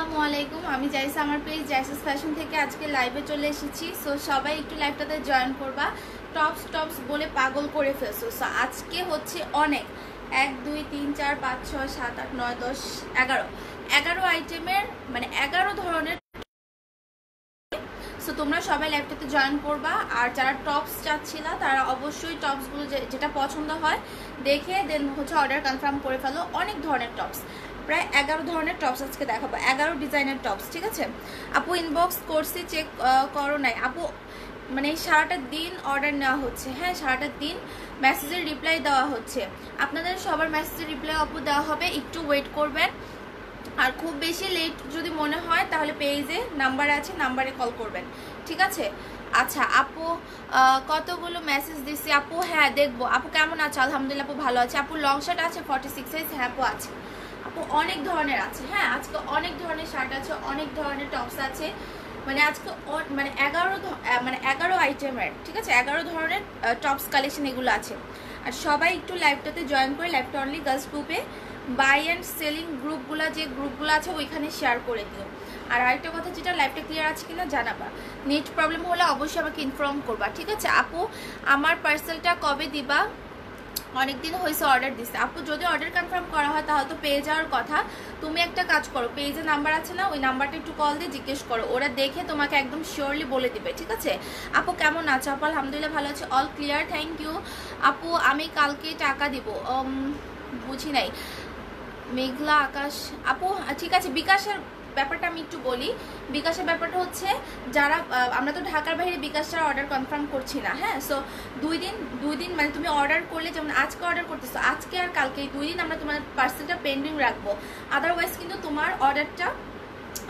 আসসালামু আলাইকুম, আমি জাইসা আমার পেজ জাইসাস ফ্যাশন থেকে আজকে লাইভে চলে এসেছি। সো সবাই একটু লাইভটাতে জয়েন করবা। টপস বলে পাগল করে ফেলছো। সো আজকে হচ্ছে অনেক 1 2 3 4 5 6 7 8 9 10 11 আইটেমের মানে 11 ধরনের। সো তোমরা সবাই লাইভটাতে জয়েন করবা। আর যারা টপস চাচ্ছিলা তারা অবশ্যই টপসগুলো যেটা পছন্দ হয় দেখে দেন হচ্ছে অর্ডার কনফার্ম করে ফেলো। অনেক ধরনের টপস, প্রায় 11 ধরনের টপস আজকে দেখাবো, 11 ডিজাইনের টপস। ঠিক আছে আপু, ইনবক্স করছি, চেক করো নাই আপু। মানে সারাটা দিন অর্ডার নেওয়া হচ্ছে, হ্যাঁ সারাটা দিন মেসেজের রিপ্লাই দেওয়া হচ্ছে। আপনাদের সবার মেসেজের রিপ্লাই আপু দেওয়া হবে, একটু ওয়েট করবেন। আর খুব বেশি লেট যদি মনে হয় তাহলে পেজে নাম্বার আছে, নাম্বারে কল করবেন। ঠিক আছে আচ্ছা আপু, কতগুলো মেসেজ দিচ্ছি আপু। হ্যাঁ দেখবো। আপু কেমন আছে? আলহামদুলিল্লাহ আপু ভালো আছে। আপু লং শার্ট আছে 46 সাইজ? হ্যাঁ আপু আছে। আপু অনেক ধরনের আছে, হ্যাঁ আজকে অনেক ধরনের শার্ট আছে, অনেক ধরনের টপস আছে। মানে আজকে মানে 11 আইটেমের, ঠিক আছে 11 ধরনের টপস কালেকশন এগুলো আছে। আর সবাই একটু লাইভটাতে জয়েন করে, লাইভটা অনলি গার্লস গ্রুপে বাই অ্যান্ড সেলিং যে গ্রুপগুলো আছে ওইখানে শেয়ার করে দিও। আর আরেকটা কথা, যেটা লাইভটা ক্লিয়ার আছে কিনা জানাবা। নেট প্রবলেম হলে অবশ্যই আমাকে ইনফর্ম করবা। ঠিক আছে আপু, আমার পার্সেলটা কবে দিবা? অনেকদিন হয়েছে অর্ডার দিছে আপু। যদি অর্ডার কনফার্ম করা হয় তাহলে তো পেয়ে যাওয়ার কথা। তুমি একটা কাজ করো, পেজে নাম্বার আছে না, ওই নাম্বারটা একটু কল দিয়ে জিজ্ঞেস করো, ওরা দেখে তোমাকে একদম শিওরলি বলে দিবে। ঠিক আছে আপু কেমন আছো? আপু আলহামদুলিল্লাহ ভালো আছে, অল ক্লিয়ার, থ্যাংক ইউ। আপু আমি কালকে টাকা দিব। বুঝি নাই। মেঘলা আকাশ আপু, ঠিক আছে বিকাশের ব্যাপারটা আমি একটু বলি। বিকাশের ব্যাপারটা হচ্ছে, যারা আমরা তো ঢাকার বাইরে বিকাশ ছাড়া অর্ডার কনফার্ম করছি না, হ্যাঁ। সো দুই দিন মানে তুমি অর্ডার করলে, যেমন আজকে অর্ডার করতেছো, আজকে আর কালকে 2 দিন আমরা তোমার পার্সেলটা পেন্ডিং রাখবো। আদারওয়াইজ কিন্তু তোমার অর্ডারটা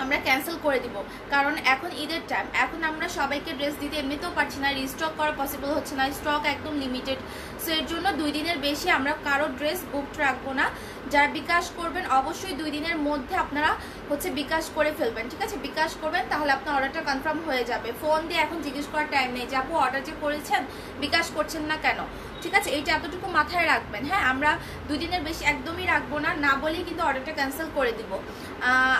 আমরা ক্যান্সেল করে দিব। কারণ এখন ঈদের টাইম, এখন আমরা সবাইকে ড্রেস দিতে এমনিতেও পারছি না, রিস্টক করা পসিবল হচ্ছে না, স্টক একদম লিমিটেড। সো এর জন্য 2 দিনের বেশি আমরা কারো ড্রেস বুকড রাখবো না। যারা বিকাশ করবেন অবশ্যই 2 দিনের মধ্যে আপনারা হচ্ছে বিকাশ করে ফেলবেন। ঠিক আছে বিকাশ করবেন, তাহলে আপনার অর্ডারটা কনফার্ম হয়ে যাবে। ফোন দিয়ে এখন জিজ্ঞেস করার টাইম নেই যে আপু অর্ডার যে করেছেন বিকাশ করছেন না কেন। ঠিক আছে এইটা এতটুকু মাথায় রাখবেন, হ্যাঁ। আমরা 2 দিনের বেশি একদমই রাখবো না, না বলেই কিন্তু অর্ডারটা ক্যান্সেল করে দিব।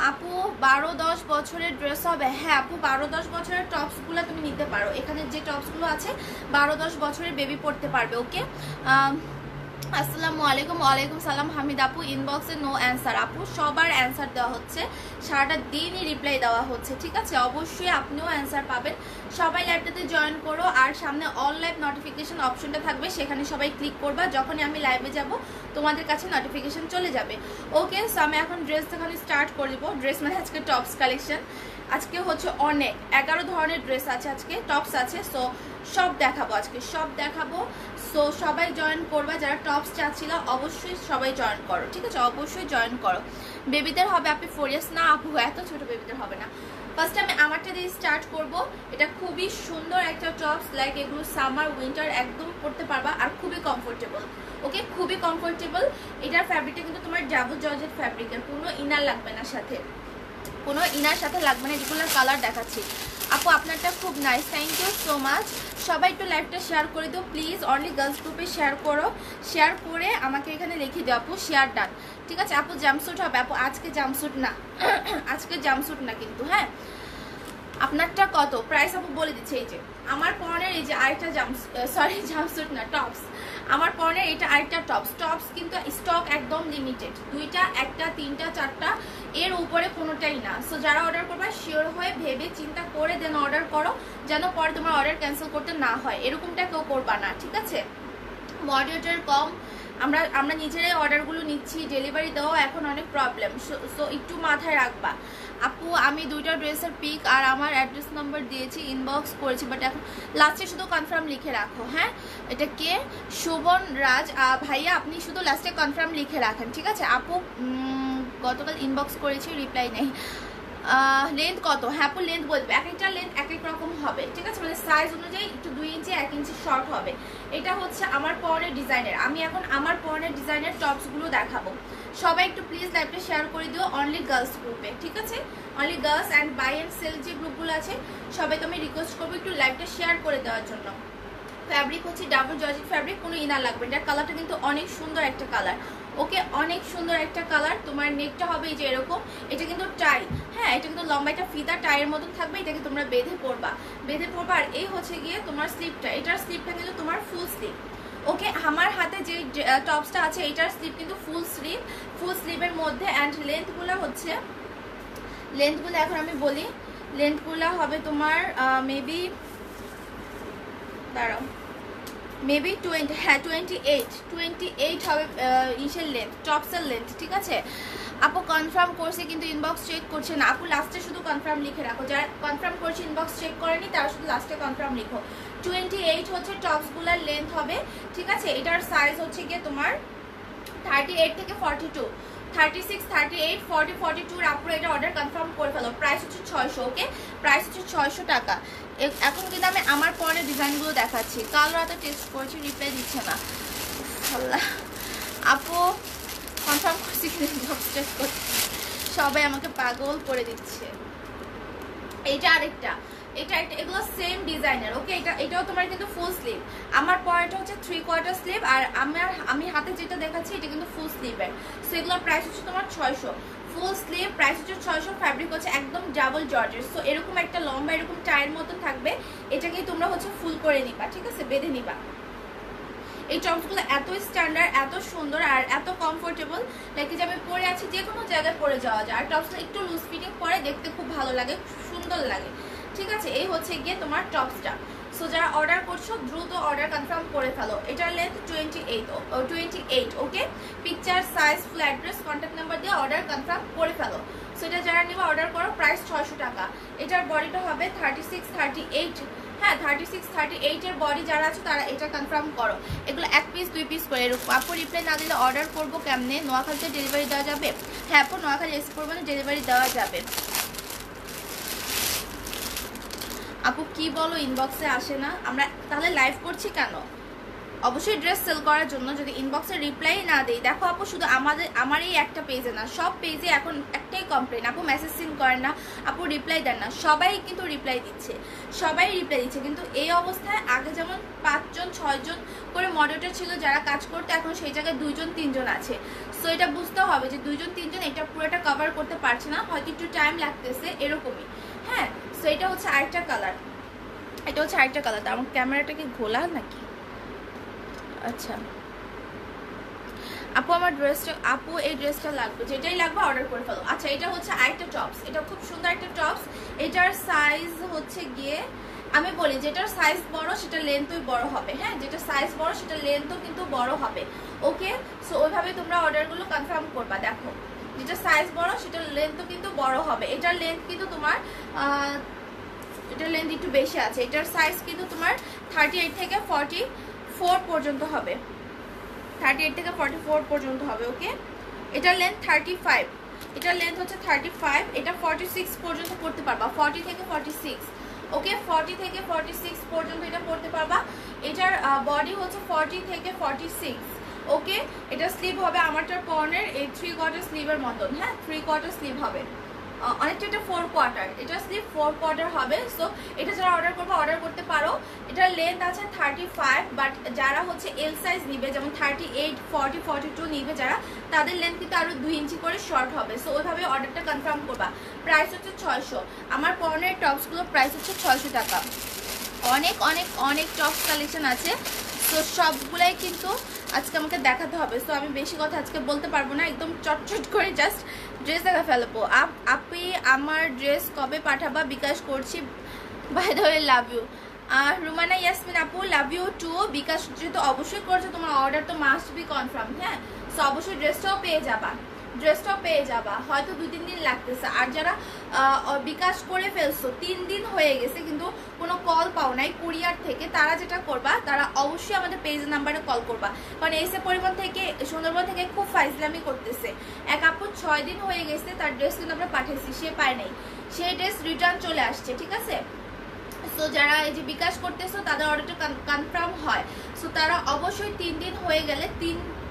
আপু 12-10 বছরের ড্রেস হবে? হ্যাঁ আপু 12-10 বছরের টপসগুলো তুমি নিতে পারো। এখানে যে টপসগুলো আছে 12-10 বছরের বেবি পড়তে পারবে। ওকে আসসালামু আলাইকুম। ওয়ালাইকুম সালাম হামিদ আপু, ইনবক্সে নো অ্যান্সার। আপু সবার অ্যান্সার দেওয়া হচ্ছে, সারাটা দিনই রিপ্লাই দেওয়া হচ্ছে। ঠিক আছে অবশ্যই আপনিও অ্যান্সার পাবেন। সবাই লাইভটাতে জয়েন করো, আর সামনে অল লাইভ নোটিফিকেশন অপশনটা থাকবে, সেখানে সবাই ক্লিক করবা। যখনই আমি লাইভে যাব তোমাদের কাছে নোটিফিকেশন চলে যাবে। ওকে সো আমি এখন ড্রেস দেখানো স্টার্ট করে দিব। ড্রেস মানে আজকে টপস কালেকশন, আজকে হচ্ছে অনেক 11 ধরনের ড্রেস আছে, আজকে টপস আছে। সো সব দেখাবো, আজকে সব দেখাবো। সো সবাই জয়েন করবা, যারা টপস চাচ্ছিল অবশ্যই সবাই জয়েন করো। ঠিক আছে অবশ্যই জয়েন করো। বেবিদের হবে আপনি 4 ইয়ার্স? না আপু এত ছোট বেবিদের হবে না। ফার্স্ট আমি আমারটা দিয়ে স্টার্ট করব। এটা খুবই সুন্দর একটা টপস, লাইক এগুলো সামার উইন্টার একদম পরতে পারবা, আর খুবই কমফোর্টেবল। ওকে খুবই কমফোর্টেবল। এটার ফ্যাব্রিকটা কিন্তু তোমার ডাবল জর্জেট ফ্যাব্রিকের, কোনো ইনার লাগবে না, সাথে কোনো ইনার সাথে লাগবে না। যেগুলো কালার দেখাচ্ছি আপু আপনারটা খুব nice, thank you so much. সবাই একটু লাইভটা শেয়ার করে দিও প্লিজ, অনলি গার্লস গ্রুপে শেয়ার করো। শেয়ার করে আমাকে এখানে লিখে দিও আপু শেয়ার ডান। ঠিক আছে আপু জাম্পস্যুট হবে? আপু আজকে জাম্পস্যুট না, আজকে জাম্পস্যুট না কিন্তু, হ্যাঁ। আপনারটা কত প্রাইস আপু বলে দিচ্ছে। এই যে আমার পরনের এই যে আরেকটা জাম্পস্যুট না টপস, আমার পরনের এটা আরেকটা টপস কিন্তু স্টক একদম লিমিটেড। 2টা 1টা 3টা 4টা, এর উপরে কোনোটাই না। সো যারা অর্ডার করবে শিওর হয়ে ভেবে চিন্তা করে দেন অর্ডার করো, যেন পরে তোমার অর্ডার ক্যান্সেল করতে না হয়, এরকমটা কেউ করবা না। ঠিক আছে মডারেটর কম, আমরা নিজেরাই অর্ডারগুলো নিচ্ছি, ডেলিভারি দেওয়া এখন অনেক প্রবলেম। সো একটু মাথায় রাখবা। আপু আমি 2টা ড্রেসের পিক আর আমার অ্যাড্রেস নাম্বার দিয়েছি, ইনবক্স করেছি, বাট এখন লাস্টে শুধু কনফার্ম লিখে রাখো। হ্যাঁ এটা কে? শোভন রাজ ভাইয়া, আপনি শুধু লাস্টে কনফার্ম লিখে রাখেন। ঠিক আছে আপু গতকাল ইনবক্স করেছি, রিপ্লাই নেই। লেন্থ কত? হ্যাঁ আপু লেন্থ বলবে, এক একটা লেন্থ এক এক রকম হবে। ঠিক আছে মানে সাইজ অনুযায়ী একটু 2 ইঞ্চি 1 ইঞ্চি শর্ট হবে। এটা হচ্ছে আমার পরনের ডিজাইনের। আমি এখন আমার পরনের ডিজাইনের টপসগুলো দেখাবো। সবাই একটু প্লিজ লাইভটা শেয়ার করে দিও অনলি গার্লস গ্রুপে। ঠিক আছে only girls and buy and sell যে গ্রুপগুলো আছে সবাইকে আমি রিকোয়েস্ট করবো একটু লাইভটা শেয়ার করে দেওয়ার জন্য। ফ্যাব্রিক হচ্ছে ডাবল জর্জেট ফ্যাব্রিক, কোনো ইনার লাগবে। এটার কালারটা কিন্তু অনেক সুন্দর একটা কালার, ওকে অনেক সুন্দর একটা কালার। তোমার নেকটা হবে এই যে এরকম, এটা কিন্তু টাই, হ্যাঁ এটা কিন্তু লম্বা একটা ফিতা টাইয়ের মতন থাকবে, এটাকে তোমরা বেঁধে পরবা। আর এই হচ্ছে গিয়ে তোমার স্লিপটা, এটার স্লিপটা কিন্তু তোমার ফুল স্লিভ, ওকে। আমার হাতে যে টপসটা আছে এটার স্লিভ কিন্তু ফুল স্লিভের মধ্যে। অ্যান্ড লেন্থগুলো এখন আমি বলি, লেন্থগুলো হবে তোমার মেবি 20, হ্যাঁ 28 হবে ইসের লেন্থ, টপসের লেন্থ, ঠিক আছে। আপু কনফার্ম করছে কিন্তু ইনবক্স চেক করছে না। আপু লাস্টে শুধু কনফার্ম লিখে রাখো, যারা কনফার্ম করছে ইনবক্স চেক করেনি তারা শুধু লাস্টে কনফার্ম লিখো। 28 হচ্ছে টপসগুলোর লেন্থ হবে, ঠিক আছে। এটার সাইজ হচ্ছে গিয়ে তোমার 38 থেকে 42, 36, 38, 40, 42 আপুরা এটা অর্ডার কনফার্ম করে ফেলো। প্রাইস হচ্ছে 600, ওকে প্রাইস হচ্ছে 600 টাকা। এখন কিন্তু আমি আমার পরে ডিজাইনগুলো দেখাচ্ছি। কাল রাতে টেস্ট করেছি, রিপ্লাই দিচ্ছে না। আল্লাহ, আপু কনফার্ম করছি কিন্তু টেস্ট করছি, সবাই আমাকে পাগল করে দিচ্ছে। এইটা আরেকটা, এটা এগুলো সেম ডিজাইনের, ওকে। এটাও তোমার কিন্তু ফুল স্লিভ। আমার পরেটা হচ্ছে 3/4 স্লিভ, আর আমি হাতে যেটা দেখাচ্ছি এটা কিন্তু ফুল স্লিভের। সো এগুলোর প্রাইস হচ্ছে তোমার 600, ফুল স্লিভ প্রাইস হচ্ছে 600। ফ্যাব্রিক হচ্ছে একদম ডাবল জর্জেট। সো এরকম একটা লম্বা এরকম টাইয়ের মতন থাকবে, এটাকেই তোমরা হচ্ছে ফুল করে নিবা, ঠিক আছে, বেঁধে নিবা। এই টপসগুলো এত স্ট্যান্ডার্ড, এত সুন্দর আর এত কমফোর্টেবল, লাইক যে আমি পরে আছি যে কোনো জায়গায় পরে যাওয়া যায়। আর টপসটা একটু লুজ ফিটিং পরে দেখতে খুব ভালো লাগে, সুন্দর লাগে, ঠিক আছে। এই হচ্ছে গিয়ে তোমার টপসটা। সো যারা অর্ডার করছো দ্রুত অর্ডার কনফার্ম করে ফেলো। এটার length 28, okay. Picture, size, full address, contact number দিয়ে অর্ডার কনফার্ম করে ফেলো। সো এটা যারা নেবে অর্ডার করো, প্রাইস 600 টাকা। এটার বডিটা হবে 36, 38, হ্যাঁ 36, 38 এর বডি যারা আছে তারা এটা কনফার্ম করো। এগুলো 1 পিস 2 পিস করে এরকম। আপু রিপ্লাই না দিলে অর্ডার করবো কেমনে? নোয়াখালীতে ডেলিভারি দেওয়া যাবে? হ্যাঁ আপু নোয়াখালী এসে করবো না, ডেলিভারি দেওয়া যাবে। আপু কি বলো ইনবক্সে আসে না, আমরা তাহলে লাইভ করছি কেন? অবশ্যই ড্রেস সেল করার জন্য। যদি ইনবক্সে রিপ্লাই না দেই, দেখো আপু শুধু আমার এই একটা পেজে না, সব পেজে এখন একটাই কমপ্লেন, আপু মেসেজ সিন করেন না, আপু রিপ্লাই দেন না। সবাই কিন্তু রিপ্লাই দিচ্ছে, কিন্তু এই অবস্থায় আগে যেমন 5 জন 6 জন করে মডারেটর ছিল যারা কাজ করতে, এখন সেই জায়গায় 2 জন 3 জন আছে। সো এটা বুঝতে হবে যে 2 জন 3 জন এটা পুরোটা কভার করতে পারছে না, হয়তো একটু টাইম লাগতেছে, এরকমই। হ্যাঁ, সো এটা হচ্ছে আরেকটা কালার, তার আমার ক্যামেরাটা কি ঘোলা নাকি? আচ্ছা আপু আপু এই ড্রেসটা লাগবে, যেটাই লাগবে অর্ডার করে ফেলো। আচ্ছা এটা হচ্ছে আরেকটা টপস, এটা খুব সুন্দর একটা টপস। এটার সাইজ হচ্ছে গিয়ে আমি বলি, যেটার সাইজ বড় সেটা লেন্থই বড় হবে, হ্যাঁ যেটা সাইজ বড় সেটা লেন্থও কিন্তু বড় হবে, ওকে। সো ওইভাবে তোমরা অর্ডারগুলো কনফার্ম করবা। দেখো যেটা সাইজ বড় সেটার লেন্থও কিন্তু বড় হবে। এটার লেন্থ কিন্তু তোমার এটার লেন্থ একটু বেশি আছে। এটার সাইজ কিন্তু তোমার 38 থেকে 44 পর্যন্ত হবে, 38 থেকে 44 পর্যন্ত হবে, ওকে। এটার লেন্থ 35, এটার লেন্থ হচ্ছে 35। এটা 46 পর্যন্ত পড়তে পারবা, 40 থেকে 46, ওকে। 40 থেকে 46 পর্যন্ত এটা পড়তে পারবা। এটার বডি হচ্ছে 40 থেকে 46, ওকে। এটা স্লিভ হবে আমারটার পরনের এই 3/4 স্লিভের মতন, হ্যাঁ 3/4 স্লিভ হবে। অনেকটা এটা 4/4, এটা স্লিভ 4/4 হবে। সো এটা যারা অর্ডার করবে অর্ডার করতে পারো। এটার লেন্থ আছে 35, বাট যারা হচ্ছে এল সাইজ নিবে, যেমন 38, 40, 42 নিবে যারা, তাদের লেন্থ কিন্তু আরো 2 ইঞ্চি করে শর্ট হবে। সো ওইভাবে অর্ডারটা কনফার্ম করবা। প্রাইস হচ্ছে 600। আমার পরনের টপসগুলো প্রাইস হচ্ছে 600 টাকা। অনেক অনেক অনেক টপস কালেকশন আছে, তো সবগুলাই কিন্তু আজকে আমাকে দেখাতে হবে। সো আমি বেশি কথা আজকে বলতে পারবো না, একদম চটচট করে জাস্ট ড্রেস দেখা ফেলবো। আপনি আমার ড্রেস কবে পাঠাবা? বিকাশ করছি, by the way love you. Rumana Yasmin আপু লাভ ইউ টু। বিকাশ যেহেতু অবশ্যই করছো, তোমার অর্ডার তো মাস্ট বি কনফার্ম, হ্যাঁ। সো অবশ্যই ড্রেসটাও পেয়ে যাবা, হয়তো 2-3 দিন লাগতেছে। আর যারা বিকাশ করে ফেলছো 3 দিন হয়ে গেছে কিন্তু কোনো কল পাও নাই কুরিয়ার থেকে, তারা যেটা করবা, তারা অবশ্যই আমাদের পেজ নাম্বারে কল করবা। কারণ এসে পরিবহন থেকে সুন্দরবন থেকে খুব ফাইজলামি করতেছে। এক আপু 6 দিন হয়ে গেছে, তার ড্রেস কিন্তু আমরা পাঠিয়েছি, সে পায় নাই, সেই ড্রেস রিটার্ন চলে আসছে, ঠিক আছে। সো যারা এই যে বিকাশ করতেছো তাদের অর্ডারটা কনফার্ম হয়। সো তারা অবশ্যই 3 দিন হয়ে গেলে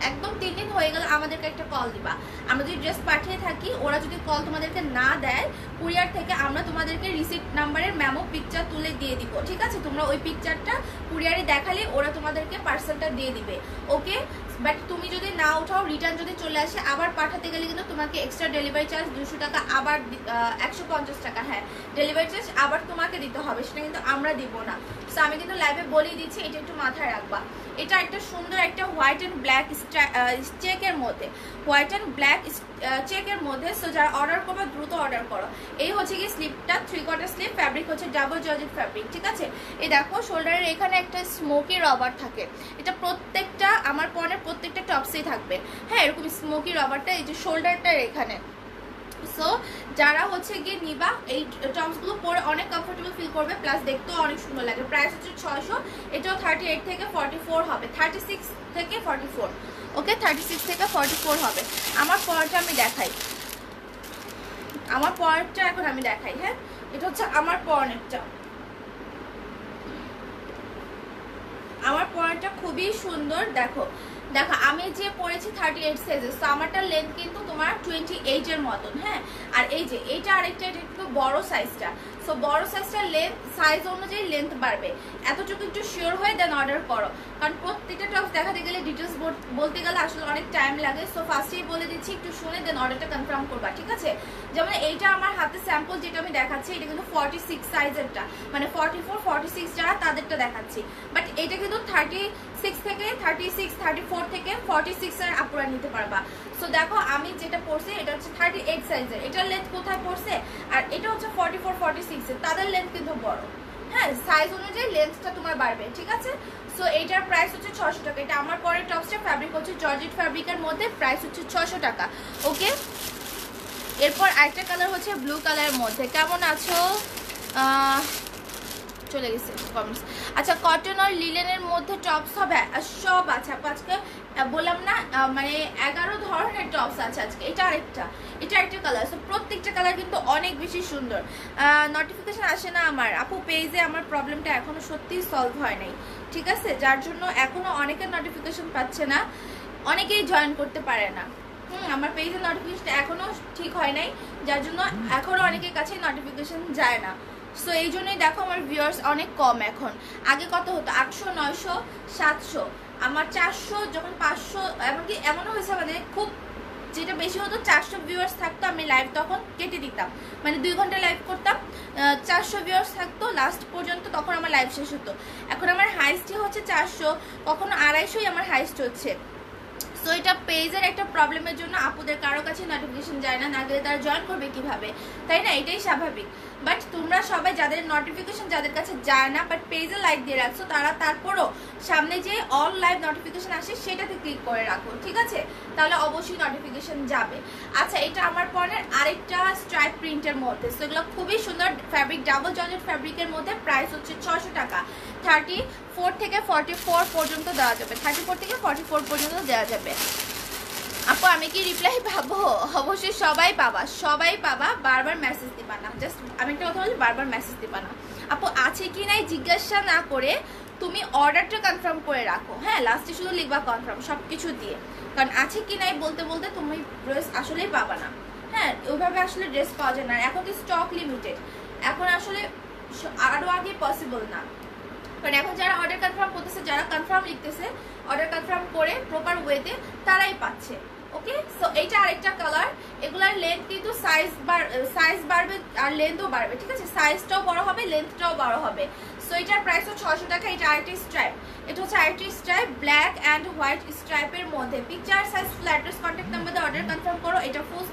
একদম 3 দিন হয়ে গেলে আমাদেরকে একটা কল দিবা। আমরা যদি ড্রেস পাঠিয়ে থাকি, ওরা যদি কল তোমাদেরকে না দেয়, কুরিয়ার থেকে আমরা তোমাদেরকে রিসিপ্ট নাম্বারের মেমো পিকচার তুলে দিয়ে দিব, ঠিক আছে? তোমরা ওই পিকচারটা কুরিয়ারে দেখালে ওরা তোমাদেরকে পার্সেলটা দিয়ে দিবে, ওকে? বাট তুমি যদি না উঠাও, রিটার্ন যদি চলে আসে, আবার পাঠাতে গেলে কিন্তু তোমাকে এক্সট্রা ডেলিভারি চার্জ 200 টাকা, আবার 150 টাকা, হ্যাঁ ডেলিভারি চার্জ আবার তোমাকে দিতে হবে, সেটা কিন্তু আমরা দিব না। সো আমি কিন্তু লাইভে বলেই দিচ্ছি, এটা একটু মাথায় রাখবা। এটা একটা সুন্দর একটা হোয়াইট অ্যান্ড ব্ল্যাক চেকের মধ্যে, হোয়াইট অ্যান্ড ব্ল্যাক চেকের মধ্যে। সো যারা অর্ডার করবে দ্রুত অর্ডার করো। এই হচ্ছে কি স্লিপটা, 3/4 স্লিপ, ফ্যাব্রিক হচ্ছে ডাবল জর্জেট ফ্যাব্রিক, ঠিক আছে? এই দেখো শোল্ডারের এখানে একটা স্মোকি রবার থাকে, এটা প্রত্যেকটা আমার পরনের প্রত্যেকটা টপসেই থাকবে, হ্যাঁ এরকম স্মোকি রবারটা এই যে শোল্ডারটার এখানে। সো যারা হচ্ছে গিয়ে নিবা, এই টপসগুলো পরে অনেক কমফোর্টেবল ফিল করবে, প্লাস দেখতেও অনেক সুন্দর লাগে। প্রাইস হচ্ছে 600, এটাও 38 থেকে 44 হবে, 36 থেকে 44, ওকে? 36 থেকে 44 হবে। আমার পরটা আমি দেখাই, আমার পরটা এখন আমি দেখাই, হ্যাঁ এটা হচ্ছে আমার পরনেরটা। আমার পরনেরটা খুবই সুন্দর, দেখো দেখো আমি যে পরেছি 38 সাইজের, তো আমারটার লেন্থ কিন্তু তোমার 28 এর মতন, হ্যাঁ। আর এই যে এইটা আরেকটা, এটা একটু বড় সাইজটা, সো বড় সাইজটার লেন্থ সাইজ অনুযায়ী লেন্থ বাড়বে, এতটুকু একটু শিওর হয়ে দেন অর্ডার করো, কারণ প্রত্যেকটা টপস দেখাতে গেলে ডিটেলস বলতে গেলে আসলে অনেক টাইম লাগে। সো ফার্স্টেই বলে দিচ্ছি, একটু শুনে দেন অর্ডারটা কনফার্ম করবা, ঠিক আছে? যেমন এইটা আমার হাতে স্যাম্পল যেটা আমি দেখাচ্ছি, এটা কিন্তু 46 সাইজেরটা, মানে 44 46 যারা তাদেরটা দেখাচ্ছি, বাট এটা কিন্তু 36 থেকে 36 34 থেকে 46 এর আপুরা নিতে পারবা। সো দেখো আমি যেটা পড়ছি এটা হচ্ছে 38 সাইজের, এটার লেন্থ কোথায় পড়ছে, আর এটা হচ্ছে 44 46 এর, তাদের লেন্থ কিন্তু বড়, হ্যাঁ সাইজ অনুযায়ী লেন্থটা তোমার বাড়বে, ঠিক আছে? সো এইটার প্রাইস হচ্ছে 600 টাকা। এটা আমার পরের টপসটা, ফ্যাব্রিক হচ্ছে জর্জেট ফ্যাব্রিকের মধ্যে, প্রাইস হচ্ছে 600 টাকা, ওকে? এরপর আরেকটা কালার হচ্ছে ব্লু কালারের মধ্যে। কেমন আছো? চলে গেছে কমেন্টস। আচ্ছা কটন আর লিলেনের মধ্যে টপস হবে সব আছে আজকে, বললাম না মানে 11 ধরনের টপস আছে আজকে। এটা আরেকটা কালার, সো প্রত্যেকটা কালার কিন্তু অনেক বেশি সুন্দর। নোটিফিকেশন আসে না আমার আপু পেজে, আমার প্রবলেমটা এখনো সত্যিই সলভ হয় নাই, ঠিক আছে? যার জন্য এখনো অনেকের নোটিফিকেশন পাচ্ছে না, অনেকেই জয়েন করতে পারে না। আমার পেজের নোটিফিকেশন এখনো ঠিক হয় নাই, যার জন্য এখনো অনেকের কাছে নোটিফিকেশন যায় না। সো এই জন্যই দেখো আমার ভিউয়ার্স অনেক কম এখন। আগে কত হতো? 800 900 700, আমার 400, যখন 500, এমনকি এমনও হয়েছে মানে খুব যেটা বেশি হতো 400 ভিউয়ার্স থাকতো, আমি লাইভ তখন কেটে দিতাম, মানে 2 ঘন্টা লাইভ করতাম, 400 ভিউয়ার্স থাকতো লাস্ট পর্যন্ত, তখন আমার লাইভ শেষ হতো। এখন আমার হাইস্টই হচ্ছে 400, কখনো 250 আমার হাইস্ট হচ্ছে। সো এটা পেজের একটা প্রবলেমের জন্য আপুদের কারো কাছে নোটিফিকেশন যায় না, না গেলে তারা জয়েন করবে কিভাবে, তাই না? এটাই স্বাভাবিক। বাট তোমরা সবাই যাদের নোটিফিকেশন যাদের কাছে যায় না বাট পেজে লাইক দিয়ে রাখছো, তারা তারপরও সামনে যে অল লাইভ নোটিফিকেশন আসে সেটাতে ক্লিক করে রাখো, ঠিক আছে? তাহলে অবশ্যই নোটিফিকেশন যাবে। আচ্ছা এটা আমার পরের আরেকটা স্ট্রাইপ প্রিন্টের মধ্যে, সো এগুলো খুবই সুন্দর, ফ্যাব্রিক ডাবল জর্জেট ফ্যাব্রিকের মধ্যে, প্রাইস হচ্ছে 600 টাকা। 34 থেকে 44 পর্যন্ত দেওয়া যাবে, 34 থেকে 44 পর্যন্ত দেওয়া যাবে। আপু আমি কি রিপ্লাই পাবো? অবশ্যই সবাই পাবা, বারবার মেসেজ দিবা না, জাস্ট আমি একটা কথা বলি, বারবার মেসেজ দিবা না। আপু আছে কি নাই জিজ্ঞাসা না করে তুমি অর্ডারটা কনফার্ম করে রাখো, হ্যাঁ লাস্টে শুধু লিখবা কনফার্ম সব কিছু দিয়ে, কারণ আছে কি নাই বলতে বলতে তুমি ড্রেস আসলেই পাবা না, হ্যাঁ ওইভাবে আসলে ড্রেস পাওয়া যায় না। এখন তো স্টক লিমিটেড, এখন আসলে আরও আগে পসিবল না, কারণ এখন যারা অর্ডার কনফার্ম করতেছে, যারা কনফার্ম লিখতেছে অর্ডার কনফার্ম করে প্রপার ওয়েতে, তারাই পাচ্ছে, ওকে? সো এইটা আরেকটা কালার, এগুলার লেন্থ কিন্তু সাইজ বাড়বে আর লেন্থও বাড়বে, ঠিক আছে? সাইজটাও বড় হবে, লেন্থটাও বড় হবে। সো এটার প্রাইস হচ্ছে 600 টাকা। এটা আরেকটা স্ট্রাইপ, এটা হচ্ছে আরেকটি স্ট্রাইপ ব্ল্যাক অ্যান্ড হোয়াইট স্ট্রাইপের মধ্যে, picture size full address contact number দিয়ে অর্ডার কনফার্ম করো। এটা ফুল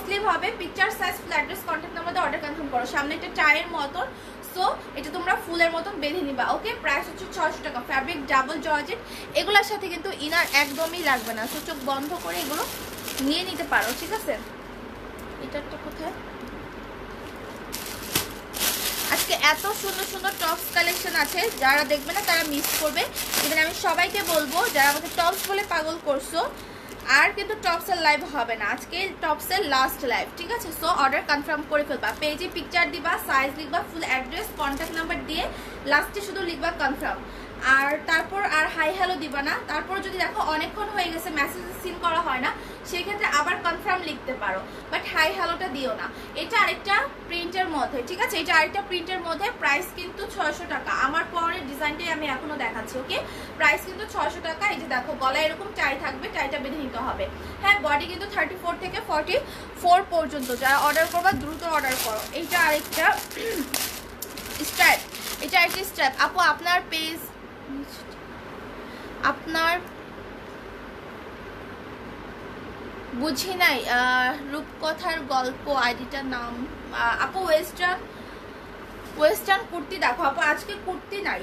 স্লিভ হবে, picture size full address contact number দিয়ে অর্ডার কনফার্ম করো। সামনে একটা টাইয়ের মতন, সো এটা তোমরা ফুলের মতন বেঁধে নিবা, ওকে? প্রাইস হচ্ছে 600 টাকা, ফ্যাব্রিক ডাবল জর্জেট। এগুলোর সাথে কিন্তু ইনার একদমই লাগবে না, সো চোখ বন্ধ করে এগুলো নিয়ে নিতে পারো, ঠিক আছে? এটা একটা কোথায় আজকে এত সুন্দর সুন্দর টপস কালেকশন আছে, যারা দেখবে না তারা মিস করবে। ইভেন আমি সবাইকে বলবো যারা আমাকে টপস বলে পাগল করছো, আর কিন্তু টপসের লাইভ হবে না, আজকে টপসের লাস্ট লাইভ, ঠিক আছে? সো অর্ডার কনফার্ম করে ফেলবা, পেজে পিকচার দিবা, সাইজ লিখবা, ফুল অ্যাড্রেস কন্ট্যাক্ট নাম্বার দিয়ে লাস্টে শুধু লিখবা কনফার্ম। আর তারপর আর হাই হ্যালো দিবা না। তারপর যদি দেখো অনেকক্ষণ হয়ে গেছে মেসেজ সিন করা হয় না, সেক্ষেত্রে আবার কনফার্ম লিখতে পারো, বাট হাই হ্যালোটা দিও না। এটা আরেকটা প্রিন্টের মধ্যে, ঠিক আছে, এটা আরেকটা প্রিন্টের মধ্যে। প্রাইস কিন্তু 600 টাকা। আমার পরের ডিজাইনটাই আমি এখনো দেখাচ্ছি, ওকে। প্রাইস কিন্তু 600 টাকা। এই যে দেখো গলায় এরকম টাই থাকবে, টাইটা বেঁধে নিতে হবে। হ্যাঁ, বডি কিন্তু 34 থেকে 44 পর্যন্ত। যারা অর্ডার করবা দ্রুত অর্ডার করো। এইটা আরেকটা স্ট্র্যাপ, এটা আরেকটা স্ট্র্যাপ। আপু আপনার পেজ, আপনার বুঝি নাই রূপকথার গল্প আইডিটার নাম। আপু ওয়েস্টার্ন কুর্তি দেখো আপু। আজকে কুর্তি নাই,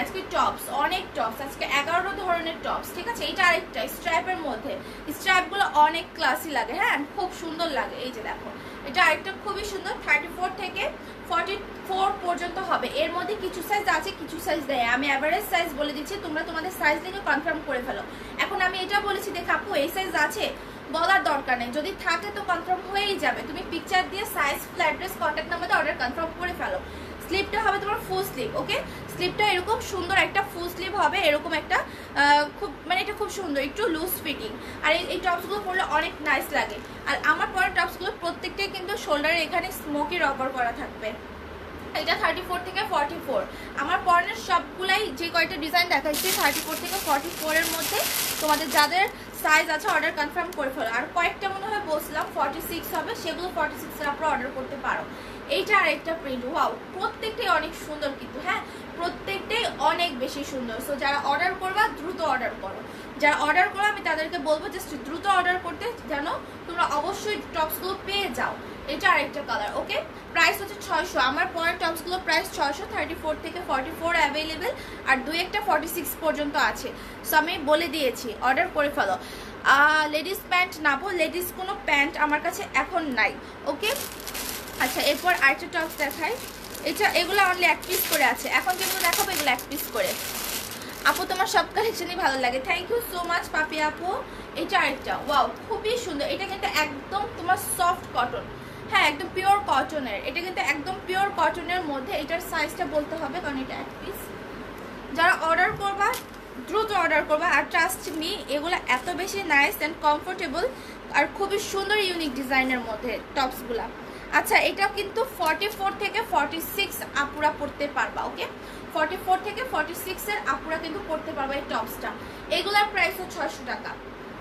আজকে টপস, অনেক টপস আজকে, 11 ধরনের টপস, ঠিক আছে। এটা আরেকটা স্ট্র্যাপের মধ্যে। স্ট্র্যাপগুলো অনেক ক্লাসি লাগে, হ্যাঁ, খুব সুন্দর লাগে। এই যে দেখো এটা আরেকটা খুবই সুন্দর, 34 থেকে 44 পর্যন্ত হবে। এর মধ্যে কিছু সাইজ আছে, কিছু সাইজ দেয়। আমি অ্যাভারেজ সাইজ বলে দিচ্ছি, তোমরা তোমাদের সাইজ দেখে কনফার্ম করে ফেলো। এখন আমি এটা বলেছি দেখো আপু এই সাইজ আছে, বলার দরকার নেই, যদি থাকে তো কনফার্ম হয়েই যাবে। তুমি পিকচার দিয়ে size, full address, contact number দিয়ে অর্ডার কনফার্ম করে ফেলো। স্লিপটা হবে তোমার ফুল স্লিভ, ওকে। স্লিপটা এরকম সুন্দর একটা ফুল স্লিভ হবে, এরকম একটা খুব মানে এটা খুব সুন্দর, একটু লুজ ফিটিং। আর এই টপসগুলো পরলে অনেক নাইস লাগে। আর আমার পরের টপসগুলো প্রত্যেকটাই কিন্তু শোল্ডারে এখানে স্মোকি রবার করা থাকবে। এটা 34 থেকে 44। আমার পরনের সবগুলাই যে কয়টা ডিজাইন দেখাচ্ছি 34 থেকে 44 এর মধ্যে। তোমাদের যাদের সাইজ আছে অর্ডার কনফার্ম করে ফেলো। আর কয়েকটা মনে হয় বলছিলাম 46 হবে, সেগুলো 46 এর আপনারা অর্ডার করতে পারো। এইটা আরেকটা প্রিন্ট, ওয়াও, প্রত্যেকটাই অনেক সুন্দর কিন্তু, হ্যাঁ, প্রত্যেকটাই অনেক বেশি সুন্দর। সো যারা অর্ডার করবা দ্রুত অর্ডার করো। যারা অর্ডার করো আমি তাদেরকে বলবো জাস্ট দ্রুত অর্ডার করতে, যেন তোমরা অবশ্যই টপসগুলো পেয়ে যাও। এটা আরেকটা কালার, ওকে। প্রাইস হচ্ছে 600। আমার পরের টপসগুলো প্রাইস 600, 34 থেকে 44 অ্যাভেলেবেল। আর 2-1টা 46 পর্যন্ত আছে। সো আমি বলে দিয়েছি, অর্ডার করে ফেলো। লেডিস প্যান্ট নাবো, লেডিস কোনো প্যান্ট আমার কাছে এখন নাই, ওকে। আচ্ছা, এরপর আরেকটা টপস দেখাই। এগুলো অনলি 1 পিস করে আছে। এখন যেগুলো দেখাবো এগুলো 1 পিস করে। আপু তোমার সব কালেকশনই ভালো লাগে, থ্যাংক ইউ সো মাচ পাপি আপু। এটা আরেকটা, ওয়াও, খুবই সুন্দর। এটা কিন্তু একদম তোমার সফট কটন, হ্যাঁ, একদম পিওর কটনের। এটা কিন্তু একদম পিওর কটনের মধ্যে। এটার সাইজটা বলতে হবে কারণ এটা 1 পিস। যারা অর্ডার করবা দ্রুত অর্ডার করবা। আর ট্রাস্ট মি, এগুলো এত বেশি নাইস অ্যান্ড কমফোর্টেবল আর খুবই সুন্দর ইউনিক ডিজাইনের মধ্যে টপসগুলা। আচ্ছা, এটাও কিন্তু 44 থেকে 46 আপুরা পড়তে পারবা, ওকে। 44 থেকে 46 এর আপুরা কিন্তু পড়তে পারবা এই টপসটা। এগুলার প্রাইস হচ্ছে 600 টাকা,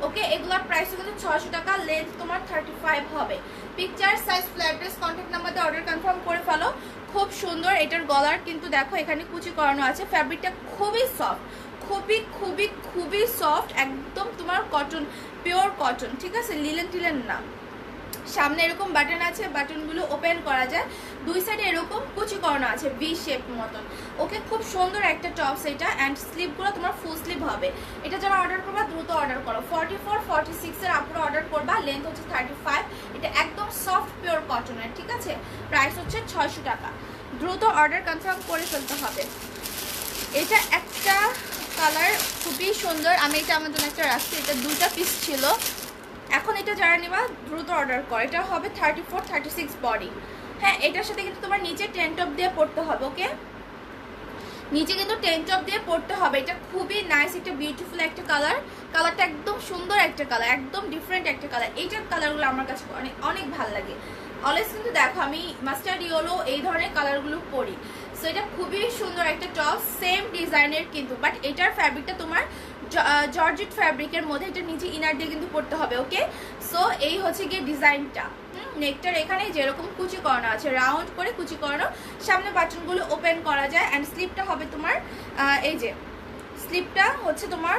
ওকে। এগুলার প্রাইস কিন্তু 600 টাকা। লেন্থ তোমার 35 হবে। Picture, size, full address, contact number দিয়ে অর্ডার কনফার্ম করে ফেলো। খুব সুন্দর। এটার গলার কিন্তু দেখো এখানে কুচি করানো আছে। ফ্যাব্রিকটা খুবই সফট, খুবই খুবই খুবই সফট, একদম তোমার কটন, পিওর কটন, ঠিক আছে, লিলেন টিলেন না। সামনে এরকম বাটন আছে, বাটনগুলো ওপেন করা যায়। দুই সাইডে এরকম কুচি করানো আছে ভি শেপ মতন, ওকে। খুব সুন্দর একটা টপস এটা। অ্যান্ড স্লিভগুলো তোমার ফুল স্লিভ হবে। এটা যারা অর্ডার করবা দ্রুত অর্ডার করো। 44, 46 এর আপুরা অর্ডার করবা। লেন্থ হচ্ছে 35। এটা একদম সফট পিওর কটনের, ঠিক আছে। প্রাইস হচ্ছে 600 টাকা। দ্রুত অর্ডার কনফার্ম করে ফেলতে হবে। এটা একটা কালার খুবই সুন্দর, আমি এটা আমার জন্য একটা রাখছি। এটা 2টা পিস ছিল। এখন এটা যারা নেবা দ্রুত অর্ডার কর। এটা হবে 34, 36 বডি। হ্যাঁ, এটার সাথে কিন্তু তোমার নিচে টেন টপ দিয়ে পড়তে হবে, ওকে। নিচে কিন্তু টেন টপ দিয়ে পড়তে হবে। এটা খুবই নাইস, একটা বিউটিফুল একটা কালার। কালারটা একদম সুন্দর একটা কালার, একদম ডিফারেন্ট একটা কালার। এইটার কালারগুলো আমার কাছে অনেক অনেক ভালো লাগে। অলওয়েজ কিন্তু দেখো আমি মাস্টার্ড ইয়েলো এই ধরনের কালারগুলো পরি। সো এটা খুবই সুন্দর একটা টপ, সেম ডিজাইনের কিন্তু, বাট এটার ফ্যাব্রিকটা তোমার জর্জেট ফ্যাব্রিকের মধ্যে। এটা নিচে ইনার দিয়ে কিন্তু পড়তে হবে, ওকে। সো এই হচ্ছে গিয়ে ডিজাইনটা। নেকটার এখানে যেরকম কুচি করানো আছে, রাউন্ড করে কুচি করানো। সামনে বাটনগুলো ওপেন করা যায়। অ্যান্ড স্লিপটা হবে তোমার এই যে স্লিপটা হচ্ছে তোমার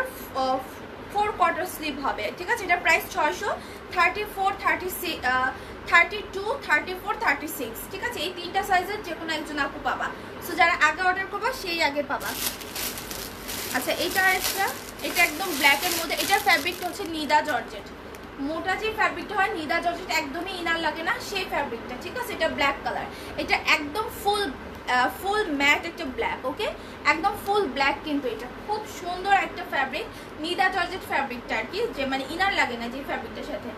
4/4 স্লিপ হবে, ঠিক আছে। এটা প্রাইস 600। 34, 36, 32, 34, 36, ঠিক আছে। এই 3টা সাইজের যে কোনো একজন আপু পাবা। সো যারা আগে অর্ডার করবা সেই আগে পাবা। আচ্ছা, এটা একদম ব্ল্যাকের মধ্যে। এটার ফ্যাব্রিকটা হচ্ছে নিদা জর্জেট। মোটা যে ফ্যাব্রিকটা হয় নিদা জর্জেট, একদমই ইনার লাগে না সেই ফ্যাব্রিকটা, ঠিক আছে। এটা ব্ল্যাক কালার। এটা একদম ফুল ম্যাট একটা ব্ল্যাক, ওকে। একদম ফুল ব্ল্যাক কিন্তু। এটা খুব সুন্দর একটা ফ্যাব্রিক, নিদা জর্জেট ফ্যাব্রিকটা আর কি, যে মানে ইনার লাগে না যে ফ্যাব্রিকটার সাথে।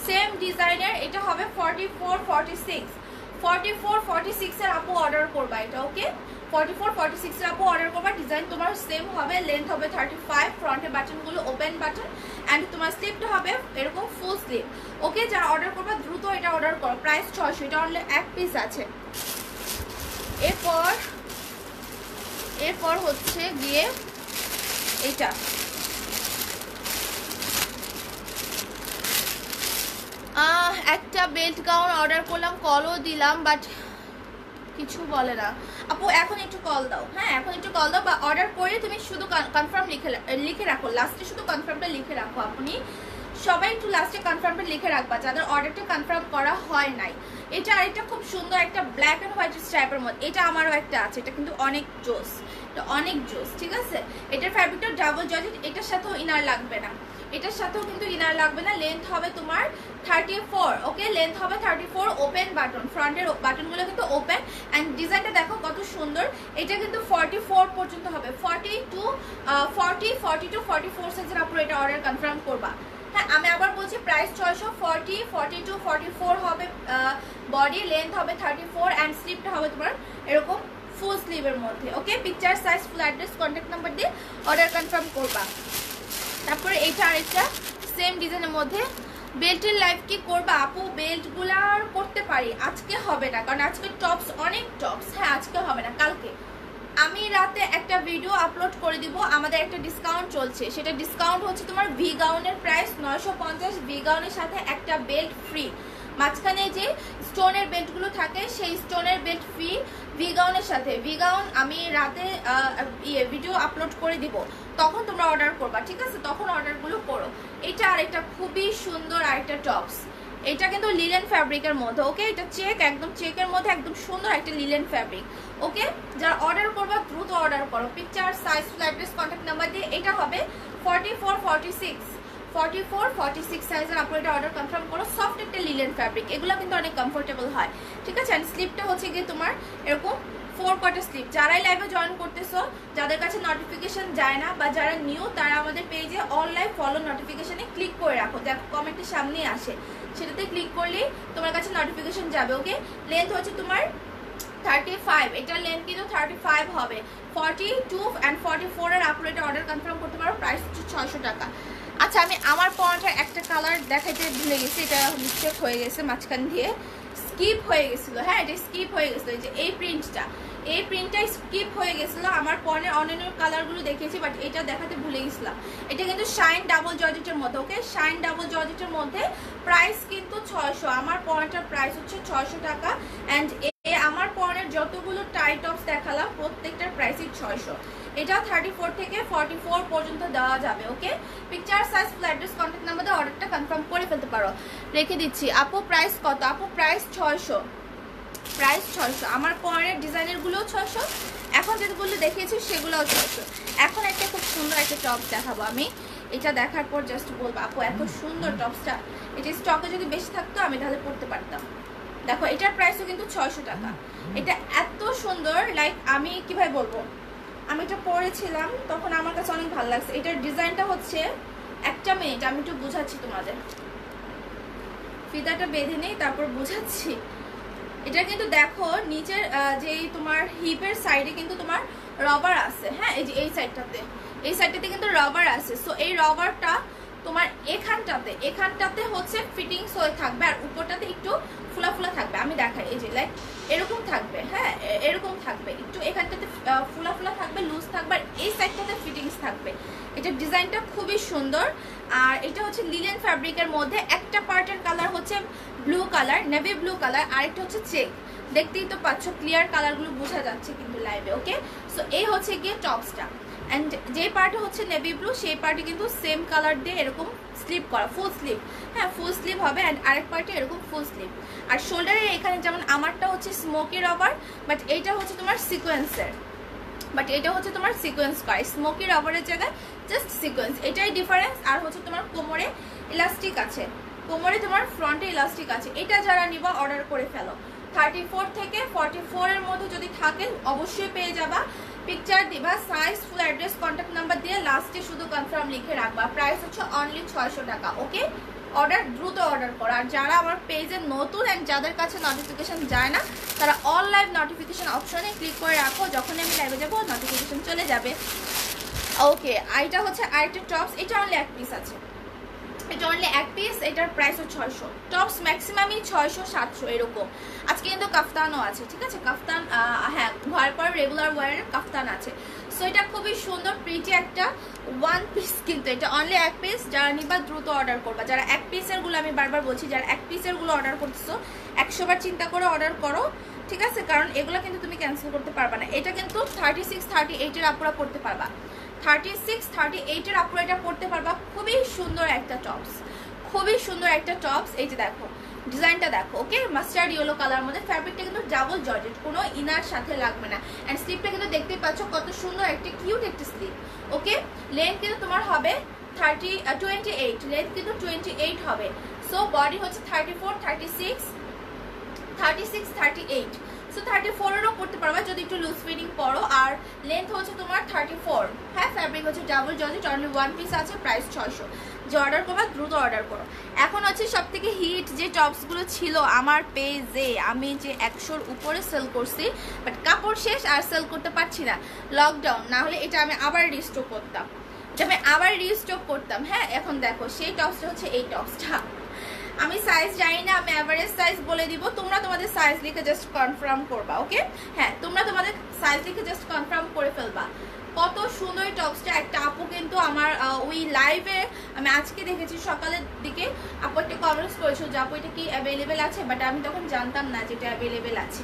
সেম ডিজাইনের। এটা হবে 44, 46 এর আপু অর্ডার করবা এটা, ওকে। 44 46 এর আপু অর্ডার করবা। ডিজাইন তোমার সেম হবে, লেন্থ হবে 35, ফ্রন্টের বাটনগুলো ওপেন বাটন অ্যান্ড তোমার স্লিপটা হবে এরকম ফুল স্লিপ। ওকে, যারা অর্ডার করবা দ্রুত এটা অর্ডার করো। প্রাইস 600, এটা অনলি এক পিস আছে। এরপর হচ্ছে গিয়ে এটা একটা বেল্ট গাউন অর্ডার করলাম, কলও দিলাম, বাট কিছু বলে না আপু। এখন একটু কল দাও, হ্যাঁ এখন একটু কল দাও, বা অর্ডার করে তুমি শুধু কনফার্ম লিখে রাখো, লাস্টে শুধু কনফার্মটা লিখে রাখো। আপনি সবাই একটু লাস্টে কনফার্মটা লিখে রাখবা যাদের অর্ডারটা কনফার্ম করা হয় নাই। এটা আরেকটা খুব সুন্দর একটা ব্ল্যাক অ্যান্ড হোয়াইট স্ট্রাইপের মধ্যে, এটা আমারও একটা আছে, এটা কিন্তু অনেক জোস, এটা অনেক জোস, ঠিক আছে। এটার ফ্যাব্রিকটা ডাবল জর্জেট, এটার সাথেও ইনার লাগবে না, এটার সাথেও কিন্তু ইনার লাগবে না। লেন্থ হবে তোমার 34, ওকে, লেন্থ হবে 34, ওপেন বাটন, ফ্রন্টের বাটনগুলো কিন্তু ওপেন অ্যান্ড ডিজাইনটা দেখো কত সুন্দর। এটা কিন্তু 44 পর্যন্ত হবে, 40 to 44 সাইজের আপনারা এটা অর্ডার কনফার্ম করবা। হ্যাঁ আমি আবার বলছি প্রাইস 600, 40, 42, 44 হবে বডি, লেন্থ হবে 34 অ্যান্ড স্লিপটা হবে তোমার এরকম ফুল স্লিভের মধ্যে। Okay, picture size full address contact number দিয়ে অর্ডার কনফার্ম করবা। তারপরে এইটা আরেকটা সেম ডিজাইনের মধ্যে বেল্টের লাইভ কি করবা আপু? বেল্টগুলো আর করতে পারি, আজকে হবে না কারণ আজকে টপস অনেক টপস, হ্যাঁ আজকে হবে না, কালকে আমি রাতে একটা ভিডিও আপলোড করে দিব। আমাদের একটা ডিসকাউন্ট চলছে, সেটা ডিসকাউন্ট হচ্ছে তোমার ভি গাউনের প্রাইস 950, ভি গাউনের সাথে একটা বেল্ট ফ্রি। মাঝখানে যে স্টোনের বেল্টগুলো থাকে সেই স্টোনের বেল্ট ফ্রি ভি গাউনের সাথে। ভি গাউন আমি রাতে ভিডিও আপলোড করে দিব, তখন তোমরা অর্ডার করবা, ঠিক আছে, তখন অর্ডারগুলো করো। এটা আরেকটা খুবই সুন্দর আরেকটা টপস, এটা কিন্তু লিলেন ফ্যাব্রিকের মধ্যে। ওকে, এটা চেক, একদম চেকের মধ্যে একদম সুন্দর একটা লিলেন ফ্যাব্রিক। ওকে, যারা অর্ডার করবা দ্রুত অর্ডার করো, picture size full address contact number দিয়ে। এটা হবে 44 46 সাইজের আপনারা এটা অর্ডার কনফার্ম করো। সফট একটা লিলেন ফ্যাব্রিক, এগুলো কিন্তু অনেক কমফোর্টেবল হয়, ঠিক আছে। অ্যান্ড স্লিপটা হচ্ছে গিয়ে তোমার এরকম 4 কোয়ার্টার স্লিপ। যারাই লাইভে জয়েন করতেছো, যাদের কাছে নোটিফিকেশন যায় না বা যারা নিউ, তারা আমাদের পেজে অনলাইন ফলো নোটিফিকেশনে ক্লিক করে রাখো, দেখো কমেন্টের সামনে আসে, সেটাতে ক্লিক করলেই তোমার কাছে নোটিফিকেশন যাবে। ওকে, লেন্থ হচ্ছে তোমার 35, এটার লেন্থ কিন্তু 35 হবে। 42 অ্যান্ড 44 এর আপনারা এটা অর্ডার কনফার্ম করতে পারো, প্রাইস হচ্ছে 600 টাকা। আচ্ছা আমি আমার পরাটার একটা কালার দেখাইতে ভুলে গেছি, এটা মিস্টেক হয়ে গেছে, মাঝখান দিয়ে স্কিপ হয়ে গেছিলো, হ্যাঁ এটা স্কিপ হয়ে গেছিলো। এই যে এই প্রিন্টটা স্কিপ হয়ে গেছিলো, আমার পরনের অন্যান্য কালারগুলো দেখেছি বাট এটা দেখাতে ভুলে গেছিলাম। এটা কিন্তু শাইন ডাবল জর্জেটের মধ্যে, ওকে, শাইন ডাবল জর্জেটের মধ্যে, প্রাইস কিন্তু 600। আমার পরনটার প্রাইস হচ্ছে 600 টাকা অ্যান্ড আমার পরনের যতগুলো টাই টপস দেখালাম প্রত্যেকটার প্রাইসই 600। এটা 34 থেকে 44 পর্যন্ত দেওয়া যাবে। Okay, picture size full address contact number দিয়ে অর্ডারটা কনফার্ম করে ফেলতে পারো। রেখে দিচ্ছি। আপু প্রাইস কত? আপু প্রাইস 600, প্রাইস 600। আমার পরের ডিজাইনারগুলোও 600, এখন যেগুলো দেখিয়েছি সেগুলোও 600। এখন একটা খুব সুন্দর একটা টপস দেখাবো আমি, এটা দেখার পর জাস্ট বলবো আপু এত সুন্দর টপসটা, এটা স্টকে যদি বেশি থাকতো আমি তাহলে পড়তে পারতাম। দেখো এটার প্রাইসও কিন্তু 600 টাকা। এটা এত সুন্দর, লাইক আমি কিভাবে বলবো, আমি এটা পরেছিলাম তখন আমার কাছে অনেক ভালো লাগছে। এটার ডিজাইনটা হচ্ছে, একটা মিনিট আমি একটু বুঝাচ্ছি তোমাদের, ফিতাটা বেঁধে নেই তারপর বুঝাচ্ছি। এটা কিন্তু দেখো নিচের যেই তোমার হিপের সাইডে কিন্তু তোমার রবার আছে, হ্যাঁ এই যে এই সাইডটাতে কিন্তু রবার আছে। সো এই রবারটা তোমার এখানটাতে হচ্ছে ফিটিংস হয়ে থাকবে আর উপরটাতে একটু ফুলা ফুলা থাকবে। আমি দেখাই, এই যে লাইক এরকম থাকবে, হ্যাঁ এরকম থাকবে, একটু এখানটাতে ফুলা ফুলা থাকবে, লুজ থাকবে, আর এই সাইডটাতে ফিটিংস থাকবে। এটার ডিজাইনটা খুবই সুন্দর আর এটা হচ্ছে লিলেন ফ্যাব্রিকের মধ্যে। একটা পার্টের কালার হচ্ছে blue colour, navy blue colour, আরেকটা হচ্ছে চেক। দেখতেই তো পাচ্ছ, ক্লিয়ার কালারগুলো বোঝা যাচ্ছে কিন্তু লাইভে। ওকে, সো এই হচ্ছে গিয়ে টপসটা অ্যান্ড যে পার্টে হচ্ছে নেভি ব্লু সেই পার্টে কিন্তু সেম কালার দিয়ে এরকম স্লিপ করা, ফুল স্লিপ, হ্যাঁ ফুল স্লিপ হবে অ্যান্ড আরেক পার্টে এরকম ফুল স্লিপ। আর শোল্ডারে এখানে যেমন আমারটা হচ্ছে স্মোকি রবার, বাট এইটা হচ্ছে তোমার সিকোয়েন্সের, করা স্মোকি রবারের জায়গায় জাস্ট সিকোয়েন্স, এটাই ডিফারেন্স। আর হচ্ছে তোমার কোমরে ইলাস্টিক আছে, কোমরে তোমার ফ্রন্টে ইলাস্টিক আছে। এটা যারা নিবা অর্ডার করে ফেলো। 34 থেকে 44 এর মধ্যে যদি থাকে অবশ্যই পেয়ে যাবা। পিকচার দিবা, size full address contact number দিয়ে লাস্টে শুধু কনফার্ম লিখে রাখবা। প্রাইস হচ্ছে অনলি 600 টাকা। ওকে, দ্রুত অর্ডার করো। আর যারা আমার পেজে নতুন অ্যান্ড যাদের কাছে নোটিফিকেশন যায় না তারা অল লাইভ নোটিফিকেশন অপশনে ক্লিক করে রাখো, যখন আমি লাইভে যাবো নোটিফিকেশন চলে যাবে। ওকে, এটা হচ্ছে আরেকটা টপস, এটা অনলি এক পিস আছে, এটা অনলি এক পিস, এটার প্রাইস হচ্ছে 600। টপস ম্যাক্সিমামই 600-700 এরকম। আজকে কিন্তু কাফতানও আছে, ঠিক আছে, কাফতান, হ্যাঁ ঘরের পর রেগুলার ওয়ারের কাফতান আছে। সো এটা খুবই সুন্দর প্রিটি একটা ওয়ান পিস, কিন্তু এটা অনলি এক পিস। যারা নিবা দ্রুত অর্ডার করবা। যারা এক পিসের গুলো, আমি বারবার বলছি, যারা এক পিসের গুলো অর্ডার করতেছো 100 বার চিন্তা করে অর্ডার করো, ঠিক আছে, কারণ এগুলো কিন্তু তুমি ক্যান্সেল করতে পারবা না। এটা কিন্তু 36-38 এর আপুরা পড়তে পারবা, 36-38 এর আপুরা এটা পড়তে পারবা। খুবই সুন্দর একটা টপস, খুবই সুন্দর একটা টপস। এই যে দেখো ডিজাইনটা দেখো, ওকে, মাস্টার্ড ইয়েলো কালার মধ্যে। ফ্যাব্রিকটা কিন্তু ডাবল জর্জেট, কোনো ইনার সাথে লাগবে না। অ্যান্ড স্লিপটা কিন্তু দেখতেই পাচ্ছ কত সুন্দর একটা কিউট একটা স্লিপ। ওকে, লেন্থ কিন্তু তোমার হবে 28, লেন্থ কিন্তু 28 হবে। সো বডি হচ্ছে 34, 36, 38। সো 34-এরও করতে পারবা যদি একটু লুজ ফিটিং পরো। আর লেন্থ হচ্ছে তোমার 34। হ্যাঁ, ফ্যাব্রিক হচ্ছে double georgette, only one piece আছে, প্রাইস 600। যে অর্ডার করবা দ্রুত অর্ডার করো। এখন হচ্ছে সব থেকে হিট যে টপসগুলো ছিল আমার পেজে, আমি যে 100-র উপরে সেল করছি, বাট কাপড় শেষ আর সেল করতে পারছি না, লকডাউন। না হলে এটা আমি আবার রিস্টক করতাম, হ্যাঁ। এখন দেখো সেই টপসটা হচ্ছে এই টপসটা। আমি সাইজ জানি না, আমি এভারেজ সাইজ বলে দিব, তোমরা তোমাদের সাইজ লিখে জাস্ট কনফার্ম করবা। ওকে, হ্যাঁ, তোমরা তোমাদের সাইজ লিখে জাস্ট কনফার্ম করে ফেলবা। কত সুন্দর টপসটা। একটা আপু কিন্তু আমার ওই লাইভে আমি আজকে দেখেছি সকালের দিকে, আপু একটা কমেন্টস করেছিল যে আপু এটা কি অ্যাভেলেবেল আছে, বাট আমি তখন জানতাম না যেটা অ্যাভেলেবেল আছে।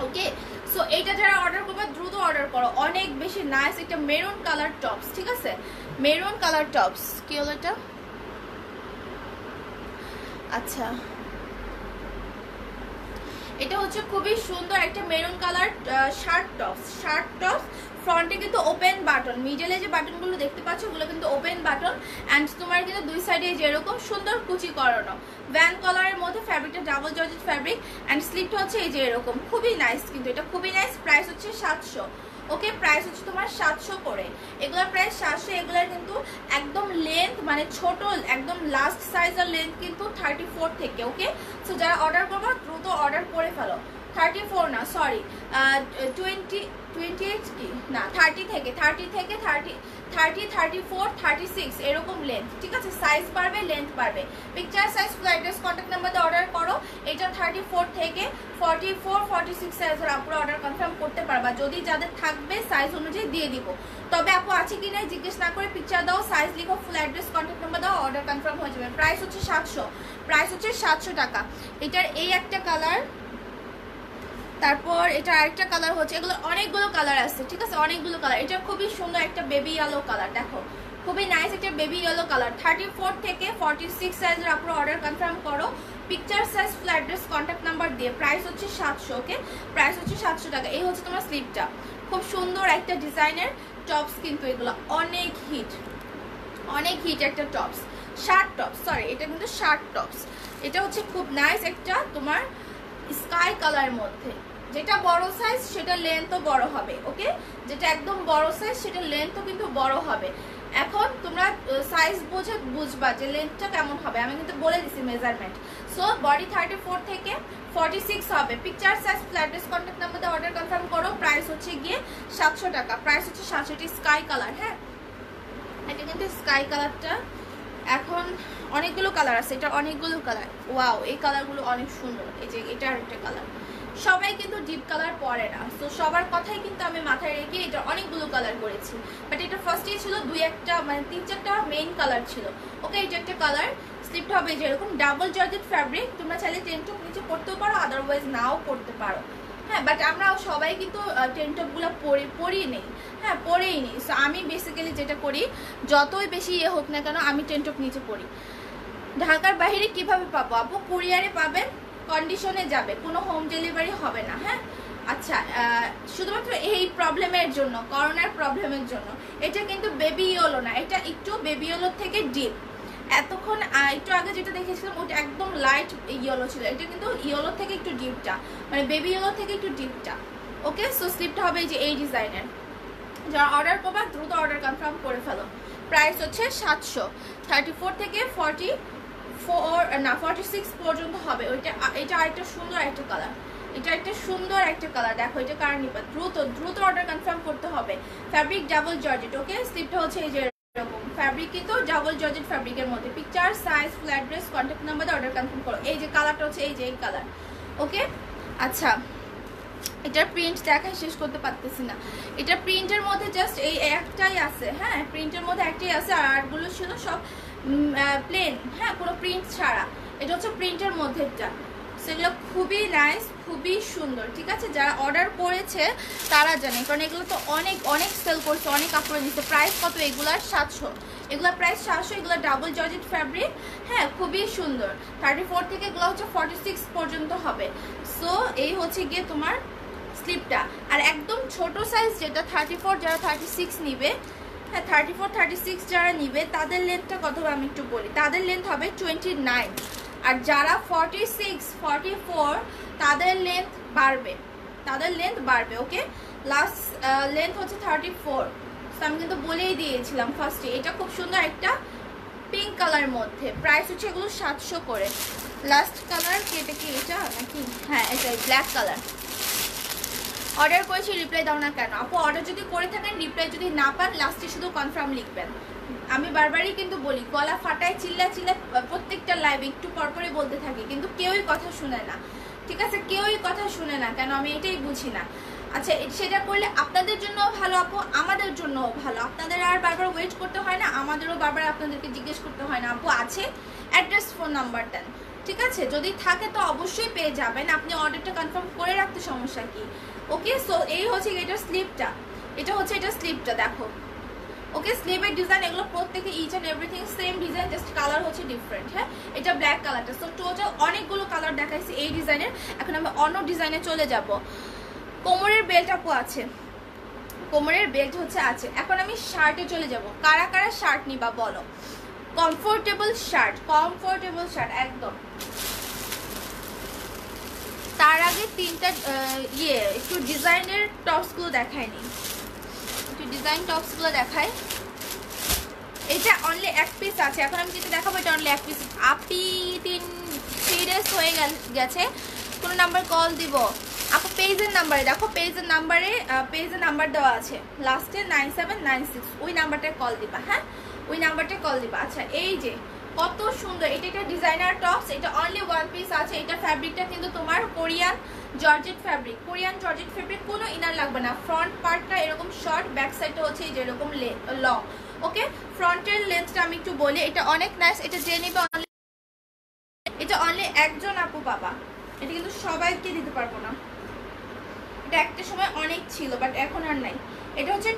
ওকে, সো এইটা যারা অর্ডার করবে দ্রুত অর্ডার করো। অনেক বেশি নাইস একটা মেরুন কালার টপস, ঠিক আছে, মেরুন কালার টপস। কি হলো এটা? আচ্ছা, এটা হচ্ছে খুবই সুন্দর একটা মেরুন কালার শার্ট টপস। ফ্রন্টে কিন্তু ওপেন বাটন, মিডলে যে বাটনগুলো দেখতে পাচ্ছ ওগুলো কিন্তু ওপেন বাটন। অ্যান্ড তোমার কিন্তু দুই সাইডে যেরকম সুন্দর কুচি করানো, ভ্যান কালারের মধ্যে, ফ্যাব্রিকটা ডাবল জর্জেট ফ্যাব্রিক। অ্যান্ড স্লিপটা হচ্ছে এই যে এরকম, খুবই নাইস, কিন্তু এটা খুবই নাইস। প্রাইস হচ্ছে 700। ওকে, প্রাইস হচ্ছে তোমার 700 করে। এগুলোর প্রাইস 700। এগুলোর কিন্তু একদম লেন্থ মানে ছোট, একদম লাস্ট সাইজের লেন্থ কিন্তু 34 থেকে। ওকে, সো যারা অর্ডার করবো দ্রুত অর্ডার করে ফেলো। 34 না, সরি, 28 কি না, 30 থেকে 34, 36 এরকম লেন্থ, ঠিক আছে। সাইজ বাড়বে, লেন্থ বাড়বে। Picture size, full address, contact number দিয়ে অর্ডার করো। এটা 34 থেকে 44, 46 সাইজের আপুরা অর্ডার কনফার্ম করতে পারবা, যদি যাদের থাকবে সাইজ অনুযায়ী দিয়ে দিব। তবে আপু আছে কি না জিজ্ঞেস না করে পিকচার দাও, সাইজ লিখো, ফুল অ্যাড্রেস, কন্ট্যাক্ট নাম্বার দাও, অর্ডার কনফার্ম হয়ে যাবে। প্রাইস হচ্ছে 700, প্রাইস হচ্ছে 700 টাকা। এটার এই একটা কালার, তারপর এটা আরেকটা কালার হচ্ছে, এগুলো অনেকগুলো কালার আছে, ঠিক আছে, অনেকগুলো কালার। এটা খুবই সুন্দর একটা বেবি ইয়েলো কালার, দেখো খুবই নাইস একটা বেবি ইয়েলো কালার। 34 থেকে 46 সাইজের আপনারা অর্ডার কনফার্ম করো, picture size, full address, contact number দিয়ে। প্রাইস হচ্ছে 700। ওকে, প্রাইস হচ্ছে 700 টাকা। এই হচ্ছে তোমার স্লিপটা, খুব সুন্দর একটা ডিজাইনের টপস, কিন্তু এগুলো অনেক হিট, অনেক হিট একটা টপস, শার্ট টপস, সরি এটা কিন্তু শার্ট টপস। এটা হচ্ছে খুব নাইস একটা তোমার স্কাই কালারের মধ্যে। যেটা বড় সাইজ সেটা লেন্থও বড় হবে। ওকে, যেটা একদম বড় সাইজ সেটা লেন্থও কিন্তু বড় হবে। এখন তোমরা সাইজ বুঝে বুঝবা যে লেন্থটা কেমন হবে, আমি কিন্তু বলে দিছি মেজারমেন্ট। সো বডি 34 থেকে 46 হবে। Picture size, flat contact number দিয়ে অর্ডার কনফার্ম করো। প্রাইস হচ্ছে গিয়ে 700 টাকা, প্রাইস হচ্ছে 700। এটি স্কাই কালার, হ্যাঁ এটা কিন্তু স্কাই কালারটা। এখন অনেকগুলো কালার আছে, এটা অনেকগুলো কালার। ওয়াও, এই কালারগুলো অনেক সুন্দর। এই যে এটা আরেকটা কালার, সবাই কিন্তু ডিপ কালার পরে না, তো সবার কথাই কিন্তু আমি মাথায় রেখে এটা অনেকগুলো কালার করেছি। বাট এটা ফার্স্টেই ছিল 2-1টা মানে 3-4টা মেইন কালার ছিল। ওকে, এটা একটা কালার। স্লিপটা হবে যেরকম ডাবল জর্জেট ফ্যাব্রিক, তোমরা চাইলে টেনটপ নিচে পড়তেও পারো, আদারওয়াইজ নাও পড়তে পারো। হ্যাঁ, বাট আমরা সবাই কিন্তু টেনটপগুলো পরি নেই, হ্যাঁ পরেই নেই। সো আমি বেসিক্যালি যেটা করি, যতই বেশি ইয়ে হোক না কেন আমি টেনটপ নিচে পড়ি। ঢাকার বাইরে কিভাবে পাবো আপু? কুরিয়ারে পাবেন, কন্ডিশনে যাবে, কোনো হোম ডেলিভারি হবে না। হ্যাঁ, আচ্ছা, শুধুমাত্র এই প্রবলেমের জন্য, করোনার প্রবলেমের জন্য। এটা কিন্তু বেবি ইয়েলো না, এটা একটু বেবি ইয়েলোর থেকে ডিপ। এতক্ষণ একটু আগে যেটা দেখেছিলাম ওটা একদম লাইট ইয়েলো ছিল, এটা কিন্তু ইয়েলোর থেকে একটু ডিপটা, মানে বেবি ইয়েলো থেকে একটু ডিপটা। ওকে, সো স্লিপটা হবে এই যে এই ডিজাইনের। যারা অর্ডার করবা দ্রুত অর্ডার কনফার্ম করে ফেলো। প্রাইস হচ্ছে 700। 34 থেকে 46 পর্যন্ত হবে। ওইটা এটা আরেকটা সুন্দর একটা কালার, এটা একটা সুন্দর একটা কালার। দেখো এটা কার নিবা, দ্রুত দ্রুত অর্ডার কনফার্ম করতে হবে। ফ্যাব্রিক ডাবল জর্জেট, ওকে। স্লিপটা হচ্ছে এই যে এরকম ফ্যাব্রিক, কিন্তু ডাবল জর্জেট ফ্যাব্রিকের মধ্যে। Picture, size, flat dress, contact নাম্বারে অর্ডার কনফার্ম করো। এই যে কালারটা হচ্ছে এই যে এই কালার, ওকে। আচ্ছা, এটার প্রিন্ট দেখাই শেষ করতে পারতেছি না। এটা প্রিন্টের মধ্যে জাস্ট এই একটাই আছে, হ্যাঁ প্রিন্টের মধ্যে একটাই আছে, আর আরগুলো ছিল সব প্লেন, হ্যাঁ কোনো প্রিন্ট ছাড়া। এটা হচ্ছে প্রিন্টের মধ্যেটা, সেগুলো খুবই নাইস, খুবই সুন্দর, ঠিক আছে। যারা অর্ডার করেছে তারা জানে, কারণ এগুলো তো অনেক অনেক সেল করছে, অনেক কাপড়ে নিচ্ছে। প্রাইস কত এগুলার? 700, এগুলোর প্রাইস 700। এগুলো ডাবল জর্জেট ফ্যাব্রিক, হ্যাঁ খুবই সুন্দর। 34 থেকে এগুলো হচ্ছে 46 পর্যন্ত হবে। সো এই হচ্ছে গিয়ে তোমার স্লিপটা। আর একদম ছোট সাইজ যেটা 34, যারা 36 নিবে, হ্যাঁ 34 36 যারা নিবে তাদের লেন্থটা কত হবে আমি একটু বলি। তাদের লেন্থ হবে 29। আর যারা 46 44 তাদের লেন্থ বাড়বে, তাদের লেন্থ বাড়বে, ওকে। লাস্ট লেন্থ হচ্ছে 34। তো আমি কিন্তু বলেই দিয়েছিলাম ফার্স্টে। এটা খুব সুন্দর একটা পিঙ্ক কালার মধ্যে, প্রাইস হচ্ছে এগুলো 700 করে। লাস্ট কালার কি এটা, কি এটা নাকি? হ্যাঁ এটাই, ব্ল্যাক কালার। অর্ডার করেছি, রিপ্লাই দাও না কেন? আপু অর্ডার যদি করে থাকেন, রিপ্লাই যদি না পান, লাস্টে শুধু কনফার্ম লিখবেন। আমি বারবারই কিন্তু বলি, গলা ফাটায় চিল্লা চিল্লা প্রত্যেকটা লাইভ একটু পরপরই বলতে থাকি, কিন্তু কেউই কথা শুনে না, ঠিক আছে, কেউই কথা শুনে না কেন, আমি এটাই বুঝি না। আচ্ছা, সেটা করলে আপনাদের জন্যও ভালো আপু, আমাদের জন্যও ভালো। আপনাদের আর বারবার ওয়েট করতে হয় না, আমাদেরও বারবার আপনাদেরকে জিজ্ঞেস করতে হয় না। আপু আছে, অ্যাড্রেস, ফোন নাম্বার দেন, ঠিক আছে। যদি থাকে তো অবশ্যই পেয়ে যাবেন, আপনি অর্ডারটা কনফার্ম করে রাখতে সমস্যা কি, ওকে। সো এই হচ্ছে এটার স্লিপটা, এটা হচ্ছে এটা স্লিপটা, দেখো, ওকে। স্লিভের ডিজাইন এগুলো প্রত্যেকে each and everything same design, just colour হচ্ছে ডিফারেন্ট, হ্যাঁ। এটা ব্ল্যাক কালারটা। সো টোটাল অনেকগুলো কালার দেখাইছি এই ডিজাইনের। এখন আমি অন্য ডিজাইনে চলে যাব। কোমরের বেল্ট আপু আছে, কোমরের বেল্ট হচ্ছে আছে। এখন আমি শার্টে চলে যাব। কারা কারা শার্ট নিবা বলো? কমফোর্টেবল শার্ট, কমফোর্টেবল শার্ট একদম। তার আগে তিনটা একটু ডিজাইনের টপসগুলো দেখায়নি, একটু ডিজাইন টপসগুলো দেখায়। এটা অনলি এক পিস আছে, এখন আমি যেটা দেখাবো এটা অনলি এক পিস। আপি 3 ডেজ হয়ে গেছে, কোনো নাম্বার কল দিব আপু? পেজের নাম্বারে দেখো, পেজের নাম্বার দেওয়া আছে লাস্টে 9796, ওই নাম্বারটায় কল দিবা, হ্যাঁ ওই নাম্বারটায় কল দিবা। আচ্ছা, এই যে কত সুন্দর, এটা একটা ডিজাইনার টপস, এটা অনলি ওয়ান পিস আছে। এটা ফ্যাব্রিকটা কিন্তু তোমার Korean georgette fabric, Korean georgette fabric, কোনো ইনার লাগবে না। ফ্রন্ট পার্টটা এরকম শর্ট, ব্যাক সাইডটা হচ্ছে এই যে এরকম লং, ওকে। ফ্রন্টের লেন্থটা আমি একটু বলি, এটা অনেক নাইস। এটা যে নিবে এটা অনলি একজন আপু পাবা, এটা কিন্তু সবাইকে দিতে পারবো না। এটা একটা সময় অনেক ছিল, বাট এখন আর নাই। এটা হচ্ছে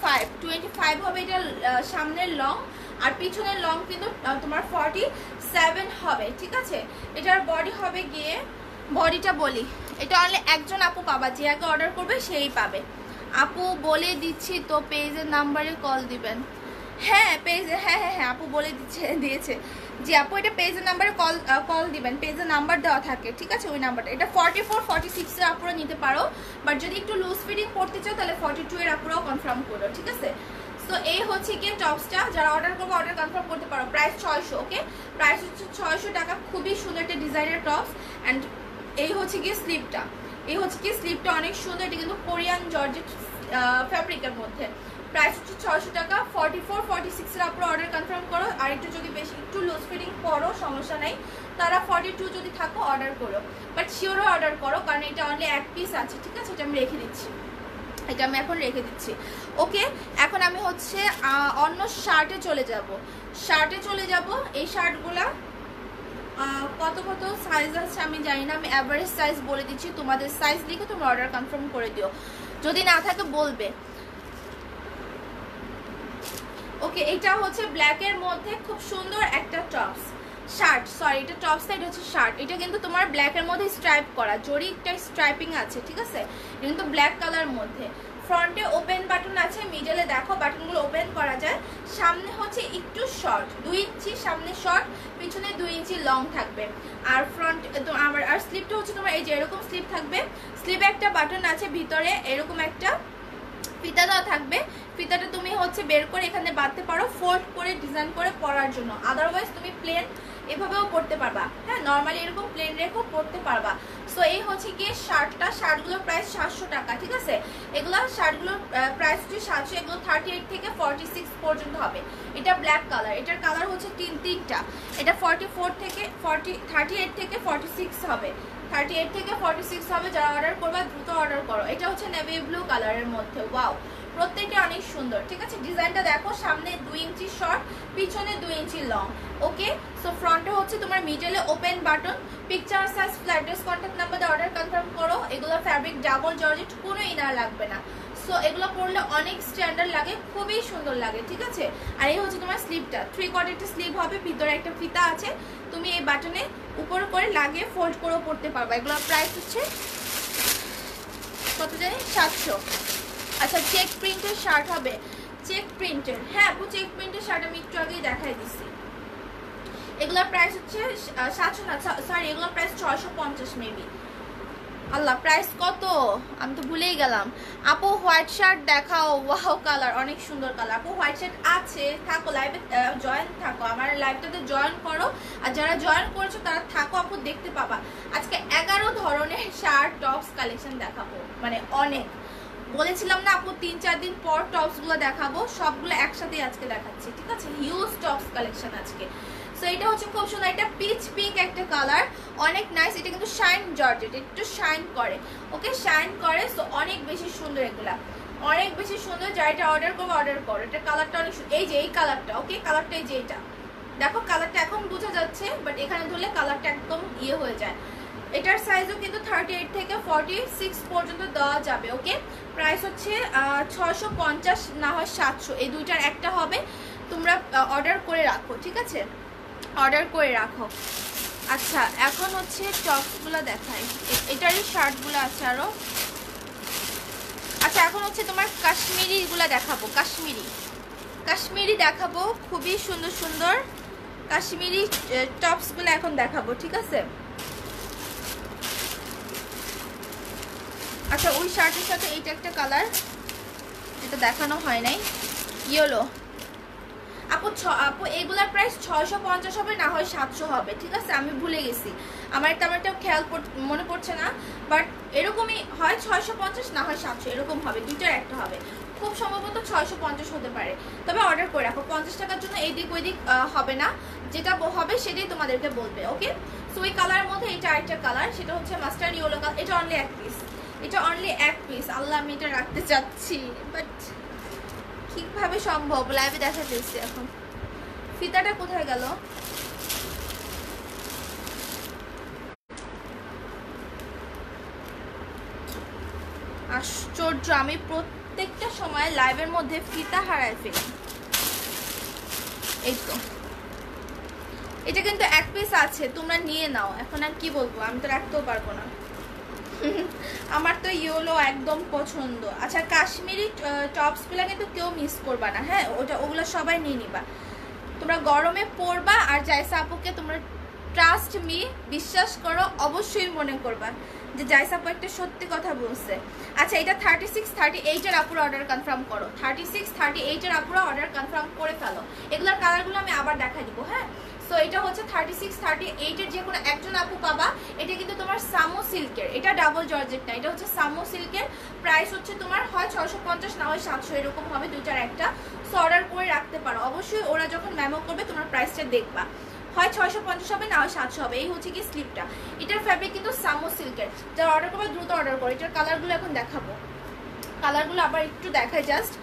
25 হবে এটা সামনের লং, আর পিছনের লং কিন্তু তোমার 47 হবে, ঠিক আছে। এটার বডি হবে গিয়ে, বডিটা বলি, এটা অনলি একজন আপু পাবা, যে আগে অর্ডার করবে সেই পাবে। আপু বলে দিচ্ছি তো, পেজের নাম্বারে কল দিবেন। হ্যাঁ পেজে, হ্যাঁ হ্যাঁ হ্যাঁ আপু বলে দিয়েছে জি আপু, এটা পেজের নাম্বারে কল দিবেন, পেজের নাম্বার দেওয়া থাকে, ঠিক আছে, ওই নাম্বারটা। এটা 44 46 এর আপুরা নিতে পারো, বাট যদি একটু লুজ ফিটিং পড়তে চাও তাহলে 42 এর আপুরাও কনফার্ম করো, ঠিক আছে। সো এই হচ্ছে কি টপসটা, যারা অর্ডার করবো অর্ডার কনফার্ম করতে পারো। প্রাইস 600, ওকে, প্রাইস হচ্ছে 600 টাকা। খুবই সুন্দর একটা ডিজাইনের টপস। অ্যান্ড এই হচ্ছে কি স্লিপটা, এই হচ্ছে কি স্লিপটা অনেক সুন্দর। এটা কিন্তু কোরিয়ান জর্জেট ফ্যাব্রিকের মধ্যে। প্রাইস হচ্ছে 600 টাকা। 44 46 এর আপনারা অর্ডার কনফার্ম করো। আর একটু যদি বেশি একটু লুজ ফিটিং করো সমস্যা নাই, তারা 42 যদি থাকো অর্ডার করো, বাট শিওরও অর্ডার করো, কারণ এটা অনলি এক পিস আছে, ঠিক আছে। এটা আমি রেখে দিচ্ছি, এটা আমি এখন রেখে দিচ্ছি, ওকে। এখন আমি হচ্ছে অন্য শার্টে চলে যাব, এই শার্টগুলা কত কত সাইজ আছে আমি জানি না, আমি অ্যাভারেজ সাইজ বলে দিচ্ছি, তোমাদের সাইজ লিখে তোমরা অর্ডার কনফার্ম করে দিও, যদি না থাকে বলবে, ওকে। এটা হচ্ছে ব্ল্যাকের মধ্যে খুব সুন্দর একটা টপস শার্ট, সরি এটা টপস না, এটা হচ্ছে শার্ট। এটা কিন্তু তোমার ব্ল্যাকের মধ্যে স্ট্রাইপ করা, জরি একটা স্ট্রাইপিং আছে, ঠিক আছে। এটা কিন্তু ব্ল্যাক কালার মধ্যে। ফ্রন্টে ওপেন বাটন আছে, মিডলে দেখো বাটনগুলো ওপেন করা যায়। সামনে হচ্ছে একটু শর্ট, 2 ইঞ্চি সামনে শর্ট, পিছনে 2 ইঞ্চি লং থাকবে। আর ফ্রন্ট তো আমার, আর স্লিপটা হচ্ছে তোমার এই যে এরকম স্লিপ থাকবে। স্লিপে একটা বাটন আছে, ভিতরে এরকম একটা ফিতা দেওয়া থাকবে, ফিতাটা তুমি হচ্ছে বের করে এখানে বাঁধতে পারো ফোল্ড করে ডিজাইন করে পরার জন্য। আদারওয়াইজ তুমি প্লেন এভাবেও পরতে পারবা, হ্যাঁ নর্মালি এরকম প্লেন রেখেও পরতে পারবা। সো এই হচ্ছে কি শার্টটা, শার্টগুলোর প্রাইস 700 টাকা, ঠিক আছে। এগুলো শার্টগুলোর প্রাইস হচ্ছে 700, এগুলো 38 থেকে 46 পর্যন্ত হবে। এটা ব্ল্যাক কালার, এটার কালার হচ্ছে তিনটা। এটা 44 থেকে 38 থেকে 46 হবে, 38 থেকে 46 হবে। যারা অর্ডার করবা দ্রুত অর্ডার করো। এটা হচ্ছে নেভি ব্লু কালারের মধ্যে, ওয়াও প্রত্যেকটা অনেক সুন্দর, ঠিক আছে। ডিজাইনটা দেখো, সামনে 2 ইঞ্চি শর্ট, পিছনে 2 ইঞ্চি লং, ওকে। সো ফ্রন্টে হচ্ছে তোমার মিডলে open button, picture size, flat dress, contact number দিয়ে অর্ডার কনফার্ম করো। এগুলো ফ্যাব্রিক ডাবল জর্জেট, কোনো ইনার লাগবে না। সো এগুলো পরলে অনেক স্ট্যান্ডার্ড লাগে, খুবই সুন্দর লাগে, ঠিক আছে। আর এই হচ্ছে তোমার স্লিভটা, 3/4 একটা স্লিভ হবে, ভিতরে একটা ফিতা আছে, তুমি এই বাটনে উপর করে লাগিয়ে ফোল্ড করেও পরতে পারবা। এগুলোর প্রাইস হচ্ছে কত জানি, 700। আচ্ছা চেক প্রিন্টের শার্ট হবে, চেক প্রিন্টের, হ্যাঁ আপু চেক প্রিন্টের শার্ট আমি একটু আগেই দেখাই দিচ্ছি। এগুলোর প্রাইস হচ্ছে 700 না, সরি এগুলোর প্রাইস 650 মেবি। আল্লাহ প্রাইস কত আমি তো ভুলেই গেলাম। আপু হোয়াইট শার্ট দেখাও, ওয়াও কালার অনেক সুন্দর কালার। আপু হোয়াইট শার্ট আছে, থাকো লাইভে জয়েন থাকো, আমার লাইভটাতে জয়েন করো। আর যারা জয়েন করেছো তারা থাকো, আপু দেখতে পাবা। আজকে 11 ধরনের শার্ট টপস কালেকশন দেখাবো, মানে অনেক। বলেছিলাম না আপু 3-4 দিন পর টপস গুলো দেখাবো, সবগুলো একসাথে আজকে দেখাচ্ছি, ঠিক আছে। হিউজ টপস কালেকশন আজকে। সো এটা হচ্ছে খুব সুন্দর, এটা পিচ পিঙ্ক একটা কালার, অনেক নাইস। এটা কিন্তু শাইন জর্জেট, একটু শাইন করে, ওকে শাইন করে। সো অনেক বেশি সুন্দর, এগুলা অনেক বেশি সুন্দর। যারা এটা অর্ডার করবো অর্ডার করো। এটা কালারটা অনেক সুন্দর, এই যে এই কালারটা, ওকে কালারটা এই যে এটা দেখো, কালারটা এখন বোঝা যাচ্ছে, বাট এখানে ধরলে কালারটা একদম ইয়ে হয়ে যায়। এটার সাইজও কিন্তু 38 থেকে 46 পর্যন্ত দেওয়া যাবে, ওকে। প্রাইস হচ্ছে 650 না হয় 700, এই দুইটার একটা হবে। তোমরা অর্ডার করে রাখো, ঠিক আছে, অর্ডার করে রাখো। আচ্ছা এখন হচ্ছে টপসগুলো দেখাই, এটারই শার্টগুলো আছে আরও। আচ্ছা এখন হচ্ছে তোমার কাশ্মীরিগুলো দেখাবো, কাশ্মীরি দেখাবো, খুবই সুন্দর সুন্দর কাশ্মীরি টপসগুলো এখন দেখাবো, ঠিক আছে। আচ্ছা ওই শার্টের সাথে এইটা একটা কালার, এটা দেখানো হয় নাই, ইয়েলো। আপু এগুলার প্রাইস 650 হবে না হয় 700 হবে, ঠিক আছে। আমি ভুলে গেছি, আমার তেমনটা খেয়াল মনে পড়ছে না, বাট এরকমই হয় 650 না হয় 700, এরকম হবে, দুইটার একটা হবে। খুব সম্ভবত 650 হতে পারে, তবে অর্ডার করে রাখো। 50 টাকার জন্য এই দিক ওই দিক হবে না, যেটা হবে সেটাই তোমাদেরকে বলবে, ওকে। সো এই কালারের মধ্যে এটা আরেকটা কালার, সেটা হচ্ছে মাস্টার্ড ইয়েলো কালার। এটা অনলি এক পিস, এটা অনলি এক পিস। আল্লাহ আমি এটা রাখতে চাচ্ছি, বাট ঠিকভাবে সম্ভব লাইভে দেখা যাচ্ছে। এখন ফিতাটা কোথায় গেল? আশ্চর্য, আমি প্রত্যেকটা সময় লাইভের মধ্যে ফিতা হারায় ফেলি। এই তো এটা কিন্তু এক পিস আছে, তোমরা নিয়ে নাও। এখন আর কি বলবো, আমি তো রাখতেও পারবো না। আমার তো ইয়েলো একদম পছন্দ। আচ্ছা কাশ্মীরি টপসগুলো কিন্তু কেউ মিস করবা না, হ্যাঁ ওগুলো সবাই নিয়ে নিবা। তোমরা গরমে পরবা, আর জাইসা আপুকে তোমরা ট্রাস্ট মি, বিশ্বাস করো, অবশ্যই মনে করবা যে জাইসা আপু একটা সত্যি কথা বলছে। আচ্ছা এটা 36, 38 এর আপুরা অর্ডার কনফার্ম করো, 36, 38 এর আপুরা অর্ডার কনফার্ম করে ফেলো। এগুলোর কালারগুলো আমি আবার দেখা দিব, হ্যাঁ। সো এটা হচ্ছে 36, 38 এর যে কোনো একজন আপু পাবা। এটা কিন্তু তোমার সামো সিল্কের, এটা ডাবল জর্জেট না, এটা হচ্ছে সামো সিল্কের। প্রাইস হচ্ছে তোমার হয় 650 না হয় 700, এরকম হবে, দুইটার একটা। সো অর্ডার করে রাখতে পারো, অবশ্যই ওরা যখন মেমো করবে তোমার প্রাইসটা দেখবা, হয় 650 হবে না হয় 700 হবে। এই হচ্ছে কি স্লিপটা, এটার ফ্যাব্রিক কিন্তু সামো সিল্কের। যারা অর্ডার করবে দ্রুত অর্ডার করো। এটার কালারগুলো এখন দেখাবো, কালারগুলো আবার একটু দেখাই জাস্ট।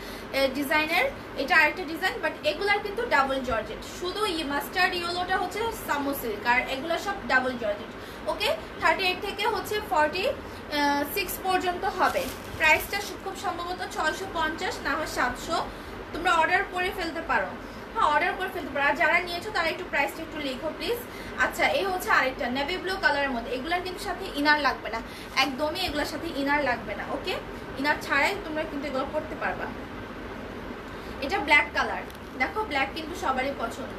ডিজাইনের এটা আরেকটা ডিজাইন, বাট এগুলার কিন্তু ডাবল জর্জেট, শুধু মাস্টার্ড ইয়েলোটা হচ্ছে সামো সিল্ক, আর এগুলো সব ডাবল জর্জেট, ওকে। 38 থেকে হচ্ছে 46 পর্যন্ত হবে। প্রাইসটা খুব সম্ভবত 650 না হয় 700। তোমরা অর্ডার করে ফেলতে পারো, হ্যাঁ অর্ডার করে ফেলতে পারো। আর যারা নিয়েছো তারা একটু প্রাইসটা একটু লিখো প্লিজ। আচ্ছা এই হচ্ছে আরেকটা নেভি ব্লু কালারের মধ্যে, এগুলার কিন্তু সাথে ইনার লাগবে না, একদমই এগুলোর সাথে ইনার লাগবে না, ওকে। ইনার ছাড়াই তোমরা কিন্তু এগুলো করতে পারবা। এটা ব্ল্যাক কালার, দেখো ব্ল্যাক কিন্তু সবারই পছন্দ।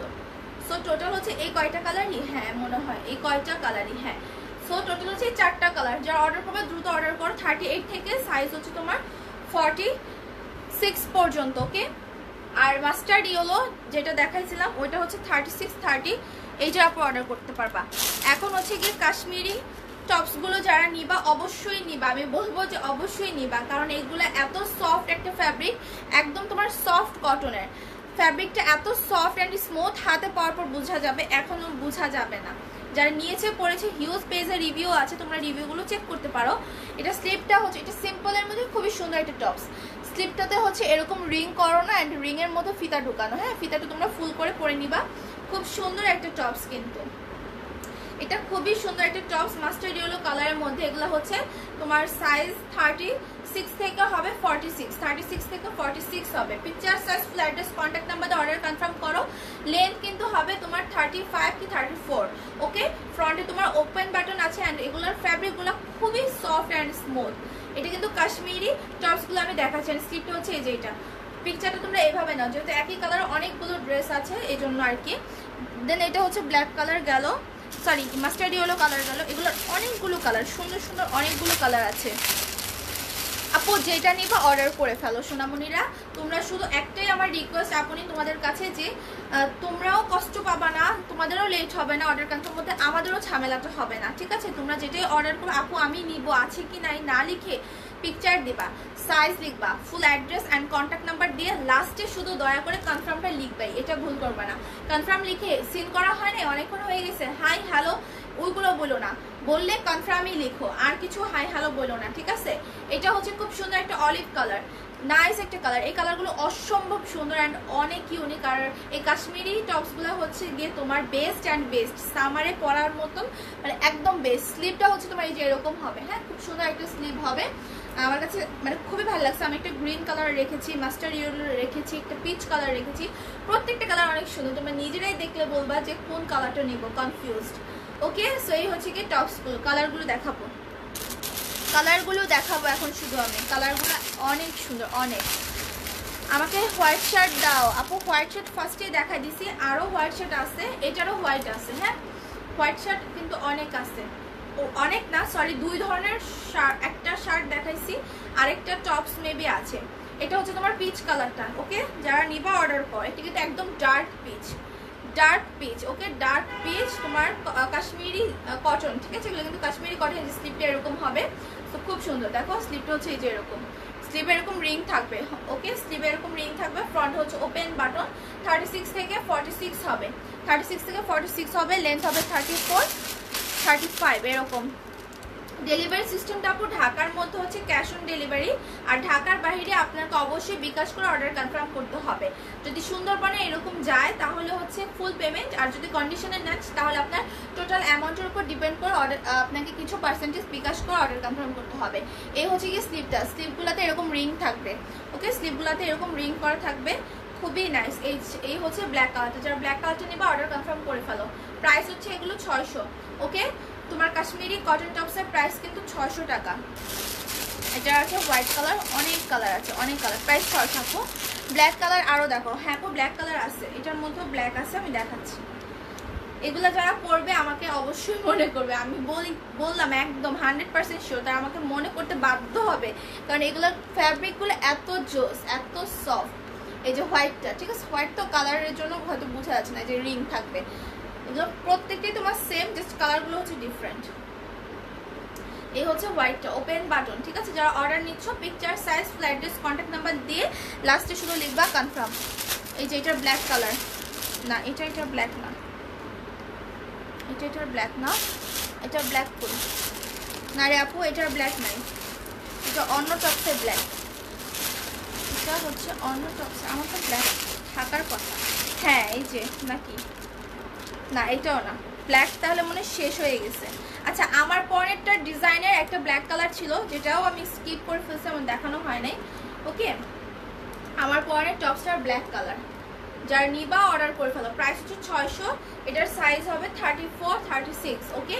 সো টোটাল হচ্ছে এই কয়টা কালারই, হ্যাঁ মনে হয় এই কয়টা কালারই, হ্যাঁ। সো টোটাল হচ্ছে এই 4টা কালার। যারা অর্ডার করবে দ্রুত অর্ডার করো। 38 থেকে সাইজ হচ্ছে তোমার 40 36 পর্যন্ত। ওকে, আর মাস্টার্ড ইয়েলো যেটা দেখাইছিলাম ওইটা হচ্ছে 36 30, এইটা আপু অর্ডার করতে পারবা। এখন হচ্ছে গিয়ে কাশ্মীরি টপসগুলো যারা নিবা অবশ্যই নিবা, আমি বলবো যে অবশ্যই নিবা, কারণ এগুলো এত সফট একটা ফ্যাব্রিক, একদম তোমার সফট কটনের ফ্যাব্রিকটা, এত সফট অ্যান্ড স্মুথ, হাতে পাওয়ার পর বোঝা যাবে, এখনও বোঝা যাবে না। যারা নিয়েছে পড়েছে, হিউজ পেজে রিভিউ আছে, তোমরা রিভিউগুলো চেক করতে পারো। এটা স্লিপটা হচ্ছে, এটা সিম্পলের মধ্যে খুবই সুন্দর একটা টপস। স্লিপটাতে হচ্ছে এরকম রিং করো না, অ্যান্ড রিংয়ের মধ্যে ফিতা ঢুকানো, হ্যাঁ ফিতাটা তোমরা ফুল করে পরে নিবা। খুব সুন্দর একটা টপস, কিন্তু এটা খুবই সুন্দর একটা টপস মাস্টার্ড ইয়েলো কালারের মধ্যে। এগুলো হচ্ছে তোমার সাইজ 36 থেকে হবে 46, 36 থেকে 46 হবে। Picture size full address contact নাম্বারে অর্ডার কনফার্ম করো। লেন্থ কিন্তু হবে তোমার 35 কি 34। ওকে, ফ্রন্টে তোমার ওপেন বাটন আছে, অ্যান্ড এগুলোর ফ্যাব্রিকগুলো খুবই সফট অ্যান্ড স্মুথ। এটা কিন্তু কাশ্মীরি টপসগুলো আমি দেখাচ্ছি। স্লিপটা হচ্ছে এই যে, এটা পিকচারটা তোমরা এইভাবে নাও, যেহেতু একই কালার অনেকগুলো ড্রেস আছে এই জন্য আর কি। দেন এটা হচ্ছে ব্ল্যাক কালার গেল, সরি মাস্টার্ড ইয়েলো কালার গেল। এগুলোর অনেকগুলো কালার, সুন্দর সুন্দর অনেকগুলো কালার আছে। আপু যেটা নিবা অর্ডার করে ফেলো সোনামণিরা। তোমরা শুধু একটাই আমার রিকোয়েস্ট আপনি তোমাদের কাছে, যে তোমরাও কষ্ট পাবা না, তোমাদেরও লেট হবে না অর্ডার কনফার্ম করতে, আমাদেরও ঝামেলাটা হবে না, ঠিক আছে? তোমরা যেটাই অর্ডার করো, আপু আমি নিব আছে কি নাই না লিখে পিকচার দিবা, সাইজ লিখবা, full address and contact number দিয়ে লাস্টে শুধু দয়া করে কনফার্মটা লিখবাই, এটা ভুল করবা না। কনফার্ম লিখে সিন করা হয় না, অনেকক্ষণ হয়ে গেছে, হাই হ্যালো ওইগুলো বলো না, বললে কনফার্মই লিখো, আর কিছু হাই হ্যালো বলো না, ঠিক আছে? এটা হচ্ছে খুব সুন্দর একটা অলিভ কালার, নাইস একটা কালার। এই কালারগুলো অসম্ভব সুন্দর অ্যান্ড অনেক ইউনিক। আর এই কাশ্মীরি টপসগুলো হচ্ছে গিয়ে তোমার বেস্ট অ্যান্ড বেস্ট, সামারে পরার মতন, মানে একদম বেস্ট। স্লিভটা হচ্ছে তোমার এই যে এরকম হবে, হ্যাঁ খুব সুন্দর একটা স্লিভ হবে। আমার কাছে মানে খুবই ভালো লাগছে। আমি একটা গ্রিন কালার রেখেছি, মাস্টার্ড ইয়েলো রেখেছি, একটা পিচ কালার রেখেছি, প্রত্যেকটা কালার অনেক সুন্দর। তোমরা নিজেরাই দেখলে বলবা যে কোন কালারটা নিব, কনফিউজড। ওকে, সো এই হচ্ছে কি টপসগুলো, কালারগুলো দেখাবো, কালারগুলো দেখাবো এখন শুধু আমি। কালারগুলো অনেক সুন্দর, অনেক। আমাকে হোয়াইট শার্ট দাও আপু, হোয়াইট শার্ট ফার্স্টে দেখা দিছি, আরও হোয়াইট শার্ট আছে, এটারও হোয়াইট আছে, হ্যাঁ হোয়াইট শার্ট কিন্তু অনেক আছে, ও অনেক না সরি, দুই ধরনের শার্ট, একটা শার্ট দেখাইছি, আরেকটা টপস মেবি আছে। এটা হচ্ছে তোমার পিচ কালারটা। ওকে, যারা নিবা অর্ডার কর, এটা কিন্তু একদম ডার্ক পিচ, ডার্ক পিচ। ওকে, ডার্ক পিচ তোমার কাশ্মীরি কটন, ঠিক আছে? এগুলো কিন্তু কাশ্মীরি কটন। স্লিপটা এরকম হবে, তো খুব সুন্দর। দেখো স্লিপটা হচ্ছে এই যে এরকম, স্লিভে এরকম রিং থাকবে। ওকে, স্লিভে এরকম রিং থাকবে, ফ্রন্ট হচ্ছে ওপেন বাটন। 36 থেকে 46 হবে, 36 থেকে 46 হবে। লেন্থ হবে 34 35 এরকম। ডেলিভারি সিস্টেমটা আপু ঢাকার মধ্যে হচ্ছে ক্যাশ অন ডেলিভারি, আর ঢাকার বাইরে আপনাকে অবশ্যই বিকাশ করে অর্ডার কনফার্ম করতে হবে। যদি সুন্দরবনে এরকম যায় তাহলে হচ্ছে ফুল পেমেন্ট, আর যদি কন্ডিশনে নেন তাহলে আপনার টোটাল অ্যামাউন্টের উপর ডিপেন্ড করে অর্ডার, আপনাকে কিছু পার্সেন্টেজ বিকাশ করে অর্ডার কনফার্ম করতে হবে। এই হচ্ছে কি স্লিপটা, স্লিপগুলোতে এরকম রিং থাকবে। ওকে, স্লিপগুলোতে এরকম রিং করা থাকবে, খুবই নাইস। এই হচ্ছে ব্ল্যাক কালারটা, যারা ব্ল্যাক কালারটা নেবে অর্ডার কনফার্ম করে ফেলো। প্রাইস হচ্ছে এগুলো 600। ওকে, তোমার কাশ্মীরি কটন টপসের প্রাইস কিন্তু 600 টাকা। এটা আছে হোয়াইট কালার, অনেক কালার আছে, অনেক কালার, প্রাইস 600। ব্ল্যাক কালার আরও দেখো, হ্যাঁ আপু ব্ল্যাক কালার আছে, এটার মধ্যেও ব্ল্যাক আছে, আমি দেখাচ্ছি। এগুলো যারা পরবে আমাকে অবশ্যই মনে করবে, আমি বললাম একদম 100% শিওর, তারা আমাকে মনে করতে বাধ্য হবে, কারণ এগুলোর ফ্যাব্রিকগুলো এত জোস, এত সফট। এই যে হোয়াইটটা, ঠিক আছে, হোয়াইট তো কালারের জন্য হয়তো বোঝা যাচ্ছে না যে রিং থাকবে, এগুলো প্রত্যেকটাই তোমার সেম, জাস্ট কালারগুলো হচ্ছে ডিফারেন্ট। এই হচ্ছে হোয়াইটটা, ওপেন বাটন, ঠিক আছে? যারা অর্ডার নিচ্ছ picture size full address contact number দিয়ে লাস্টে শুধু লিখবা কনফার্ম। এই যে এটার ব্ল্যাক কালার না, এটা ব্ল্যাক না, এটার ব্ল্যাক না, এটা ব্ল্যাক ফুল না রে আপু, এটার ব্ল্যাক নাই, এটা অন্য টপসের ব্ল্যাক, এটা হচ্ছে অন্য টপসে, আমার তো ব্ল্যাক থাকার কথা। হ্যাঁ এই যে, নাকি না, এটাও না, ব্ল্যাক তাহলে মনে শেষ হয়ে গেছে। আচ্ছা, আমার পরেরটা ডিজাইনের একটা ব্ল্যাক কালার ছিল, যেটাও আমি স্কিপ করে ফেলছি, আমার দেখানো হয় নাই। ওকে, আমার পরের টপসটার ব্ল্যাক কালার, যার নিবা অর্ডার করে ফেলো। প্রাইস হচ্ছে 600, এটার সাইজ হবে 34 36। ওকে,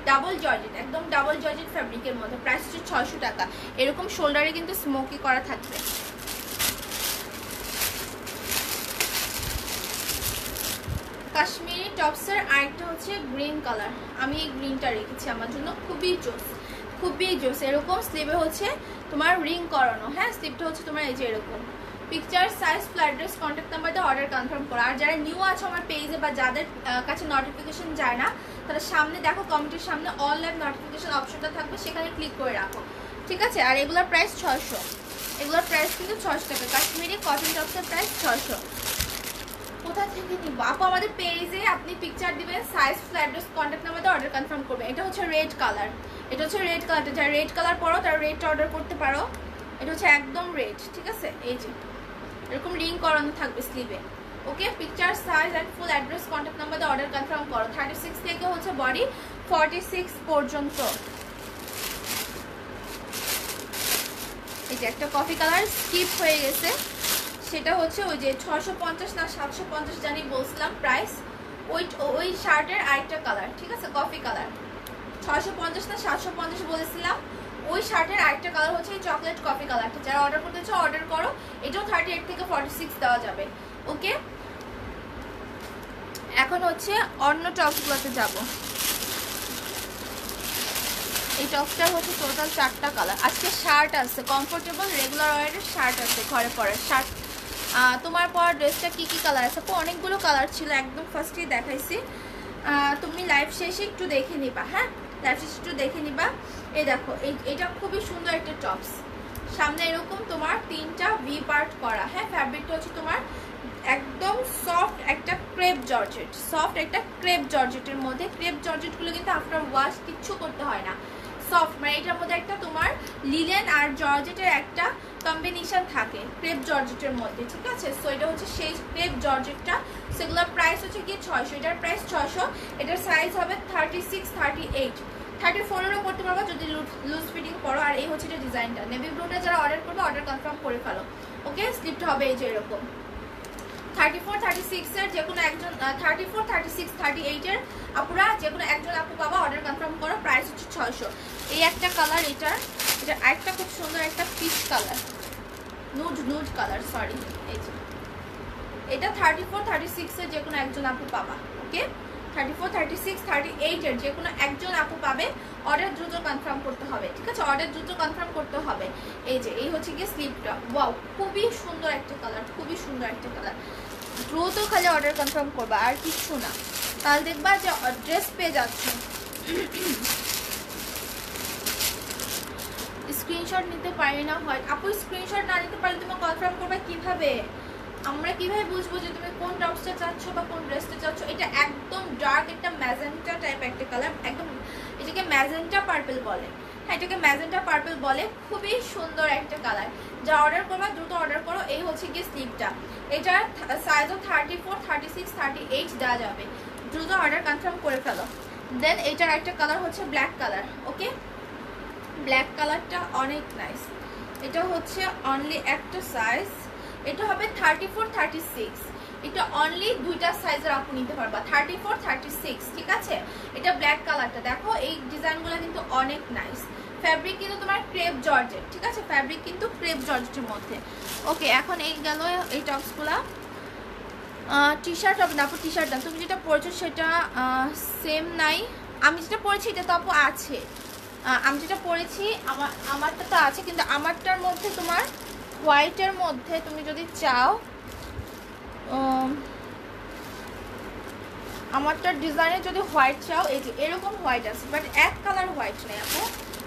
ডাবল জর্জেট, একদম ডাবল জর্জেট ফ্যাব্রিকের মধ্যে, প্রাইস হচ্ছে 600 টাকা। এরকম শোল্ডারে কিন্তু স্মোকি করা থাকবে। কাশ্মীরি টপসের আরেকটা হচ্ছে গ্রিন কালার, আমি এই গ্রিনটা রেখেছি আমার জন্য, খুবই জোস, খুবই জোস। এরকম স্লিভে হচ্ছে তোমার রিং করানো, হ্যাঁ স্লিভটা হচ্ছে তোমার এই যে এরকম picture, size, flat address, contact number দিয়ে অর্ডার কনফার্ম করো। আর যারা নিউ আছে আমার পেজে বা যাদের কাছে নোটিফিকেশন যায় না, তারা সামনে দেখো কমেন্টের সামনে অল লাইভ নোটিফিকেশন অপশনটা থাকবে, সেখানে ক্লিক করে রাখো, ঠিক আছে। আর এগুলোর প্রাইস 600, এগুলোর প্রাইস কিন্তু 600 টাকা। কাশ্মীরি কটন টপসের প্রাইস 600। কোথা থেকে নিব আপু? আমাদের পেজে আপনি পিকচার দিবেন, size, flat address, contact number দিয়ে অর্ডার কনফার্ম করবেন। এটা হচ্ছে রেড কালার, এটা হচ্ছে রেড কালারটা, যারা রেড কালার পরো তারা রেডটা অর্ডার করতে পারো। এটা হচ্ছে একদম রেড, ঠিক আছে। এই যে এরকম রিং করানো থাকবে স্লিভে, okay. Picture, size and full address, contact number দিয়ে অর্ডার কনফার্ম করো। 36 থেকে হচ্ছে বডি 46 পর্যন্ত। এই যে একটা কফি কালার স্কিপ হয়ে গেছে, সেটা হচ্ছে ওই যে 650 না 750 জানি বলছিলাম প্রাইস, ওই শার্টের আরেকটা কালার, ঠিক আছে, কফি কালার। 650 না 750 বলেছিলাম, ওই শার্টের আরেকটা কালার হচ্ছে এই চকলেট কফি কালারটা। যারা অর্ডার করতে চাও অর্ডার করো, এটাও 38 থেকে 46 দেওয়া যাবে, ওকে। এখন হচ্ছে অন্য টপসগুলোতে যাব। এই টপসটা হচ্ছে টোটাল 4টা কালার। আজকে শার্ট আছে, কমফোর্টেবল রেগুলার ওয়ারের শার্ট আছে, ঘরে পরার শার্ট। তোমার পরা ড্রেসটা কি কি কালার আছে? অনেকগুলো কালার ছিল, একদম ফার্স্টেই দেখাইছি। তুমি লাইভ শেষে একটু দেখে নিবা, হ্যাঁ, লাইভ শেষে একটু দেখে নিবা। এই দেখো, এটা খুবই সুন্দর একটা টপস, সামনে এরকম তোমার 3টা ভি পার্ট করা, হ্যাঁ। ফ্যাব্রিকটা হচ্ছে তোমার একদম সফট একটা ক্রেপ জর্জেট, সফট একটা ক্রেপ জর্জেটের মধ্যে। ক্রেপ জর্জেটগুলো কিন্তু আফটার ওয়াশ কিচ্ছু করতে হয় না, সফট, মানে এটার মধ্যে একটা তোমার লিলেন আর জর্জেটের একটা কম্বিনেশন থাকে ক্রেপ জর্জেটের মধ্যে, ঠিক আছে। সো এটা হচ্ছে সেই ক্রেপ জর্জেটটা, সেগুলোর প্রাইস হচ্ছে কি 600, এটার প্রাইস 600। এটার সাইজ হবে 36, 38, 34-এরও করতে পারবো যদি লুজ ফিটিং করো। আর এই হচ্ছে এটা ডিজাইনটা, নেভি ব্লুটা যারা অর্ডার করবে অর্ডার কনফার্ম করে ফেলো, ওকে। স্লিপটা হবে এই যে এরকম 34, 36-এর যে কোনো একজন, 34, 36, 38-এর আপুরা যে কোনো একজন আপু পাবা, অর্ডার কনফার্ম করো। প্রাইস হচ্ছে 600। এই একটা কালার, এটার আরেকটা খুব সুন্দর একটা peach colour, nude colour, sorry. এই যে এটা 34, 36-এর যে কোনো একজন আপু পাবা, ওকে। 34, 36, 38-এর যে কোনো একজন আপু পাবে, অর্ডার দ্রুত কনফার্ম করতে হবে, ঠিক আছে, অর্ডার দ্রুত কনফার্ম করতে হবে। এই যে এই হচ্ছে গিয়ে স্লিপটা, ওয়াও খুবই সুন্দর একটা কালার, খুবই সুন্দর একটা কালার। দ্রুত খালি অর্ডার কনফার্ম করবা, আর কিচ্ছু না, তাহলে দেখবা যে ড্রেস পেয়ে যাচ্ছে। স্ক্রিনশট নিতে পারি না হয় আপু, স্ক্রিনশট না নিতে পারলে তুমি কনফার্ম করবে কিভাবে? আমরা কিভাবে বুঝবো যে তুমি কোন টপসটা চাচ্ছ বা কোন ড্রেসটা চাচ্ছ? এটা একদম ডার্ক একটা ম্যাজেন্টা টাইপ একটা কালার, একদম এটাকে ম্যাজেন্টা পার্পল বলে, হ্যাঁ, এটাকে ম্যাজেন্টা পার্পল বলে। খুবই সুন্দর একটা কালার, যা অর্ডার করবা দ্রুত অর্ডার করো। এই হচ্ছে গিয়ে স্লিপটা, এটার সাইজও 34, 36, 38 দেওয়া যাবে, দ্রুত অর্ডার কনফার্ম করে ফেলো। দেন এটার একটা কালার হচ্ছে ব্ল্যাক কালার, ওকে। ব্ল্যাক কালারটা অনেক নাইস, এটা হচ্ছে অনলি একটা সাইজ, এটা হবে 34, 36, এটা অনলি দুইটা সাইজের আপু নিতে পারবা, 34, 36, ঠিক আছে। এটা ব্ল্যাক কালারটা দেখো, এই ডিজাইনগুলো কিন্তু অনেক নাইস। ফ্যাব্রিক কিন্তু তোমার ক্রেপ জর্জেট, ঠিক আছে, ফ্যাব্রিক কিন্তু ক্রেপ জর্জেটের মধ্যে, ওকে। এখন এই গেল এই টপসগুলা। টি শার্ট হবে না আপু, টি শার্ট না, তুমি যেটা পরেছো সেটা সেম নাই। আমি যেটা পরেছি এটা তো আপু আছে, আমি যেটা পরেছি আমারটা তো আছে, কিন্তু আমারটার মধ্যে তোমার হোয়াইটের মধ্যে তুমি যদি চাও, আমারটার ডিজাইনে যদি হোয়াইট চাও, এই যে এরকম হোয়াইট আছে, বাট এক কালার হোয়াইট নেই আপু,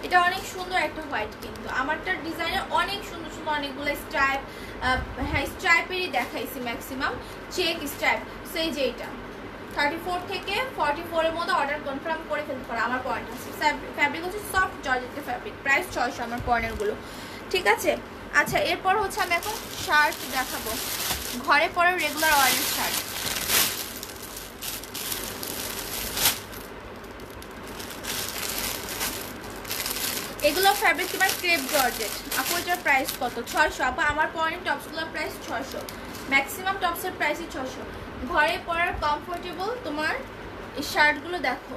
এটা অনেক সুন্দর একটা হোয়াইট, কিন্তু আমারটার ডিজাইনে অনেক সুন্দর সুন্দর অনেকগুলো স্ট্রাইপ, হ্যাঁ স্ট্রাইপেরই দেখাইছি ম্যাক্সিমাম, চেক স্ট্রাইপ। সেই যে এটা 34 থেকে 44-এর মধ্যে অর্ডার কনফার্ম করে ফেলতে পারো। আমার পয়েন্ট আছে, ফ্যাব্রিক হচ্ছে সফট জর্জেটের ফ্যাব্রিক, প্রাইস 600 আমার পয়েন্টেরগুলো, ঠিক আছে। আচ্ছা, এরপর হচ্ছে আমি এখন শার্ট দেখাবো, ঘরে পরার রেগুলার ওয়ারের শার্ট। এগুলো ফ্যাব্রিক তোমার ক্রেপ জর্জেট আপু, এটার প্রাইস কত? 600 আপু, আমার পয়েন্ট টপসগুলোর প্রাইস 600, ম্যাক্সিমাম টপসের প্রাইসই 600। ঘরে পরার কমফোর্টেবল তোমার এই শার্টগুলো দেখো,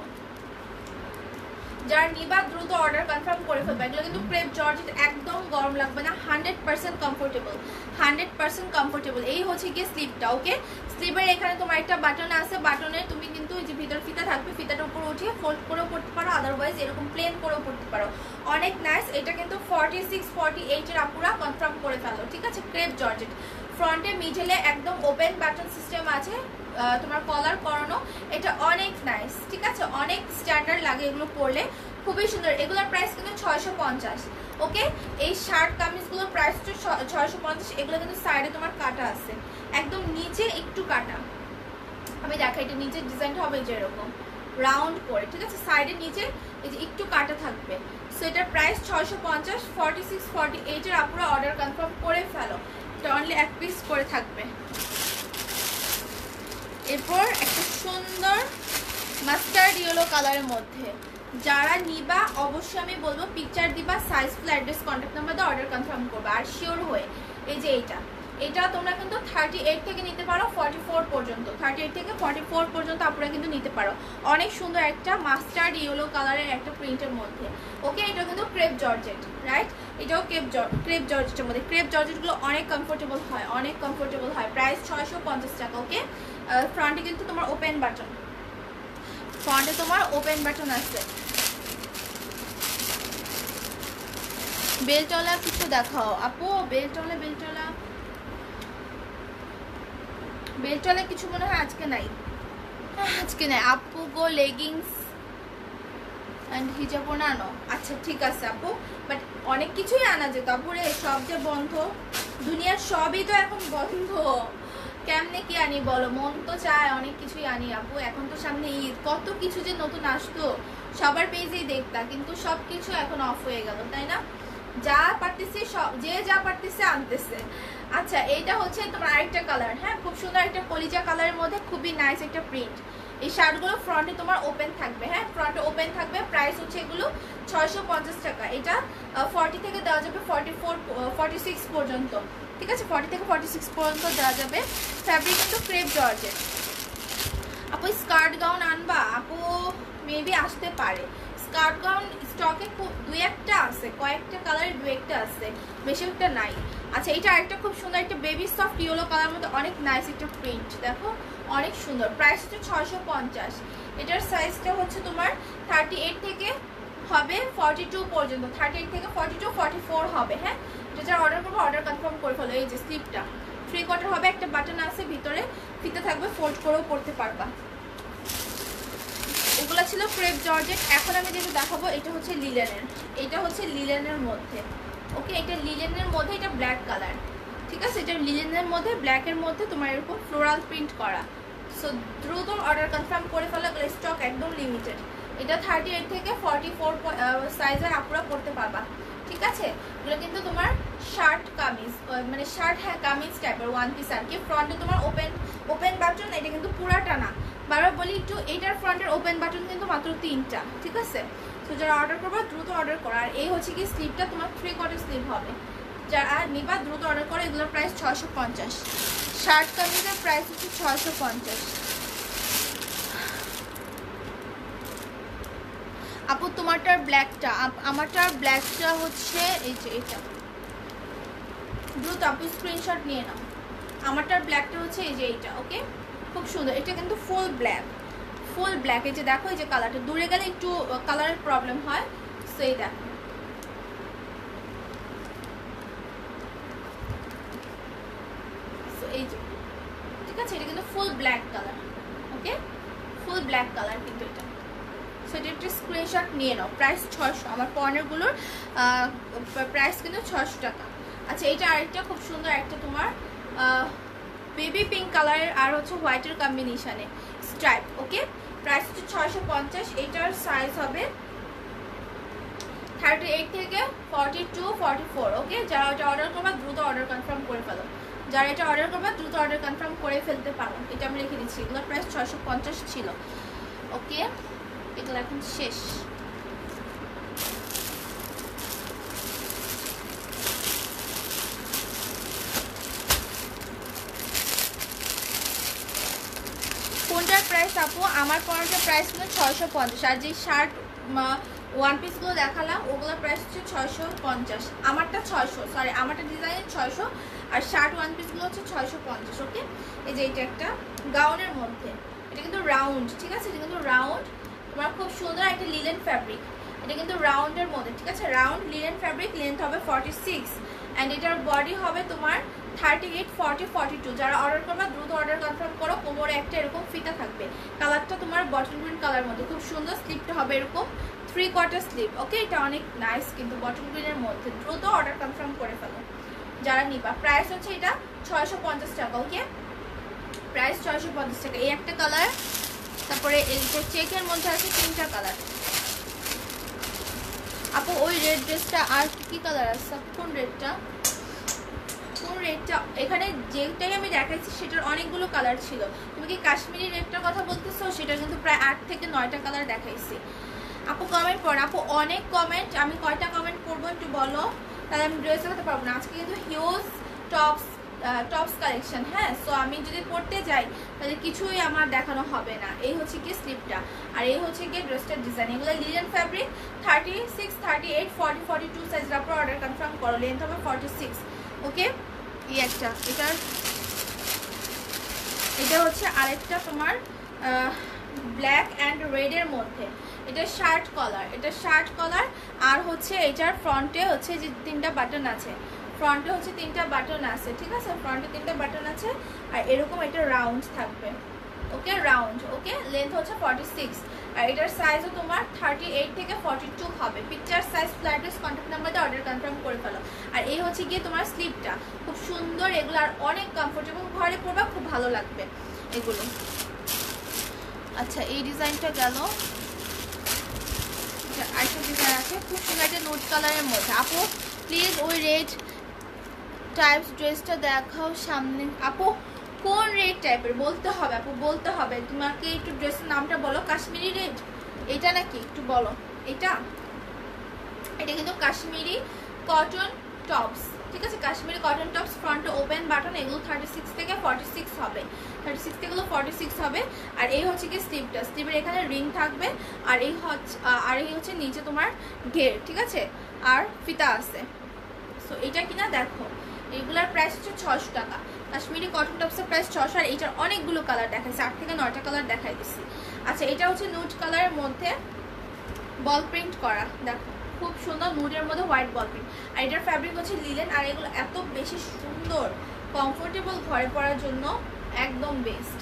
যারা নিবা দ্রুত অর্ডার কনফার্ম করে ফেলবে। এগুলো কিন্তু ক্রেপ জর্জেট, একদম গরম লাগবে না, 100% কমফোর্টেবল, 100% কমফোর্টেবল। এই হচ্ছে গিয়ে স্লিপটা, ওকে। স্লিপের এখানে তোমার একটা বাটন আছে, বাটনে তুমি কিন্তু ওই যে ভিতর ফিতা থাকবে, ফিতাটার উপর উঠিয়ে ফোল্ড করেও পড়তে পারো, আদারওয়াইজ এরকম প্লেন করেও পড়তে পারো, অনেক নাইস। এটা কিন্তু 46, 48-এর আপুরা কনফার্ম করে ফেলো, ঠিক আছে, ক্রেপ জর্জেট। ফ্রন্টে মিডলে একদম ওপেন বাটন সিস্টেম আছে, তোমার কলার করানো, এটা অনেক নাইস, ঠিক আছে, অনেক স্ট্যান্ডার্ড লাগে এগুলো পরলে, খুবই সুন্দর। এগুলোর প্রাইস কিন্তু 650। ওকে, এই শার্ট কামিজগুলোর প্রাইস হচ্ছে 650। এগুলো কিন্তু সাইডে তোমার কাটা আছে, একদম নিচে একটু কাটা, আমি দেখাই, এটা নিচের ডিজাইনটা হবে যে এরকম রাউন্ড করে, ঠিক আছে, সাইডে নিচে এই যে একটু কাটা থাকবে। সো এটার প্রাইস 650। 46 48 এর আপনারা অর্ডার কনফার্ম করে ফেলো, এটা অনলি এক পিস করে থাকবে। এরপর একটা সুন্দর মাস্টার্ড ইয়েলো কালারের মধ্যে যারা নিবা অবশ্যই আমি বলবো পিকচার দিবা, size full address contact number দিয়ে অর্ডার কনফার্ম করবে। আর শিওর হয়ে এই যে এটা তোমরা কিন্তু 38 থেকে নিতে পারো 44 পর্যন্ত, 38 থেকে 44 পর্যন্ত আপনারা কিন্তু নিতে পারো। অনেক সুন্দর একটা মাস্টার্ড ইয়েলো কালারের একটা প্রিন্টের মধ্যে। ওকে, এটা কিন্তু ক্রেপ জর্জেট, রাইট, এটাও ক্রেপ জর্জেটের মধ্যে। ক্রেপ জর্জেটগুলো অনেক কমফোর্টেবল হয়, অনেক কমফোর্টেবল হয়। প্রাইস 650 টাকা। ওকে, ফ্রন্টে কিন্তু তোমার ওপেন বাটন, ফ্রন্টে তোমার ওপেন বাটন আছে। বেলটলা কিছু দেখাও আপু, বেলটলা কিছু মনে হয় আজকে নাই, আপু গো লেগিংস অ্যান্ড হিজাবও না আনো। আচ্ছা ঠিক আছে আপু, বাট অনেক কিছুই আনা যেত আপু রে, সব যে বন্ধ, দুনিয়ার সবই তো এখন বন্ধ, কেমনে কি আনি বলো, মন তো চায় অনেক কিছুই আনি আপু। এখন তো সামনে ঈদ, কত কিছু যে নতুন আসতো সবার পেজেই দেখতা, কিন্তু সব কিছু এখন অফ হয়ে গেল, তাই না? যা পারতেছে সব, যে যা পারতেছে আনতেছে। আচ্ছা, এইটা হচ্ছে তোমার আরেকটা কালার, হ্যাঁ, খুব সুন্দর একটা কলিজা কালারের মধ্যে, খুবই নাইস একটা প্রিন্ট। এই শার্টগুলো ফ্রন্টে তোমার ওপেন থাকবে, হ্যাঁ, ফ্রন্টে ওপেন থাকবে। প্রাইস হচ্ছে এগুলো 650 টাকা। এটা 40 থেকে দেওয়া যাবে 46 পর্যন্ত, ঠিক আছে, 40 থেকে 46 পর্যন্ত দেওয়া যাবে। ফ্যাব্রিক কিন্তু ক্রেপ জর্জেট। আপু স্কার্ট গাউন আনবা আপু, মেবি আসতে পারে। স্কার্ট গাউন স্টকে খুব দুই একটা আছে, কয়েকটা কালারের দুই একটা আছে, বেশি একটা নাই। আচ্ছা, এটা আরেকটা খুব সুন্দর একটা বেবি সফট ইয়েলো কালার মধ্যে, অনেক নাইস একটা প্রিন্ট, দেখো অনেক সুন্দর। প্রাইস হচ্ছে 650। এটার সাইজটা হচ্ছে তোমার 38 থেকে হবে 42 পর্যন্ত, 38 থেকে 42 44 হবে, হ্যাঁ। যেটা অর্ডার করবো অর্ডার কনফার্ম করে ফেলো। এই যে স্লিপটা 3 কোয়ার্টার হবে, একটা বাটন আছে ভিতরে, ফিতে থাকবে, ফোল্ড করেও পড়তে পারবা। এগুলো ছিল ক্রেপ জর্জেট। এখন আমি যেটা দেখাবো এটা হচ্ছে লিলেনের, এটা হচ্ছে লিলেনের মধ্যে। ওকে, এটা লিলেনের মধ্যে, এটা ব্ল্যাক কালার, ঠিক আছে, এটা লিলেনের মধ্যে ব্ল্যাকের মধ্যে তোমার এরকম ফ্লোরাল প্রিন্ট করা। সো দ্রুত অর্ডার কনফার্ম করে ফেলো, এগুলো স্টক একদম লিমিটেড। এটা 38 থেকে 44 সাইজের আপুরা পড়তে পারবা, ঠিক আছে। এগুলো কিন্তু তোমার শার্ট কামিজ, মানে শার্ট, হ্যাঁ, কামিজ টাইপের ওয়ান পিস আর কি। ফ্রন্টে তোমার ওপেন বাটন, এটা কিন্তু পুরাটা না, বারবার বলি একটু, এইটার ফ্রন্টের ওপেন বাটন কিন্তু মাত্র 3টা, ঠিক আছে। তো যারা অর্ডার করবা দ্রুত অর্ডার করো। আর এই হচ্ছে কি স্লিপটা তোমার 3 কোয়ার্টার স্লিপ হবে, যারা নিবা দ্রুত অর্ডার করো। এগুলোর প্রাইস 650। শার্ট কামিজের প্রাইস হচ্ছে 650। আপু তোমারটার ব্ল্যাকটা, আমারটার ব্ল্যাকটা হচ্ছে এই যে এটা, দ্রুত আপু স্ক্রিনশট নিয়ে নাও। আমারটার ব্ল্যাকটা হচ্ছে এই যে এইটা। ওকে, খুব সুন্দর, এটা কিন্তু ফুল ব্ল্যাক, এই যে দেখো, এই যে কালারটা দূরে গেলে একটু কালারের প্রবলেম হয়, সো এই দেখো, এই যে, ঠিক আছে, এটা কিন্তু ফুল ব্ল্যাক কালার। ওকে, ফুল ব্ল্যাক কালার কিন্তু এটা। সো এটা একটা স্ক্রিনশট নিয়ে নাও। প্রাইস 600, আমার কর্নারগুলোর প্রাইস কিন্তু 600 টাকা। আচ্ছা, এটা আরেকটা খুব সুন্দর একটা তোমার বেবি পিঙ্ক কালারের আর হচ্ছে হোয়াইটের কম্বিনেশনে স্ট্রাইপ। ওকে, প্রাইস হচ্ছে 650। এটার সাইজ হবে 38 থেকে 42 44। ওকে, যারা এটা অর্ডার করবা দ্রুত অর্ডার কনফার্ম করে ফেলো, যারা এটা অর্ডার করবা দ্রুত অর্ডার কনফার্ম করে ফেলতে পারো। এটা আমি লিখে দিচ্ছি, এগুলোর প্রাইস 650 ছিল। ওকে, এগুলো এখন শেষ। কোনটার প্রাইস আপু? আমার কোনটার প্রাইস ছিল 650। আর যে শার্ট ওয়ান পিসগুলো দেখালাম ওগুলোর প্রাইস হচ্ছে 650। আমারটা 600, সরি, আমারটা ডিজাইনের 600, আর শার্ট ওয়ান পিসগুলো হচ্ছে 650। ওকে, এই যে এটা একটা গাউনের মধ্যে, এটা কিন্তু রাউন্ড, ঠিক আছে, এটা কিন্তু রাউন্ড, তোমার খুব সুন্দর একটা লিলেন ফ্যাব্রিক, এটা কিন্তু রাউন্ডের মধ্যে, ঠিক আছে, রাউন্ড লিলেন ফ্যাব্রিক, লেন্থ হবে 46 অ্যান্ড এটার বডি হবে তোমার 38, 40, 42। যারা অর্ডার করবা দ্রুত অর্ডার কনফার্ম করো। কোমরে একটা এরকম ফিতা থাকবে, কালারটা তোমার বটল গ্রিন কালার মধ্যে, খুব সুন্দর। স্লিপটা হবে এরকম 3/4 স্লিপ। ওকে, এটা অনেক নাইস কিন্তু বটল গ্রিনের মধ্যে। দ্রুত অর্ডার কনফার্ম করে ফেলো যারা নিবা। প্রাইস হচ্ছে এটা 650 টাকা। ওকে, প্রাইস 650 টাকা। এই একটা কালার, তারপরে এই যে চেকের মধ্যে আছে 3টা কালার। আপু ওই রেড ড্রেসটা আর কি কালার আছে? কোন রেডটা? কোন রেডটা? এখানে যেটাই আমি দেখাচ্ছি সেটার অনেকগুলো কালার ছিল। তুমি কি কাশ্মীরি রেডটার কথা বলতেছো? সেটা কিন্তু প্রায় 8 থেকে 9টা কালার দেখাইছি। আপু কমেন্ট পড়েন। আপু অনেক কমেন্ট, আমি কয়টা কমেন্ট করবো একটু বলো, তাহলে আমি ড্রেস দেখাতে পারবো না। আজকে কিন্তু হিউজ টপস কালেকশন। হ্যাঁ, সো আমি যদি পড়তে যাই তাহলে কিছুই আমার দেখানো হবে না। এই হচ্ছে কি স্লিপটা, আর এই হচ্ছে কি ড্রেসটার ডিজাইন। এগুলো লিলেন ফ্যাব্রিক। 36, 38, 40, 42 সাইজের আপনার অর্ডার কনফার্ম করো। লেন্থ হবে 46। ওকে, এই একটা। এটা হচ্ছে আরেকটা তোমার ব্ল্যাক অ্যান্ড রেডের মধ্যে। এটা শার্ট কলার, এটা শার্ট কলার। আর হচ্ছে এটার ফ্রন্টে হচ্ছে যে 3টা বাটন আছে, ফ্রন্টে হচ্ছে 3টা বাটন আছে, ঠিক আছে, ফ্রন্টে 3টা বাটন আছে। আর এরকম এটা রাউন্ড থাকবে। ওকে, রাউন্ড। ওকে, লেন্থ হচ্ছে 46। আর এটার সাইজও তোমার 38 থেকে 42 হবে। পিকচার সাইজ ফ্ল্যাটেস কন্ট্যাক্ট নাম্বার দিয়ে অর্ডার কনফার্ম করে ফেলো। আর এই হচ্ছে গিয়ে তোমার স্লিপটা, খুব সুন্দর। এগুলো আর অনেক কমফোর্টেবল, ঘরে পরবা খুব ভালো লাগবে এগুলো। আচ্ছা, এই ডিজাইনটা গেল। আরেকটা ডিজাইন আছে খুব সুন্দর, একটা নোট কালারের মধ্যে। আপু প্লিজ ওই রেড টাইপস ড্রেসটা দেখাও সামনে। আপু কোন রেড টাইপের বলতে হবে, আপু বলতে হবে। তোমাকে একটু ড্রেসের নামটা বলো। কাশ্মীরি রেড এটা নাকি একটু বলো। এটা কিন্তু কাশ্মীরি কটন টপস, ঠিক আছে, কাশ্মীরি কটন টপস। ফ্রন্টে ওপেন বাটন। এগুলো 36 থেকে 46 হবে, 36 থেকে 46 হবে। আর এই হচ্ছে কি স্লিভটা, স্লিভের এখানে রিং থাকবে। আর এই হচ্ছে নিচে তোমার ঘের, ঠিক আছে, আর ফিতা আছে। সো এটা কিনা দেখো, এগুলার প্রাইস হচ্ছে 600 টাকা। কাশ্মীরি কটন টপসের প্রাইস 600। আর এটার অনেকগুলো কালার দেখাইছে, 8 থেকে 9টা কালার দেখাই দিচ্ছি। আচ্ছা, এটা হচ্ছে নুড কালারের মধ্যে বল প্রিন্ট করা, দেখো খুব সুন্দর, নুডের মধ্যে হোয়াইট বল প্রিন্ট। আর এটার ফ্যাব্রিক হচ্ছে লিলেন। আর এগুলো এত বেশি সুন্দর, কমফোর্টেবল, ঘরে পরার জন্য একদম বেস্ট,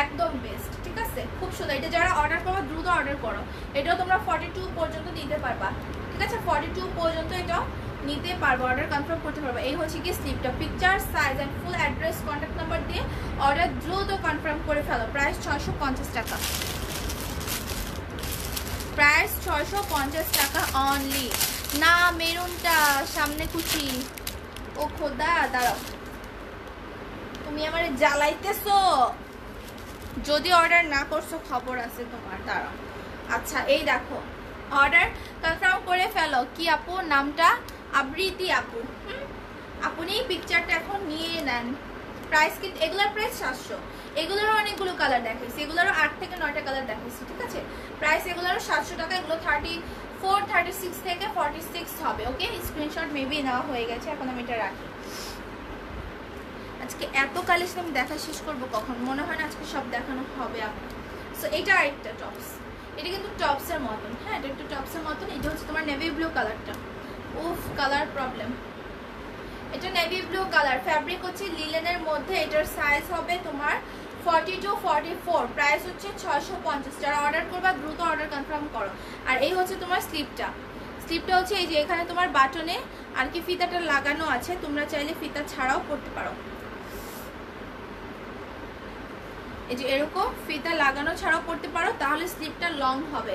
একদম বেস্ট, ঠিক আছে, খুব সুন্দর। এটা যারা অর্ডার করো দ্রুত অর্ডার করো। এটাও তোমরা 42 পর্যন্ত নিতে পারবা, ঠিক আছে, 42 পর্যন্ত এটাও নিতে পারবো, অর্ডার কনফার্ম করতে পারবো। এই হচ্ছে কি স্লিপটা। Picture size and full address contact number দিয়ে অর্ডার দ্রুত কনফার্ম করে ফেলো। প্রাইস 650 টাকা, প্রাইস 650 টাকা অনলি। না, মেরুনটা সামনে কুচি। ও খোদা, দাঁড়াও, তুমি আমারে জ্বালাইতেছো। যদি অর্ডার না করছো খবর আছে তোমার, দাঁড়াও। আচ্ছা, এই দেখো, অর্ডার কনফার্ম করে ফেলো। কি আপু নামটা? আবৃতি আপু। আপনি পিকচারটা এখন নিয়ে নেন। প্রাইস কিন্তু এগুলোর প্রাইস 700। এগুলোরও অনেকগুলো কালার দেখাইছি, এগুলোরও 8 থেকে 9টা কালার দেখাইছি, ঠিক আছে। প্রাইস এগুলোরও 700 টাকা। এগুলো 34, 36 থেকে 46 হবে। ওকে, স্ক্রিনশট মেবি নেওয়া হয়ে গেছে, এখন আমি এটা রাখি। আজকে এত কালেকশন আমি দেখা শেষ করবো কখন, মনে হয় না আজকে সব দেখানো হবে আপনার। সো এটা আরেকটা টপস, এটা কিন্তু টপসের মতন। হ্যাঁ, এটা একটু টপসের মতন। এটা হচ্ছে তোমার নেভি ব্লু কালারটা। উফ, কালার প্রবলেম। এটা নেভি ব্লু কালার, ফ্যাব্রিক হচ্ছে লিলেনের মধ্যে। এটার সাইজ হবে তোমার 42, 44। প্রাইস হচ্ছে 650। যারা অর্ডার করবা দ্রুত অর্ডার কনফার্ম করো। আর এই হচ্ছে তোমার স্লিপটা। স্লিপটা হচ্ছে এই যে এখানে তোমার বাটনে আর কি ফিতাটা লাগানো আছে, তোমরা চাইলে ফিতা ছাড়াও করতে পারো। এই যে এরকম ফিতা লাগানো ছাড়াও করতে পারো, তাহলে স্লিপটা লং হবে,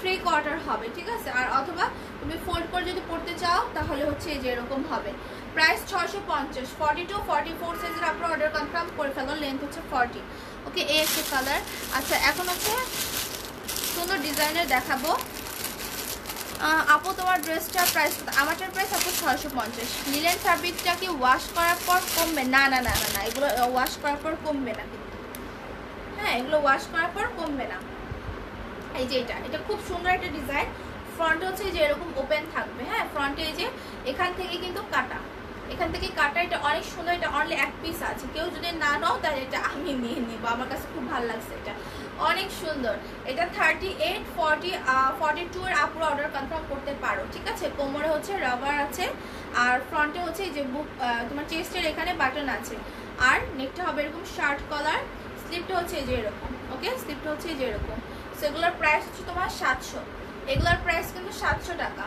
3/4 হবে, ঠিক আছে। আর অথবা তুমি ফোল্ড করে যদি পড়তে চাও তাহলে হচ্ছে এই যে এরকম হবে। প্রাইস 650। 42, 44 সাইজের আপনারা অর্ডার কনফার্ম করে ফেলো। লেন্থ হচ্ছে 40। ওকে, এই একটা কালার। আচ্ছা, এখন হচ্ছে সুন্দর ডিজাইনের দেখাবো। আপু তোমার ড্রেসটার প্রাইস? আমারটার প্রাইস আপু 650। লিলেন ফ্যাব্রিকটা কি ওয়াশ করার পর কমবে? না না না না না, এগুলো ওয়াশ করার পর কমবে না কিন্তু। হ্যাঁ, এগুলো ওয়াশ করার পর কমবে না। এই যে এটা খুব সুন্দর একটা ডিজাইন। ফ্রন্ট হচ্ছে যে এরকম ওপেন থাকবে। হ্যাঁ, ফ্রন্টে এই যে এখান থেকে কিন্তু কাটা, এখান থেকে কাটা, এটা অনেক সুন্দর, এটা অনলি এক পিস আছে, কেউ যদি না নাও তাহলে এটা আমি নিয়ে নিব, আমার কাছে খুব ভালো লাগছে, এটা অনেক সুন্দর। এটা 38, 40, 42 এর আপুরা অর্ডার কনফার্ম করতে পারো, ঠিক আছে। কোমরে হচ্ছে রাবার আছে, আর ফ্রন্টে হচ্ছে এই যে বুক তোমার চেস্টের এখানে বাটন আছে, আর নেকটা হবে এরকম শার্ট কলার, স্লিপটা হচ্ছে এই যে এরকম, ওকে, স্লিপটা হচ্ছে এই যে এরকম। সো এগুলোর প্রাইস হচ্ছে তোমার 700, এগুলোর প্রাইস কিন্তু 700 টাকা।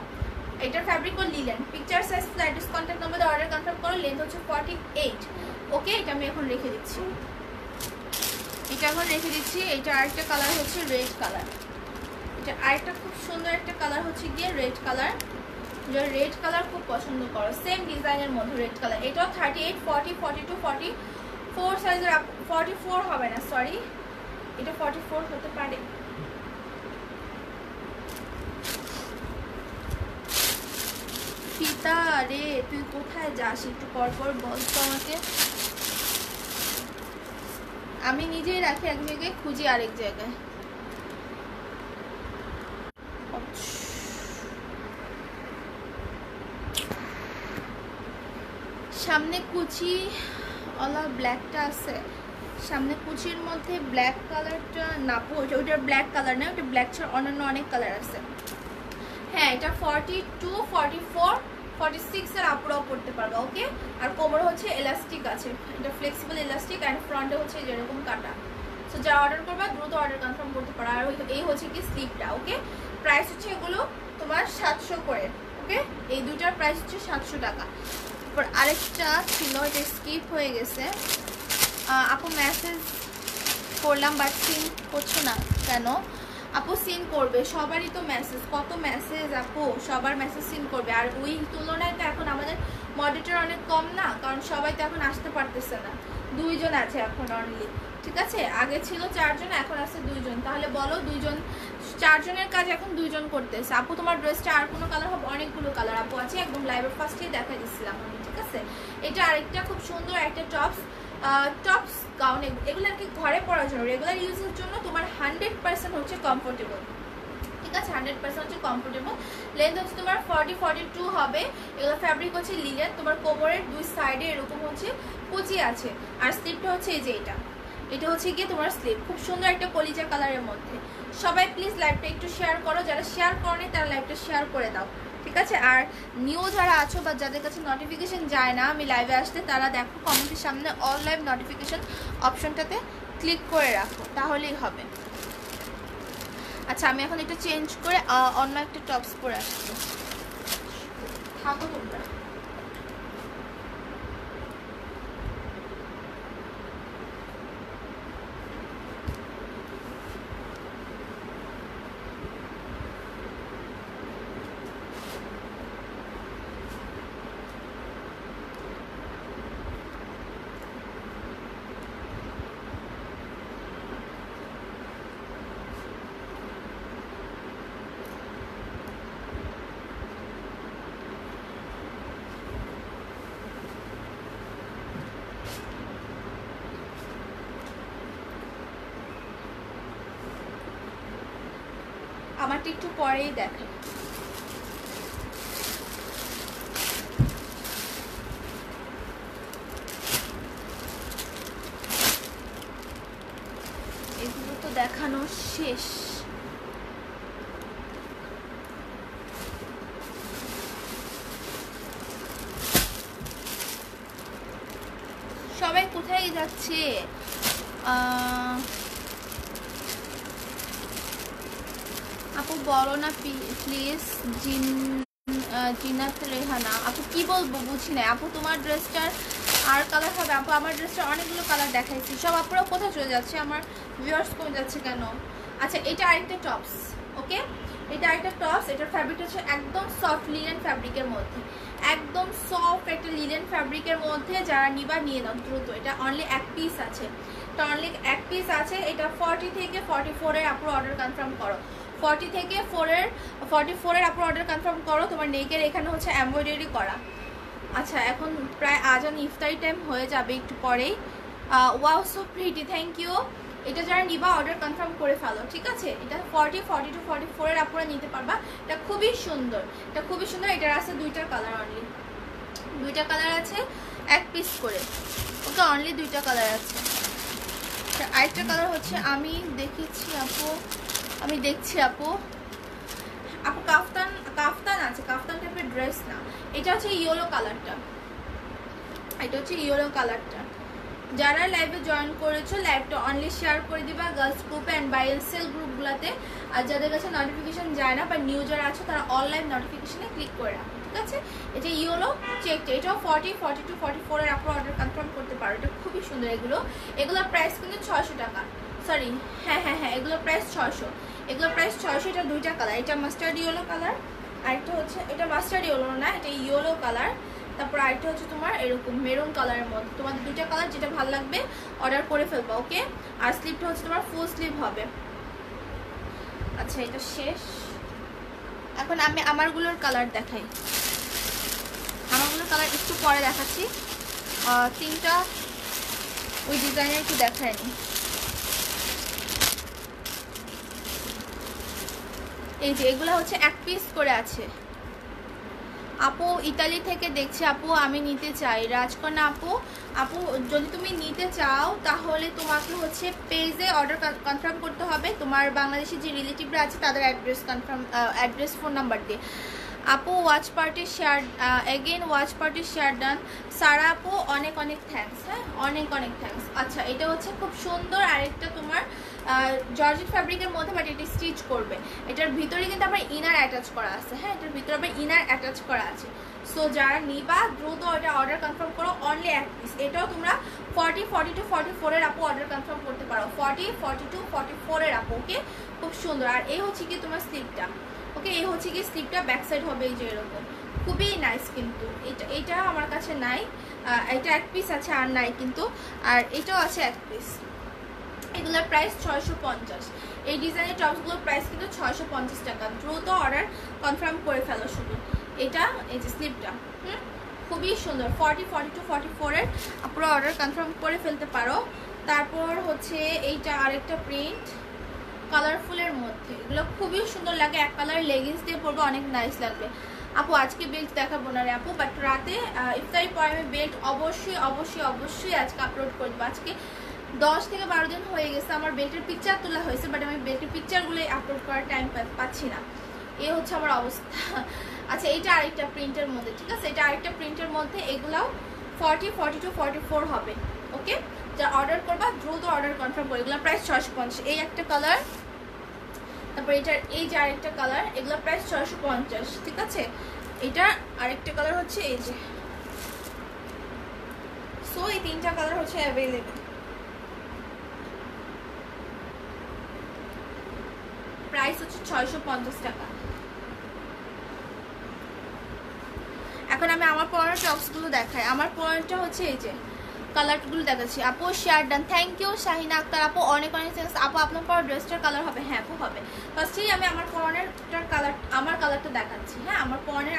এটার ফ্যাব্রিক ও linen, picture size flat contact নম্বরে অর্ডার কনফার্ম করো। লেন্থ হচ্ছে 48, ওকে। এটা আমি এখন রেখে দিচ্ছি, এটা এখন রেখে দিচ্ছি। এটা আরেকটা কালার হচ্ছে রেড কালার, এটা আরেকটা খুব সুন্দর একটা কালার হচ্ছে গিয়ে রেড কালার, যারা রেড কালার খুব পছন্দ করো, সেম ডিজাইনের মধ্যে রেড কালার। এটাও 38, 40, 42, 44 সাইজের, 44 হবে না, সরি, এটা 44 হতে পারে। ফিতা রে, তুই কোথায় যাস একটু পর পর বল তো আমাকে, আমি নিজেই রাখি এক জায়গায়, খুঁজি আরেক জায়গায়। সামনে কুচি ওলা ব্ল্যাকটা আছে, সামনে কুচির মধ্যে ব্ল্যাক কালারটা না, ওইটার ব্ল্যাক কালার না, ওটা ব্ল্যাক ছাড়া অন্যান্য অনেক কালার আছে। হ্যাঁ, এটা 42, 44, 46 এর আপুরাও পড়তে পারবে, ওকে। আর কোমরে হচ্ছে এলাস্টিক আছে, এটা ফ্লেক্সিবল এলাস্টিক, অ্যান্ড ফ্রন্টে হচ্ছে যেরকম কাটা। সো যা অর্ডার করবা দ্রুত অর্ডার কনফার্ম করতে পারো। আর এই হচ্ছে কি স্লিপটা, ওকে। প্রাইস হচ্ছে এগুলো তোমার 700 করে, ওকে। এই দুইটার প্রাইস হচ্ছে 700 টাকা। তারপর আরেকটা ছিল, এটা স্কিপ হয়ে গেছে। আপু মেসেজ করলাম বাট সিন করছো না কেন? আপু সিন করবে, সবারই তো মেসেজ, কত মেসেজ আপু, সবার মেসেজ সিন করবে। আর ওই তুলনায় তো এখন আমাদের মডারেটর অনেক কম না, কারণ সবাই তো এখন আসতে পারতেছে না, 2 জন আছে এখন অনলি, ঠিক আছে। আগে ছিল 4 জন, এখন আছে 2 জন। তাহলে বলো 2 জন, 4 জনের কাজ এখন 2 জন করতেছে। আপু তোমার ড্রেসটা আর কোনো কালার হবে? অনেকগুলো কালার আপু আছে, একদম লাইভের ফার্স্টেই দেখা দিচ্ছিলাম আমি, ঠিক আছে। এটা আরেকটা খুব সুন্দর একটা টপস গাউন, এগুলো আর কি ঘরে পরার জন্য, রেগুলার ইউজের জন্য তোমার 100% হচ্ছে কমফোর্টেবল, ঠিক আছে, 100% হচ্ছে কমফোর্টেবল। লেন্থ হচ্ছে তোমার 40, 42 হবে। এগুলো ফ্যাব্রিক হচ্ছে লিলেন, তোমার কোমরের 2 সাইডে এরকম হচ্ছে কুচি আছে, আর স্লিপটা হচ্ছে এই যে এটা হচ্ছে গিয়ে তোমার স্লিপ, খুব সুন্দর একটা কলিজা কালারের মধ্যে। সবাই প্লিজ লাইভটা একটু শেয়ার করো, যারা শেয়ার করনি তারা লাইভটা শেয়ার করে দাও, ঠিক আছে। আর নিউ যারা আছো বা যাদের কাছে নোটিফিকেশন যায় না আমি লাইভে আসতে, তারা দেখো কমেন্টের সামনে অল লাইভ নোটিফিকেশন অপশনটাতে ক্লিক করে রাখো, তাহলেই হবে। আচ্ছা, আমি এখন এটা চেঞ্জ করে অন্য একটা টপস পরে আসছি, থাকো তোমরা। আমারটা একটু পরেই দেখে, এগুলো তো দেখানো শেষ। সবাই কোথায় যাচ্ছে? আপু বলো না প্লিজ। জিনাত রেহানা, আপু কি বলবো বুঝি না। আপু তোমার ড্রেসটার আর কালার হবে? আপু আমার ড্রেসটার অনেকগুলো কালার দেখাইছি, সব আপুরা কোথায় চলে যাচ্ছে, আমার ভিউয়ার্স কমে যাচ্ছে কেন? আচ্ছা, এটা আরেকটা টপস, ওকে, এটা আরেকটা টপস। এটার ফ্যাব্রিক হচ্ছে একদম সফট লিলেন ফ্যাব্রিকের মধ্যে, একদম সফট একটা লিলেন ফ্যাব্রিকের মধ্যে। যারা নিবা নিয়ে নাও দ্রুত, এটা অনলি এক পিস আছে, এটা অনলি এক পিস আছে। এটা 40 থেকে 44 এর আপুরা অর্ডার কনফার্ম করো, 40 থেকে 44 এর আপুরা অর্ডার কনফার্ম করো। তোমার নেকের এখানে হচ্ছে এমব্রয়ডারি করা। আচ্ছা, এখন প্রায় আজান ইফতারি টাইম হয়ে যাবে একটু পরেই। Wow so pretty, thank you. এটা যারা নিবা অর্ডার কনফার্ম করে ফেলো, ঠিক আছে। এটা 40, 42, 44 এর আপুরা নিতে পারবা। এটা খুবই সুন্দর, এটা খুবই সুন্দর। এটার আছে 2টা কালার অনলি, দুইটা কালার আছে, এক পিস করে। ওকে, অনলি দুইটা কালার আছে। আরেকটা কালার হচ্ছে আমি দেখছি আপু কাফতান আছে, কাফতান টাইপের ড্রেস না, এটা হচ্ছে ইয়েলো কালারটা, এটা হচ্ছে ইয়েলো কালারটা। যারা লাইভে জয়েন করেছো লাইভটা অনলি শেয়ার করে দিবা গার্লস গ্রুপে অ্যান্ড বাই এন্ড সেল গ্রুপগুলোতে। আর যাদের কাছে নোটিফিকেশন যায় না বা নিউ যারা আছো তারা অনলাইন নোটিফিকেশনে ক্লিক করে রাখো, ঠিক আছে? এটা ইয়েলো চেকটা, এটাও 40, 42, 44 এর আপনারা অর্ডার কনফার্ম করতে পারো। এটা খুবই সুন্দর। এগুলোর প্রাইস কিন্তু 600 টাকা, সরি হ্যাঁ, এগুলোর প্রাইস 600, এগুলোর প্রাইস 600। এটা দুইটা কালার, এটা মাস্টার্ড ইয়েলো কালার, আরেকটা হচ্ছে এটা মাস্টার্ড ইয়েলো না, এটা ইয়েলো কালার। তারপর আরেকটা হচ্ছে তোমার এরকম মেরুন কালারের মধ্যে। তোমাদের দুইটা কালার যেটা ভালো লাগবে অর্ডার করে ফেলবা, ওকে? আর স্লিভটা হচ্ছে তোমার ফুল স্লিভ হবে। আচ্ছা, এটা শেষ। এখন আমি আমারগুলোর কালার দেখাই। আমারগুলোর কালার একটু পরে দেখাচ্ছি। তিনটা ওই ডিজাইনের একটু দেখায়নি। এই যে এগুলো হচ্ছে এক পিস করে আছে। আপু ইতালি থেকে দেখছি, আপু আমি নিতে চাই। রাজকন্যা আপু যদি তুমি নিতে চাও তাহলে তোমাকে হচ্ছে পেজে অর্ডার কনফার্ম করতে হবে, তোমার বাংলাদেশি যে রিলেটিভরা আছে তাদের অ্যাড্রেস ফোন নাম্বার দিয়ে। আপু watch party share again, watch party share done. Sara আপু অনেক থ্যাঙ্কস, হ্যাঁ অনেক থ্যাঙ্কস। আচ্ছা, এটা হচ্ছে খুব সুন্দর আরেকটা তোমার জর্জেট ফ্যাব্রিকের মধ্যে, বাট এটি স্টিচ করবে। এটার ভিতরে কিন্তু আবার ইনার অ্যাটাচ করা আছে, হ্যাঁ এটার ভিতরে আবার ইনার অ্যাটাচ করা আছে। সো যারা নিবা দ্রুত এটা অর্ডার কনফার্ম করো, অনলি এক পিস। এটাও তোমরা 40, 42, 44 এর আপু অর্ডার কনফার্ম করতে পারো, 40, 42, 44 এর আপু, ওকে? খুব সুন্দর। আর এই হচ্ছে কি তোমার স্লিভটা, ওকে? এই হচ্ছে কি স্লিভটা, ব্যাক সাইড হবে এই যে এরকম, খুবই নাইস। কিন্তু এটা আমার কাছে নাই, এটা এক পিস আছে আর নাই কিন্তু, আর এটাও আছে এক পিস। এগুলোর প্রাইস 650। এই ডিজাইনের টপসগুলোর প্রাইস কিন্তু 650 টাকা। দ্রুত অর্ডার কনফার্ম করে ফেলো শুধু। এটা এই যে স্লিভটা, খুবই সুন্দর। 40, 42, 44 এর আপনারা অর্ডার কনফার্ম করে ফেলতে পারো। তারপর হচ্ছে এইটা আরেকটা প্রিন্ট কালারফুলের মধ্যে, এগুলো খুবই সুন্দর লাগে। এক কালার লেগিংস দিয়ে পরবে, অনেক নাইস লাগবে। আপু আজকে বেল্ট দেখাবো না রে আপু, বাট রাতে ইফতারি পরে আমি বেল্ট অবশ্যই আজকে আপলোড করে দেবো। আজকে 10 থেকে 12 দিন হয়ে গেছে আমার বেল্টের পিকচার তোলা হয়েছে, বাট আমি বেল্টের পিকচারগুলোই আপলোড করার টাইম পাচ্ছি না, এ হচ্ছে আমার অবস্থা। আচ্ছা, এটা আরেকটা প্রিন্টের মধ্যে, ঠিক আছে? এটা আরেকটা প্রিন্টের মধ্যে, এগুলাও 40, 42, 44 হবে, ওকে? যা অর্ডার করবা দ্রুত অর্ডার কনফার্ম করে। এগুলো প্রাইস 650। এই একটা কালার, তারপর এটার এই যে আরেকটা কালার, এগুলো প্রাইস 650, ঠিক আছে? এটা আরেকটা কালার হচ্ছে এই যে। সো এই তিনটা কালার হচ্ছে অ্যাভেলেবেল। প্রাইস হচ্ছে 650 টাকা। এখন আমি আমার পরানো টপসগুলো দেখাই। আমার পরানোটা হচ্ছে এই যে কালারগুলো দেখাচ্ছি। আপু share done, thank you Shahina Akter আপু, অনেক থ্যাঙ্কস আপু। আপনার পরা ড্রেসটার কালার হবে? হ্যাঁ আপু হবে। ফার্স্টেই আমি আমার পরানোটার কালারটা দেখাচ্ছি, হ্যাঁ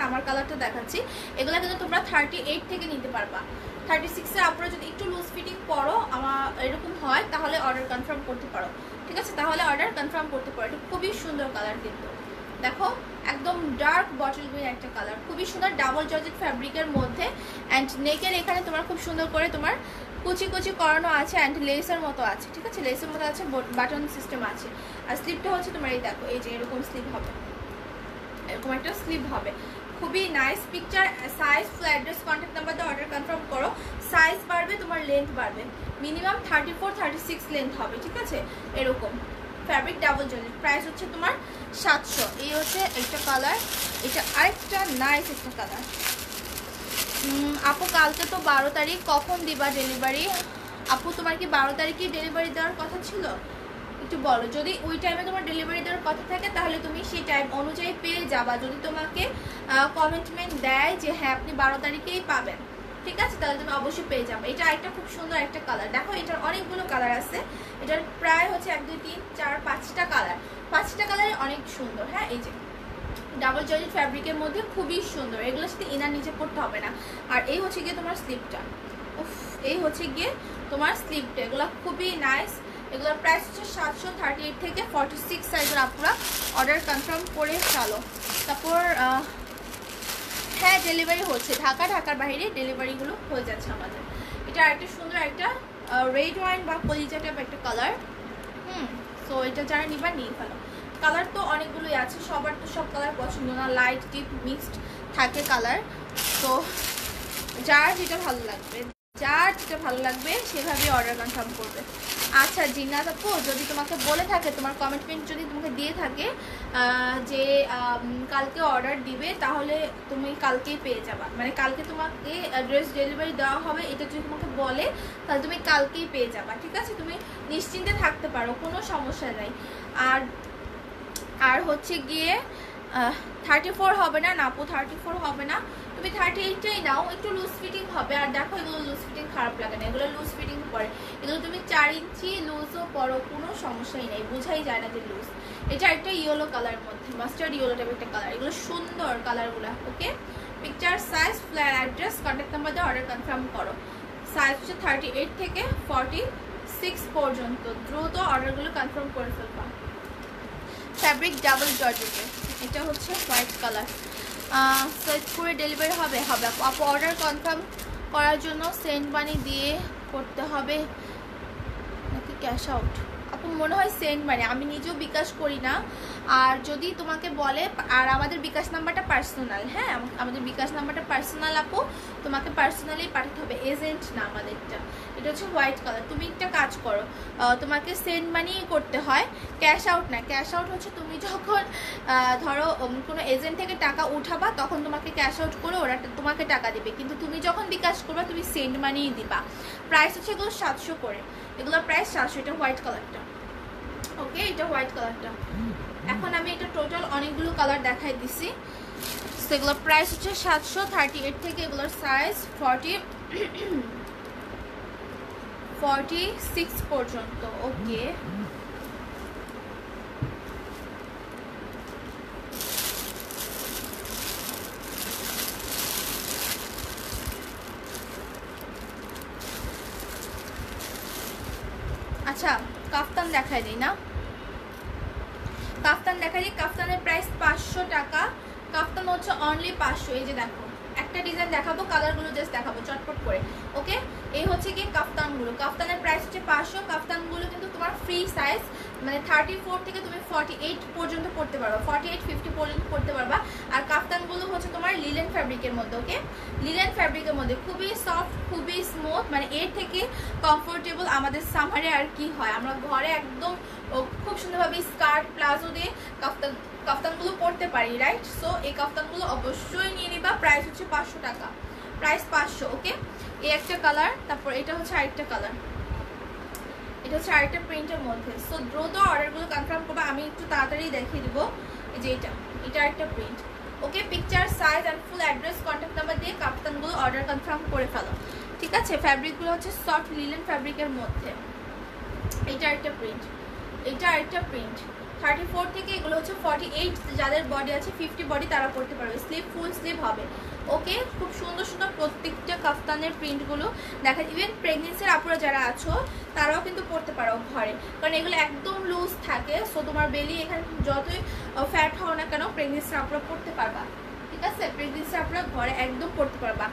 আমার কালারটা দেখাচ্ছি। এগুলো কিন্তু তোমরা 38 থেকে নিতে পারবা। 36 এর আপনারা যদি একটু লুজ ফিটিং পরো আমার এরকম হয় তাহলে অর্ডার কনফার্ম করতে পারো, ঠিক আছে? তাহলে অর্ডার কনফার্ম করতে পারো। এটা খুবই সুন্দর কালার, কিন্তু দেখো একদম ডার্ক বটল গ্রিন একটা কালার, খুবই সুন্দর ডাবল জর্জেট ফ্যাব্রিকের মধ্যে। অ্যান্ড নেকের এখানে তোমার খুব সুন্দর করে তোমার কুচি করানো আছে, অ্যান্ড লেসের মতো আছে, ঠিক আছে? লেসের মতো আছে, বাটন সিস্টেম আছে। আর স্লিভটা হচ্ছে তোমার এই দেখো, এই যে এরকম স্লিভ হবে, এরকম একটা স্লিভ হবে, খুবই nice. Picture size full address contact number দিয়ে অর্ডার কনফার্ম করো। সাইজ বাড়বে, তোমার লেন্থ বাড়বে, মিনিমাম 34, 36 লেন্থ হবে, ঠিক আছে? এরকম ফ্যাব্রিক ডাবল জর্জেট, প্রাইস হচ্ছে তোমার 700। এই হচ্ছে একটা কালার, এটা আরেকটা নাইস একটা কালার। আপু কালকে তো 12 তারিখ, কখন দিবা ডেলিভারি? আপু তোমার কি 12 তারিখে ডেলিভারি দেওয়ার কথা ছিল? একটু বলো। যদি ওই টাইমে তোমার ডেলিভারি দেওয়ার কথা থাকে তাহলে তুমি সেই টাইম অনুযায়ী পেয়ে যাবা। যদি তোমাকে কমিটমেন্ট দেয় যে হ্যাঁ আপনি 12 তারিখেই পাবেন, ঠিক আছে, তাহলে তুমি অবশ্যই পেয়ে যাবে। এটা একটা খুব সুন্দর একটা কালার, দেখো এটার অনেকগুলো কালার আছে। এটার প্রায় হচ্ছে 1, 2, 3, 4, 5টা কালার, 5টা কালারই অনেক সুন্দর। হ্যাঁ, এই যে ডাবল জর্জেট ফ্যাব্রিকের মধ্যে খুবই সুন্দর, এগুলোর সাথে ইনার নিচে পড়তে হবে না। আর এই হচ্ছে গিয়ে তোমার স্লিভটা, এই হচ্ছে গিয়ে তোমার স্লিভটা, এগুলো খুবই নাইস। এগুলোর প্রাইস হচ্ছে 738 থেকে 46 সাইজের আপনারা অর্ডার কনফার্ম করে ফেলো। তারপর হ্যাঁ ডেলিভারি হচ্ছে, ঢাকার বাইরে ডেলিভারিগুলো হয়ে যাচ্ছে আমাদের। এটা একটা সুন্দর একটা রেড ওয়াইন বা কলিজা টাইপ একটা কালার। সো এটা যারা নিবা নিয়ে ফেলো। কালার তো অনেকগুলোই আছে, সবার তো সব কালার পছন্দ না, লাইট ডিপ মিক্সড থাকে কালার। তো যার যেটা ভালো লাগবে সেভাবেই অর্ডার কনফার্ম করবে। আচ্ছা জিন্নাত আপু, যদি তোমাকে বলে থাকে, তোমার কমিটমেন্ট যদি তোমাকে দিয়ে থাকে যে কালকে অর্ডার দিবে, তাহলে তুমি কালকেই পেয়ে যাবা। মানে কালকে তোমাকে ড্রেস ডেলিভারি দেওয়া হবে, এটা যদি তোমাকে বলে তাহলে তুমি কালকেই পেয়ে যাবা। ঠিক আছে, তুমি নিশ্চিন্তে থাকতে পারো, কোনো সমস্যা নেই। আর হচ্ছে গিয়ে 34 হবে না আপু, 34 হবে না, তুমি 38টাই নাও, একটু লুজ ফিটিং হবে। আর দেখো এগুলো লুজ ফিটিং খারাপ লাগে না, এগুলো লুজ ফিটিং পরে, এগুলো তুমি 4 ইঞ্চি লুজও পরো, কোনো সমস্যাই নেই, বোঝাই যায় না যে লুজ। এটা একটা ইয়েলো কালার মধ্যে, মাস্টার্ড ইয়েলো টাইপের একটা কালার, এগুলো সুন্দর কালারগুলো। Okay, picture, size, flat address, contact number দিয়ে অর্ডার কনফার্ম করো। সাইজ হচ্ছে 38 থেকে 46 পর্যন্ত, দ্রুত অর্ডারগুলো কনফার্ম করে ফেলবা। ফ্যাব্রিক ডাবল জর্জেটের, এটা হচ্ছে হোয়াইট কালার। সেট করে ডেলিভারি হবে আপু। অর্ডার কনফার্ম করার জন্য সেন্ড মানি দিয়ে করতে হবে নাকি ক্যাশ আউট? আপু মনে হয় সেন্ড মানি, আমি নিজেও বিকাশ করি না। আর যদি তোমাকে বলে, আর আমাদের বিকাশ নাম্বারটা পার্সোনাল, হ্যাঁ আমাদের বিকাশ নাম্বারটা পার্সোনাল আপু, তোমাকে পার্সোনালি পাঠাতে হবে, এজেন্ট না আমাদেরটা। এটা হচ্ছে হোয়াইট কালার। তুমি একটা কাজ করো, তোমাকে সেন্ড মানি করতে হয়, ক্যাশ আউট না। ক্যাশ আউট হচ্ছে তুমি যখন ধরো কোনো এজেন্ট থেকে টাকা উঠাবা, তখন তোমাকে ক্যাশ আউট করে ওরা তোমাকে টাকা দেবে, কিন্তু তুমি যখন বিকাশ করবা তুমি সেন্ড মানিই দিবা। প্রাইস হচ্ছে এগুলো 700 করে, এগুলোর প্রাইস 700। এটা হোয়াইট কালারটা। ওকে, এটা হোয়াইট কালারটা। এখন আমি এটা টোটাল অনেকগুলো কালার দেখাই দিছি, সেগুলোর প্রাইস হচ্ছে 700, 38 থেকে এগুলোর সাইজ 46 পর্যন্ত। ওকে, আচ্ছা কাফতান দেখাই দিই না, কাফতান দেখাই দিই। কাফতানের প্রাইস 500 টাকা, কাফতান হচ্ছে অনলি 500। এই যে দেখো একটা ডিজাইন দেখাবো, কালারগুলো জাস্ট দেখাবো চটপট করে। ওকে, এই হচ্ছে কি কাফতানগুলো, কাফতানের প্রাইস হচ্ছে 500। কাফতানগুলো কিন্তু তোমার ফ্রি সাইজ, মানে 34 থেকে তুমি 48 পর্যন্ত পড়তে পারবা, 48-50 পর্যন্ত পড়তে পারবা। আর কাফতানগুলো হচ্ছে তোমার লিলেন ফ্যাব্রিকের মধ্যে। ওকে, লিলেন ফ্যাব্রিকের মধ্যে খুবই সফট, খুবই স্মুথ, মানে এর থেকে কমফোর্টেবল আমাদের সামারে আর কি হয়। আমরা ঘরে একদম খুব সুন্দরভাবে স্কার্ট প্লাজো দিয়ে কাফতানগুলো পরতে পারি, রাইট? সো এই কাফতানগুলো অবশ্যই নিয়ে নিবা। প্রাইস হচ্ছে 500 টাকা, প্রাইস 500। ওকে, এই একটা কালার, তারপর এটা হচ্ছে আরেকটা কালার, এটা হচ্ছে আরেকটা প্রিন্টের মধ্যে। সো দ্রুত অর্ডারগুলো কনফার্ম করবা, আমি একটু তাড়াতাড়ি দেখিয়ে দিব। এই যে এটা একটা print. Okay, picture, size and full address, contact number দিয়ে কাফতানগুলো অর্ডার কনফার্ম করে ফেলো। ঠিক আছে, ফ্যাব্রিকগুলো হচ্ছে সফট লিলেন ফ্যাব্রিকের মধ্যে। এটা একটা প্রিন্ট, এটা একটা প্রিন্ট। 34 থেকে এগুলো হচ্ছে 48, যাদের বডি আছে 50 বডি তারা পরতে পারবে, স্লিভ ফুল স্লিভ হবে। ওকে, খুব সুন্দর সুন্দর প্রত্যেকটা কাফতানের প্রিন্টগুলো দেখা, ইভেন প্রেগনেন্সির আপুরা যারা আছো তারাও কিন্তু পরতে পারো ঘরে, কারণ এগুলো একদম লুজ থাকে। সো তোমার বেলি এখানে যতই ফ্যাট হও না কেন, প্রেগনেন্সির আপুরা পরতে পারবা। ঠিক আছে, প্রেগনেন্সির আপুরা ঘরে একদম পরতে পারবা,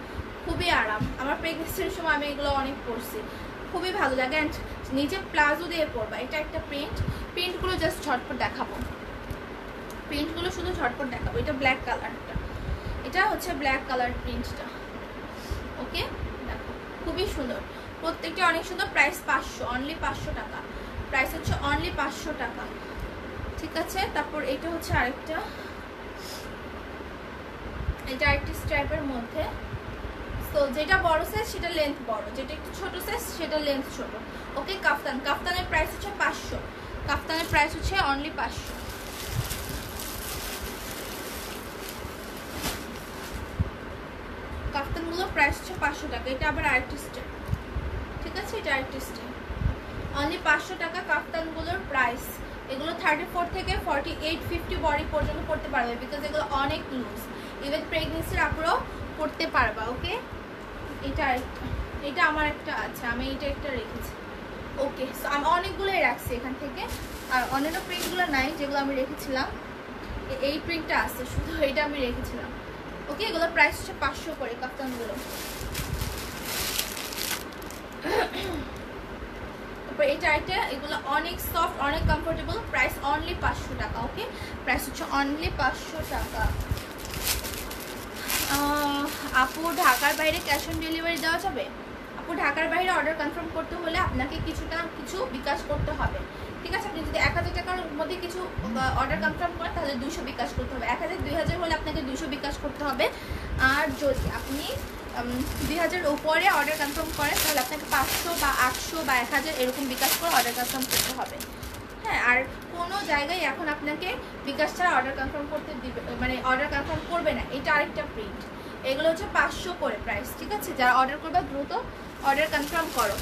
খুবই আরাম। আমার প্রেগনেন্সির সময় আমি এগুলো অনেক পরছি, খুবই ভালো লাগে। অ্যান্ড নিচে প্লাজো দিয়ে পরবা। এটা একটা প্রিন্ট, প্রিন্টগুলো জাস্ট ঝটপট দেখাবো, প্রিন্টগুলো শুধু ঝটপট দেখাবো। এটা ব্ল্যাক কালারটা, এটা হচ্ছে ব্ল্যাক কালার প্রিন্টটা। ওকে, দেখো খুবই সুন্দর, প্রত্যেকটা অনেক সুন্দর। প্রাইস 500, অনলি 500 টাকা, প্রাইস হচ্ছে অনলি 500 টাকা। ঠিক আছে, তারপর এটা হচ্ছে আরেকটা, এটা আরেকটি স্ট্রাইপের মধ্যে। তো যেটা বড় সাইজ সেটা লেন্থ বড়, যেটা একটু ছোট সাইজ সেটা লেন্থ ছোট। ওকে, কাফতান, কাফতানের প্রাইস হচ্ছে 500, কাফতানের প্রাইস হচ্ছে অনলি 500। কাফতানগুলো প্রাইস হচ্ছে 500 টাকা। এটা আবার আরেকটি স্টাইল, ঠিক আছে, এটা আরেকটি স্টাইল, অনলি 500 টাকা কাফতানগুলোর প্রাইস। এগুলো 34 থেকে 48-50 বডি পর্যন্ত পড়তে পারবে, বিকজ এগুলো অনেক লুজ, ইভেন প্রেগনেন্সির আপুরাও পড়তে পারবা। ওকে, এটা আরেকটা, এটা আমার একটা আছে, আমি এটা একটা রেখেছি। ওকে, সো আমি অনেকগুলোই রাখছি এখান থেকে, আর অন্যান্য প্রিন্টগুলো নাই যেগুলো আমি রেখেছিলাম। এই প্রিন্টটা আছে শুধু, এটা আমি রেখেছিলাম। ওকে, এগুলোর প্রাইস হচ্ছে 500 করে কাফতানগুলো। তারপর এটা এগুলো অনেক সফট, অনেক কমফোর্টেবল, প্রাইস অনলি 500 টাকা। ওকে, প্রাইস হচ্ছে অনলি 500 টাকা। আপু ঢাকার বাইরে ক্যাশ অন ডেলিভারি দেওয়া যাবে? আপু ঢাকার বাইরে অর্ডার কনফার্ম করতে হলে আপনাকে কিছু বিকাশ করতে হবে, ঠিক আছে? আপনি যদি 1000 টাকার মধ্যে কিছু অর্ডার কনফার্ম করেন তাহলে 200 বিকাশ করতে হবে। 1000 2000 হলে আপনাকে 200 বিকাশ করতে হবে। আর যদি আপনি 2000 উপরে অর্ডার কনফার্ম করেন তাহলে আপনাকে 500 বা 800 বা 1000 এরকম বিকাশ করে অর্ডার কনফার্ম করতে হবে। হ্যাঁ, আর কোনো জায়গায় এখন আপনাকে বিকাশ ছাড়া অর্ডার কনফার্ম করতে দিবে, মানে অর্ডার কনফার্ম করবে না। এটা আরেকটা প্রিন্ট, এগুলো হচ্ছে 500 করে প্রাইস, ঠিক আছে? যারা অর্ডার করবে দ্রুত অর্ডার কনফার্ম করো।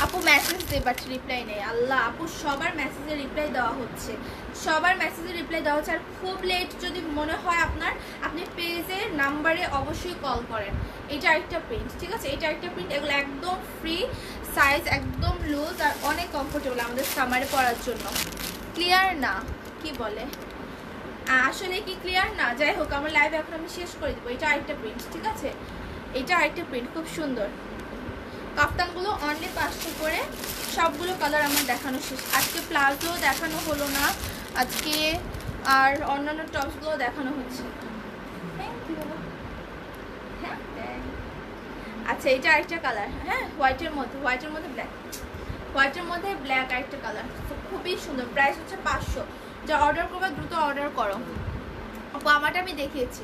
আপু মেসেজ দে বাট রিপ্লাই নেই। আল্লাহ, আপু সবার মেসেজে রিপ্লাই দেওয়া হচ্ছে, সবার মেসেজে রিপ্লাই দেওয়া হচ্ছে। আর খুব লেট যদি মনে হয় আপনার, আপনি পেজের নাম্বারে অবশ্যই কল করেন। এটা আরেকটা প্রিন্ট, ঠিক আছে? এটা আরেকটা প্রিন্ট, এগুলো একদম ফ্রি সাইজ, একদম লুজ আর অনেক কমফোর্টেবল আমাদের সামারে পরার জন্য। ক্লিয়ার না? কি বলে আসলে কি ক্লিয়ার না? যাই হোক, আমার লাইভ এখন আমি শেষ করে দেবো। এটা আরেকটা প্রিন্ট, ঠিক আছে? এটা আরেকটা প্রিন্ট, খুব সুন্দর। কাফতানগুলো অনলি 500 করে, সবগুলো কালার আমার দেখানো শেষ। আজকে প্লাজো দেখানো হলো না আজকে, আর অন্যান্য টপসগুলো দেখানো হচ্ছে। Thank you. হ্যাঁ, আচ্ছা, এটা আরেকটা কালার। হ্যাঁ, হোয়াইটের মধ্যে ব্ল্যাক, হোয়াইটের মধ্যে ব্ল্যাক আরেকটা কালার, খুবই সুন্দর। প্রাইস হচ্ছে 500। যা অর্ডার করবে দ্রুত অর্ডার করো। আপু আমারটা আমি দেখিয়েছি,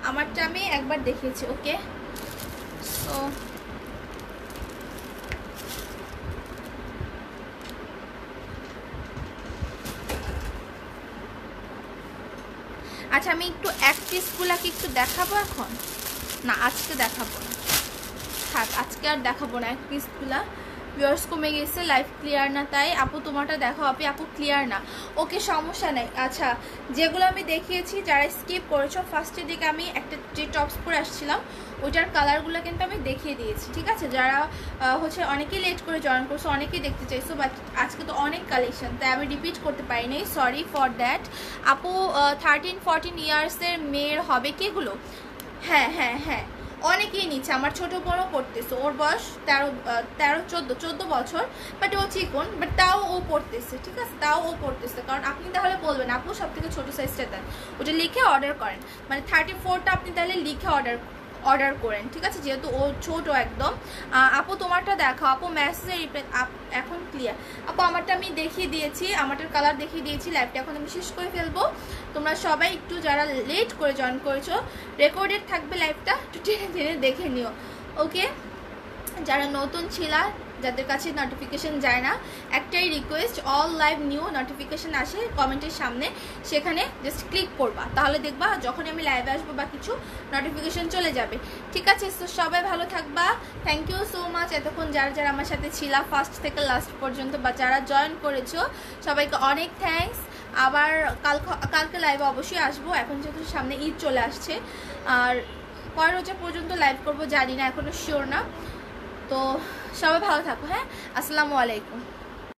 আমারটা আমি একবার দেখিয়েছি। ওকে, সো আচ্ছা, আমি একটু এক পিসগুলাকে একটু দেখাবো এখন। না, আজকে দেখাবো না, থাক, আজকে আর দেখাবো না এক পিসগুলা। ভিউয়ার্স কমে গেছে, লাইভ ক্লিয়ার না, তাই আপু তোমারটা দেখো। আপু ক্লিয়ার না, ওকে, সমস্যা নেই। আচ্ছা, যেগুলো আমি দেখিয়েছি, যারা স্কিপ করেছো, ফার্স্টের দিকে আমি একটা যে টপস পরে আসছিলাম ওইটার কালারগুলো কিন্তু আমি দেখিয়ে দিয়েছি, ঠিক আছে? যারা হচ্ছে অনেকেই লেট করে জয়েন করছো, অনেকেই দেখতে চাইছো, বাট আজকে তো অনেক কালেকশন, তাই আমি রিপিট করতে পারিনি, সরি ফর দ্যাট। আপু 13-14 ইয়ার্সের মেয়ের হবে কি এগুলো? হ্যাঁ হ্যাঁ হ্যাঁ, অনেকেই নিচ্ছে। আমার ছোট বড় পড়তেছে, ওর বয়স 13-14 বছর, বাট ও চিকন, বাট তাও ও পড়তেছে, ঠিক আছে? তাও ও পড়তেছে। কারণ আপনি তাহলে বলবেন আপু সব থেকে ছোটো সাইজটা দেন, ওটা লিখে অর্ডার করেন, মানে 34টা আপনি তাহলে লিখে অর্ডার করেন, ঠিক আছে? যেহেতু ও ছোট একদম। আপু তোমারটা দেখো। আপু মেসেজে রিপ্লাই এখন ক্লিয়ার। আপু আমারটা আমি দেখিয়ে দিয়েছি, আমারটার কালার দেখিয়ে দিয়েছি। লাইভটা এখন আমি শেষ করে ফেলবো। তোমরা সবাই একটু যারা লেট করে জয়েন করেছো, রেকর্ডেড থাকবে লাইভটা, একটু টেনে টেনে দেখে নিও। ওকে, যারা নতুন ছিলা, যাদের কাছে নোটিফিকেশন যায় না, একটাই request, all live new notification আসে কমেন্টের সামনে, সেখানে জাস্ট ক্লিক করবা, তাহলে দেখবা যখন আমি লাইভে আসবো বা কিছু নোটিফিকেশন চলে যাবে, ঠিক আছে? তো সবাই ভালো থাকবা। থ্যাংক ইউ সো মাচ এতক্ষণ যারা আমার সাথে ছিলা ফার্স্ট থেকে লাস্ট পর্যন্ত, বা যারা জয়েন করেছো সবাইকে অনেক থ্যাঙ্কস। আবার কালকে লাইভে অবশ্যই আসবো। এখন যেহেতু সামনে ঈদ চলে আসছে, আর কয় রোজা পর্যন্ত লাইভ করবো জানি না, এখনো শিওর না। তো সবাই ভালো থাকো। হ্যাঁ, আসসালামু আলাইকুম।